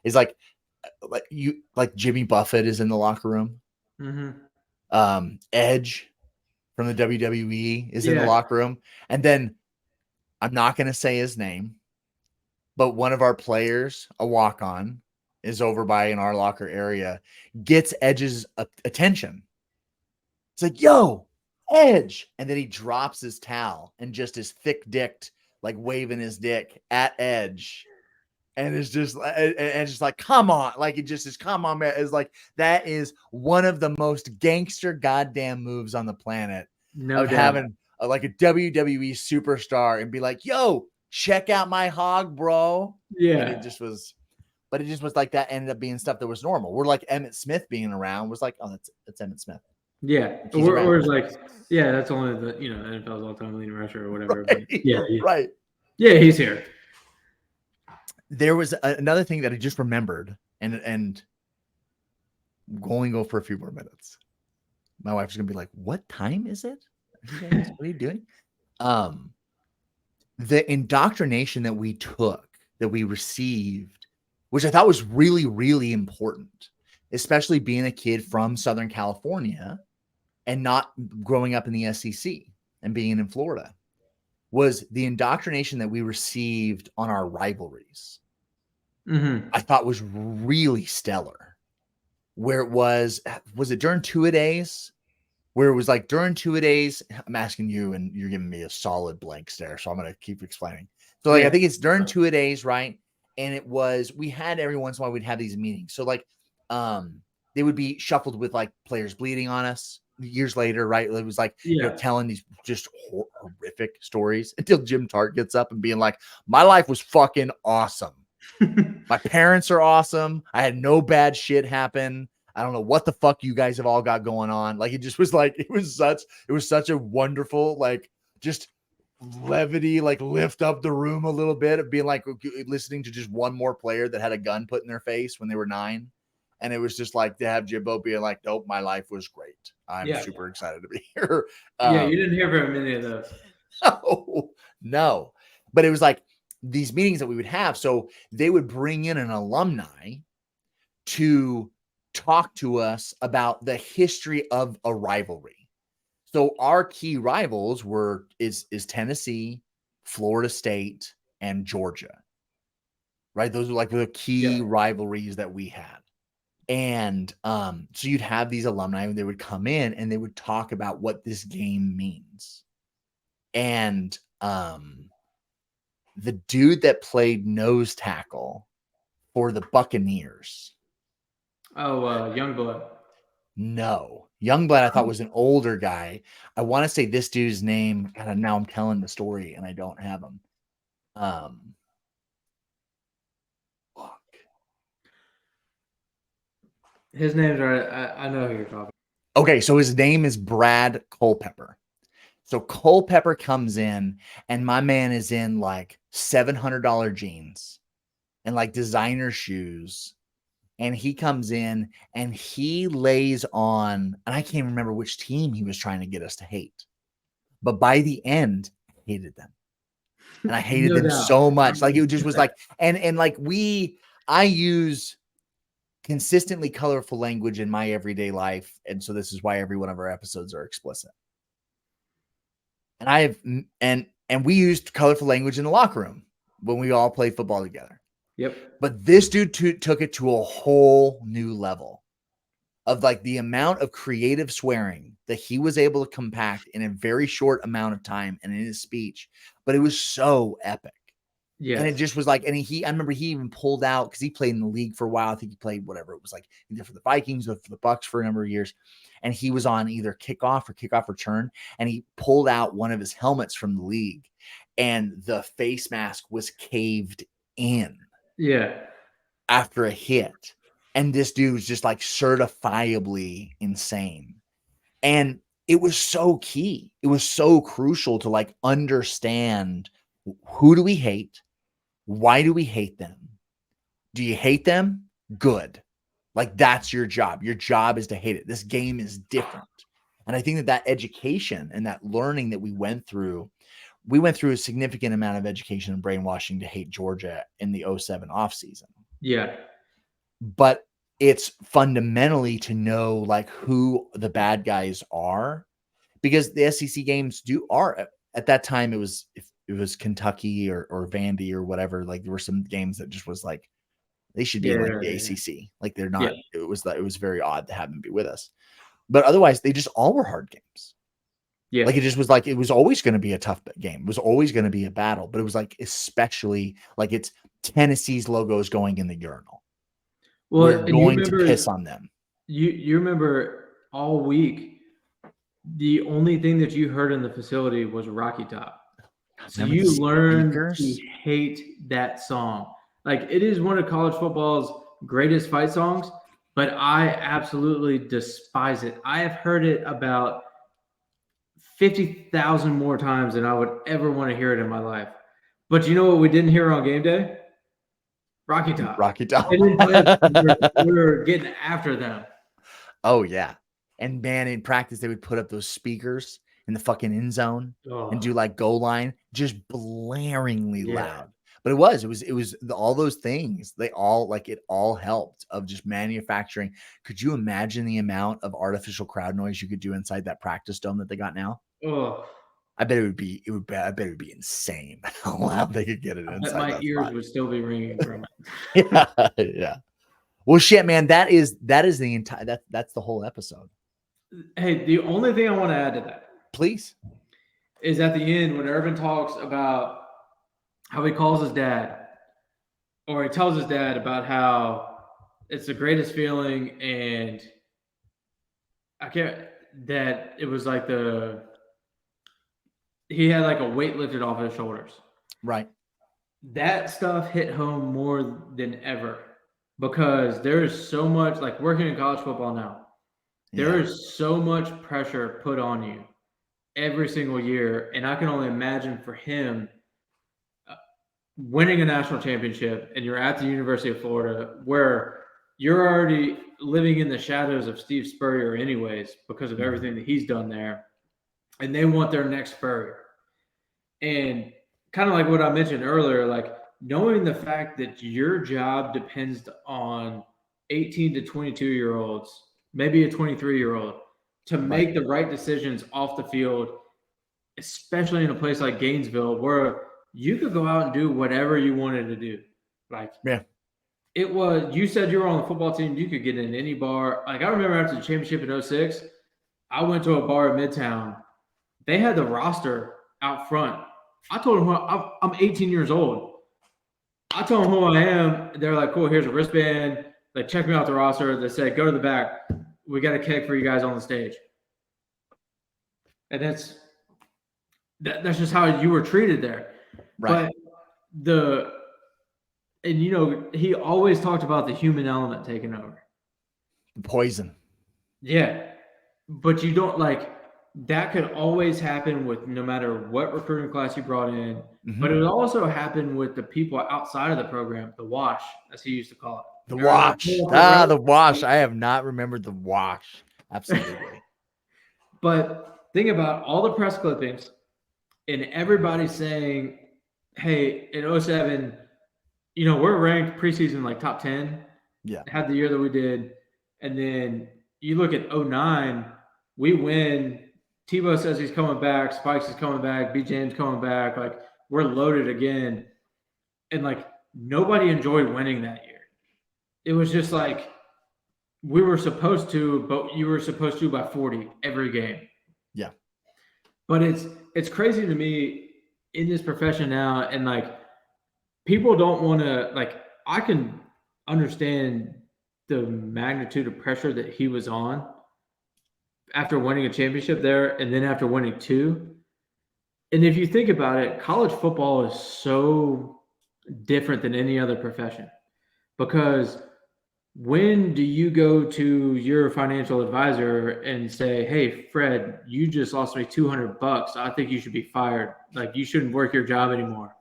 A: is like Jimmy Buffett is in the locker room.
B: Mm-hmm.
A: Edge from the WWE is in the locker room. And then I'm not going to say his name, but one of our players, a walk-on, is over by in our locker area, gets Edge's attention. It's like, yo, Edge. And then he drops his towel and just is thick-dicked, like waving his dick at Edge. And it's just like, come on. Like, it just is, come on, man. It's like, that is one of the most gangster goddamn moves on the planet.
B: No doubt.
A: Having like a WWE superstar and be like, yo, check out my hog, bro.
B: Yeah.
A: And it just was like that ended up being stuff that was normal. We're like Emmitt Smith being around was like, oh, that's Emmitt Smith.
B: Yeah. Or it's like, yeah, that's only the, NFL's all-time leading rusher or whatever.
A: Right.
B: But yeah.
A: Right.
B: Yeah, he's here.
A: There was another thing that I just remembered, and we'll go for a few more minutes. My wife's gonna be like, "What time is it? What are you doing?" The indoctrination that we took, that we received, which I thought was really, really important, especially being a kid from Southern California and not growing up in the SEC and being in Florida, was the indoctrination that we received on our rivalries.
B: Mm-hmm.
A: I thought was really stellar. Where it was it during two-a-days? Where it was like during two-a-days, I'm asking you and you're giving me a solid blank stare, so I'm going to keep explaining. So like, I think it's during two-a-days, right? And it was, we had every once in a while, we'd have these meetings. So like, they would be shuffled with like players bleeding on us years later, right? It was like, telling these just horrific stories until Jim Tart gets up and being like, my life was fucking awesome. My parents are awesome. I had no bad shit happen. I don't know what the fuck you guys have all got going on. Like, it just was like, it was such a wonderful, like, just levity, like lift up the room a little bit of being like listening to just one more player that had a gun put in their face when they were 9. And it was just like to have Jimbo being like, nope, my life was great. I'm super excited to be here.
B: You didn't hear very many of those.
A: No. But it was like these meetings that we would have. So they would bring in an alumni to talk to us about the history of a rivalry. So our key rivals is Tennessee, Florida State, and Georgia. Right? Those are like the key rivalries that we had. And so you'd have these alumni, and they would come in and they would talk about what this game means. And the dude that played nose tackle for the Buccaneers.
B: Oh, Youngblood.
A: No. Youngblood, I thought, was an older guy. I want to say this dude's name. God, now I'm telling the story and I don't have him. Fuck.
B: His name's right. I know who you're talking.
A: Okay, so his name is Brad Culpepper. So Culpepper comes in, and my man is in like $700 jeans and like designer shoes. And he comes in and he lays on, and I can't remember which team he was trying to get us to hate. But by the end, I hated them. And I hated
B: No
A: them
B: doubt.
A: so much. Like it just was like, and like I use consistently colorful language in my everyday life. And so this is why every one of our episodes are explicit. And I have and we used colorful language in the locker room when we all played football together.
B: Yep.
A: But this dude took it to a whole new level of like the amount of creative swearing that he was able to compact in a very short amount of time and in his speech. But it was so epic.
B: Yeah.
A: And it just was like, and I remember he even pulled out because he played in the league for a while. I think he played whatever it was like either for the Vikings or for the Bucks for a number of years. And he was on either kickoff return. And he pulled out one of his helmets from the league and the face mask was caved in.
B: Yeah.
A: After a hit. And this dude was just like certifiably insane. And it was so key. It was so crucial to like understand who do we hate? Why do we hate them? Do you hate them? Good. Like that's your job. Your job is to hate it. This game is different. And I think that education and that learning that we went through a significant amount of education and brainwashing to hate Georgia in the 2007 offseason.
B: Yeah.
A: But it's fundamentally to know like who the bad guys are, because the SEC games are at that time. It was Kentucky or Vandy or whatever. Like there were some games that just was like they should be in like the ACC. Like they're not. Yeah. It was very odd to have them be with us. But otherwise, they just all were hard games. Yeah. Like it just was like it was always going to be a tough game. It was always going to be a battle. But it was like especially like it's Tennessee's logo is going in the urinal.
B: Well,
A: we're going to piss on them.
B: You remember all week, the only thing that you heard in the facility was Rocky Top. So you learned to hate that song. Like it is one of college football's greatest fight songs, but I absolutely despise it. I have heard it about 50,000 more times than I would ever want to hear it in my life. But you know what we didn't hear on game day? Rocky Top.
A: Rocky Top.
B: They didn't play it. We were getting after them.
A: Oh, yeah. And man, in practice, they would put up those speakers in the fucking end zone and do like goal line, just blaringly loud. But it was all those things. They all like it all helped of just manufacturing. Could you imagine the amount of artificial crowd noise you could do inside that practice dome that they got now?
B: Oh,
A: I bet it would be insane how loud they could get it inside.
B: My ears would still be ringing from it.
A: Yeah. Well, shit, man, that is the entire that's the whole episode.
B: Hey, the only thing I want to add to that,
A: please,
B: is at the end when Urban talks about how he calls his dad, or he tells his dad about how it's the greatest feeling, and that it was like he had like a weight lifted off his shoulders.
A: Right.
B: That stuff hit home more than ever because there is so much, like working in college football now, there is so much pressure put on you every single year. And I can only imagine for him winning a national championship, and you're at the University of Florida where you're already living in the shadows of Steve Spurrier anyways because of everything that he's done there. And they want their next Spurrier. And kind of like what I mentioned earlier, like knowing the fact that your job depends on 18 to 22-year-olds, maybe a 23-year-old, to make the right decisions off the field, especially in a place like Gainesville, where you could go out and do whatever you wanted to do. Like, it was, you said you were on the football team, you could get in any bar. Like, I remember after the championship in 2006, I went to a bar in Midtown. They had the roster out front I told them I'm 18 years old. I told them who I am. They're like, cool, here's a wristband. They check me off the roster. They said, go to the back. We got a keg for you guys on the stage. And that's just how you were treated there.
A: Right.
B: But he always talked about the human element taking over.
A: Poison.
B: Yeah. But you don't that could always happen with no matter what recruiting class you brought in.
A: Mm-hmm.
B: But it would also happen with the people outside of the program, the wash, as he used to call it.
A: The wash. The wash. I have not remembered the wash. Absolutely.
B: But think about all the press clippings and everybody saying, hey, in 07, we're ranked preseason like top 10.
A: Yeah.
B: Had the year that we did. And then you look at 09, we win. Tebow says he's coming back. Spikes is coming back. B. James coming back. Like, we're loaded again. And, nobody enjoyed winning that year. It was just like we were supposed to, but you were supposed to by 40 every game.
A: Yeah.
B: But it's crazy to me in this profession now, and, people don't want to, I can understand the magnitude of pressure that he was on after winning a championship there and then after winning 2. And if you think about it, college football is so different than any other profession, because when do you go to your financial advisor and say, hey, Fred, you just lost me $200. I think you should be fired. You shouldn't work your job anymore.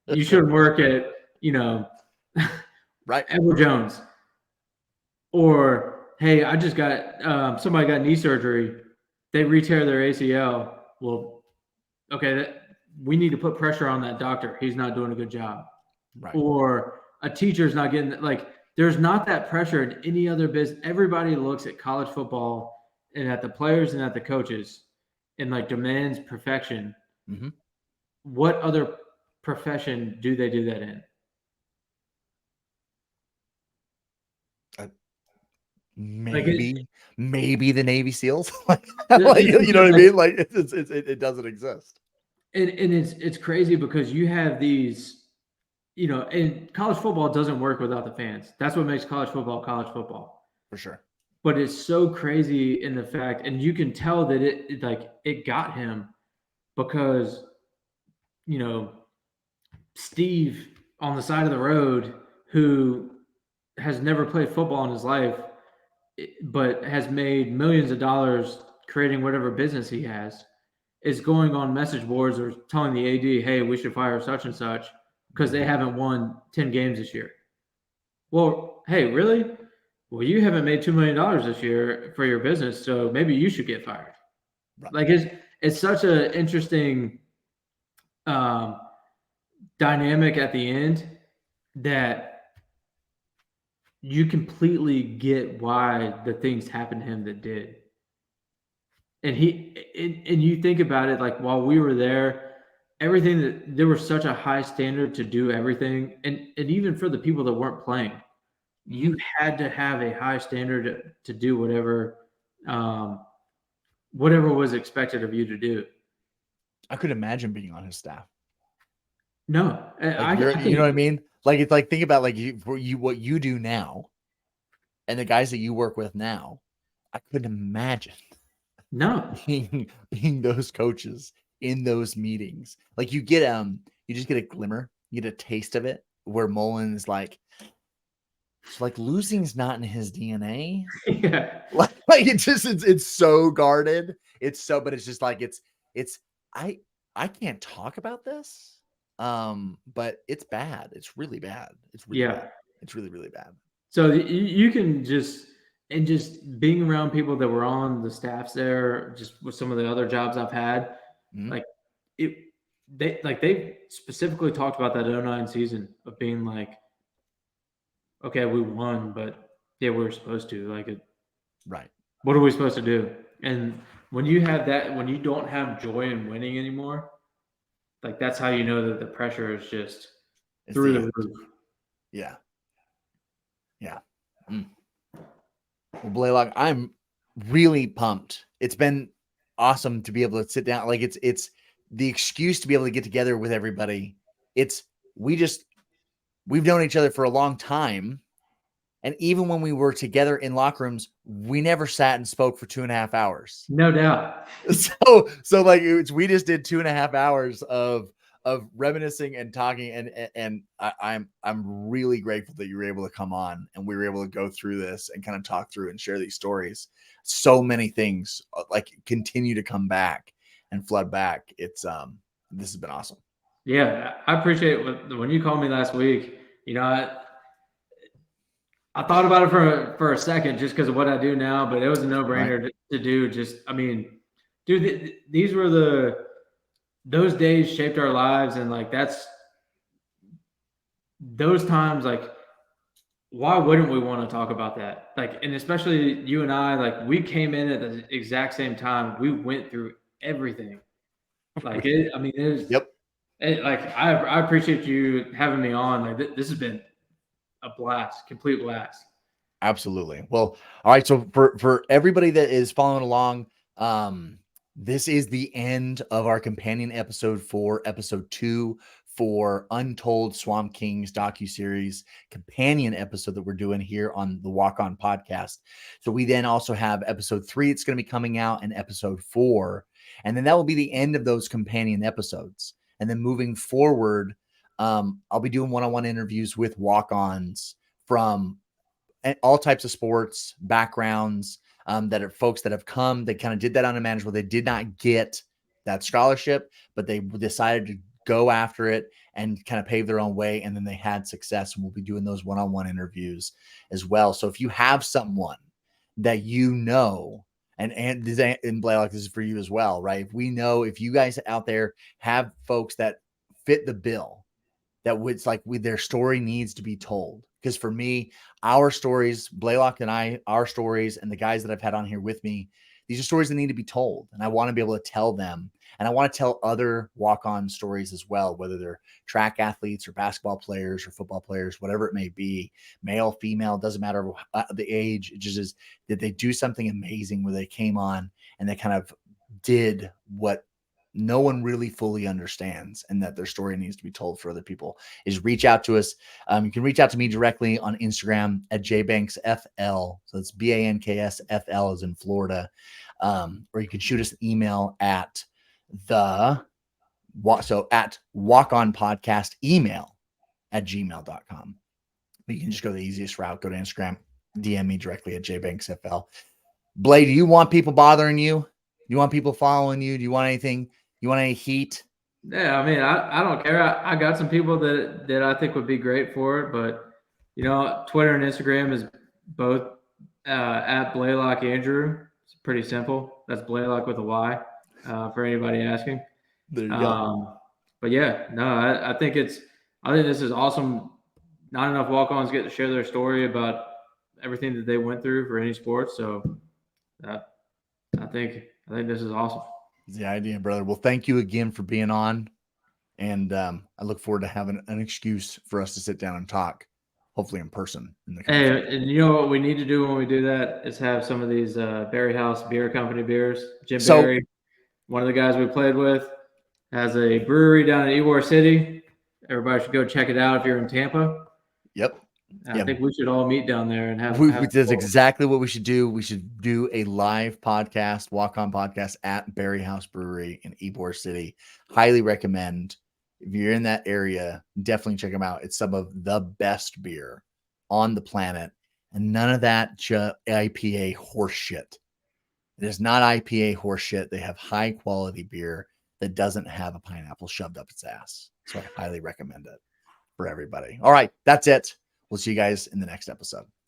B: You shouldn't work at,
A: right,
B: Edward Jones. Or, hey, I just got somebody got knee surgery. They re-tear their ACL. Well, okay, we need to put pressure on that doctor. He's not doing a good job.
A: Right.
B: Or a teacher's not getting there's not that pressure in any other business. Everybody looks at college football and at the players and at the coaches and demands perfection.
A: Mm-hmm.
B: What other profession do they do that in?
A: Maybe the Navy SEAls. You know what I mean? It doesn't exist.
B: And it's crazy because you have these, and college football doesn't work without the fans. That's what makes college football.
A: For sure.
B: But it's so crazy in the fact, and you can tell that it got him because, Steve on the side of the road, who has never played football in his life, but has made millions of dollars creating whatever business he has, is going on message boards or telling the AD, hey, we should fire such and such because they haven't won 10 games this year. Well, hey, really? Well, you haven't made $2 million this year for your business, so maybe you should get fired. Right. It's such an interesting dynamic at the end that you completely get why the things happened to him that did. And you think about it, while we were there, there was such a high standard to do everything. And even for the people that weren't playing, you had to have a high standard to do whatever was expected of you to do.
A: I could imagine being on his staff.
B: No,
A: you know what I mean? It's think about what you do now and the guys that you work with now. I couldn't imagine being those coaches in those meetings. You get you just get a glimmer, you get a taste of it, where Mullen is losing's not in his DNA.
B: Yeah.
A: It's so guarded. But it's just I can't talk about this. But it's bad. It's really bad. It's really bad. It's really, really bad.
B: So you can just being around people that were on the staffs there, just with some of the other jobs I've had, they specifically talked about that 09 season of being okay, we won, but yeah, we were supposed to
A: right.
B: What are we supposed to do? And when you have that, when you don't have joy in winning anymore, that's how you know that the pressure is just through the roof.
A: Yeah. Yeah. Well, Blaylock, I'm really pumped. It's been awesome to be able to sit down. the excuse to be able to get together with everybody. We've known each other for a long time. And even when we were together in locker rooms, we never sat and spoke for 2.5 hours.
B: No doubt.
A: So like we just did 2.5 hours of reminiscing and talking, and I'm really grateful that you were able to come on and we were able to go through this and kind of talk through and share these stories. So many things like continue to come back and flood back. It's this has been awesome.
B: Yeah, I appreciate when you called me last week. I thought about it for a second just because of what I do now, but it was a no brainer to do. Just, I mean, dude, these were those days shaped our lives, and like those times, like, why wouldn't we want to talk about that? Like, and especially you and I, like, we came in at the exact same time. We went through everything. Like, I mean,
A: Yep.
B: like, I appreciate you having me on. Like, this has been a blast, complete blast.
A: Absolutely. Well, all right. So for everybody that is following along, this is the end of our companion episode for episode 2 for Untold Swamp Kings docuseries companion episode that we're doing here on the Walk On podcast. So we then also have episode 3. It's going to be coming out, and episode 4, and then that will be the end of those companion episodes. And then moving forward, I'll be doing one-on-one interviews with walk-ons from all types of sports backgrounds, that are folks that have come. They kind of did that unimaginable. They did not get that scholarship, but they decided to go after it and kind of pave their own way. And then they had success. And we'll be doing those one-on-one interviews as well. So if you have someone that you know, and Blaylock, this is for you as well, right? If you guys out there have folks that fit the bill, that would like their story needs to be told. Because for me, our stories, Blaylock and I, our stories, and the guys that I've had on here with me, these are stories that need to be told. And I want to be able to tell them. And I want to tell other walk-on stories as well, whether they're track athletes or basketball players or football players, whatever it may be, male, female, doesn't matter the age. It just is that they do something amazing where they came on and they kind of did what no one really fully understands, and that their story needs to be told for other people. Is reach out to us. You can reach out to me directly on Instagram at jbanksfl. So it's BANKSFL as in Florida. Or you can shoot us an email at at walkonpodcast email at gmail.com. But you can just go the easiest route. Go to Instagram, DM me directly at jbanksfl. Blade, do you want people bothering you? Do you want people following you? Do you want anything? You want any heat?
B: Yeah, I mean, I don't care. I got some people that I think would be great for it, but Twitter and Instagram is both at Blaylock Andrew. It's pretty simple. That's Blaylock with a Y, for anybody asking.
A: There you go.
B: But yeah, no, I think this is awesome. Not enough walk-ons get to share their story about everything that they went through for any sport. So I think this is awesome.
A: It's the idea, brother. Well, thank you again for being on. And I look forward to having an excuse for us to sit down and talk, hopefully in person.
B: And you know what we need to do when we do that is have some of these Berry House Beer Company beers. Jim Berry, one of the guys we played with, has a brewery down in Ybor City. Everybody should go check it out if you're in Tampa.
A: Yep.
B: I think we should all meet down there and have.
A: That's exactly what we should do. We should do a live podcast, walk-on podcast at Berry House Brewery in Ybor City. Highly recommend. If you're in that area, definitely check them out. It's some of the best beer on the planet, and none of that IPA horseshit. It is not IPA horseshit. They have high quality beer that doesn't have a pineapple shoved up its ass. So I highly recommend it for everybody. All right, that's it. We'll see you guys in the next episode.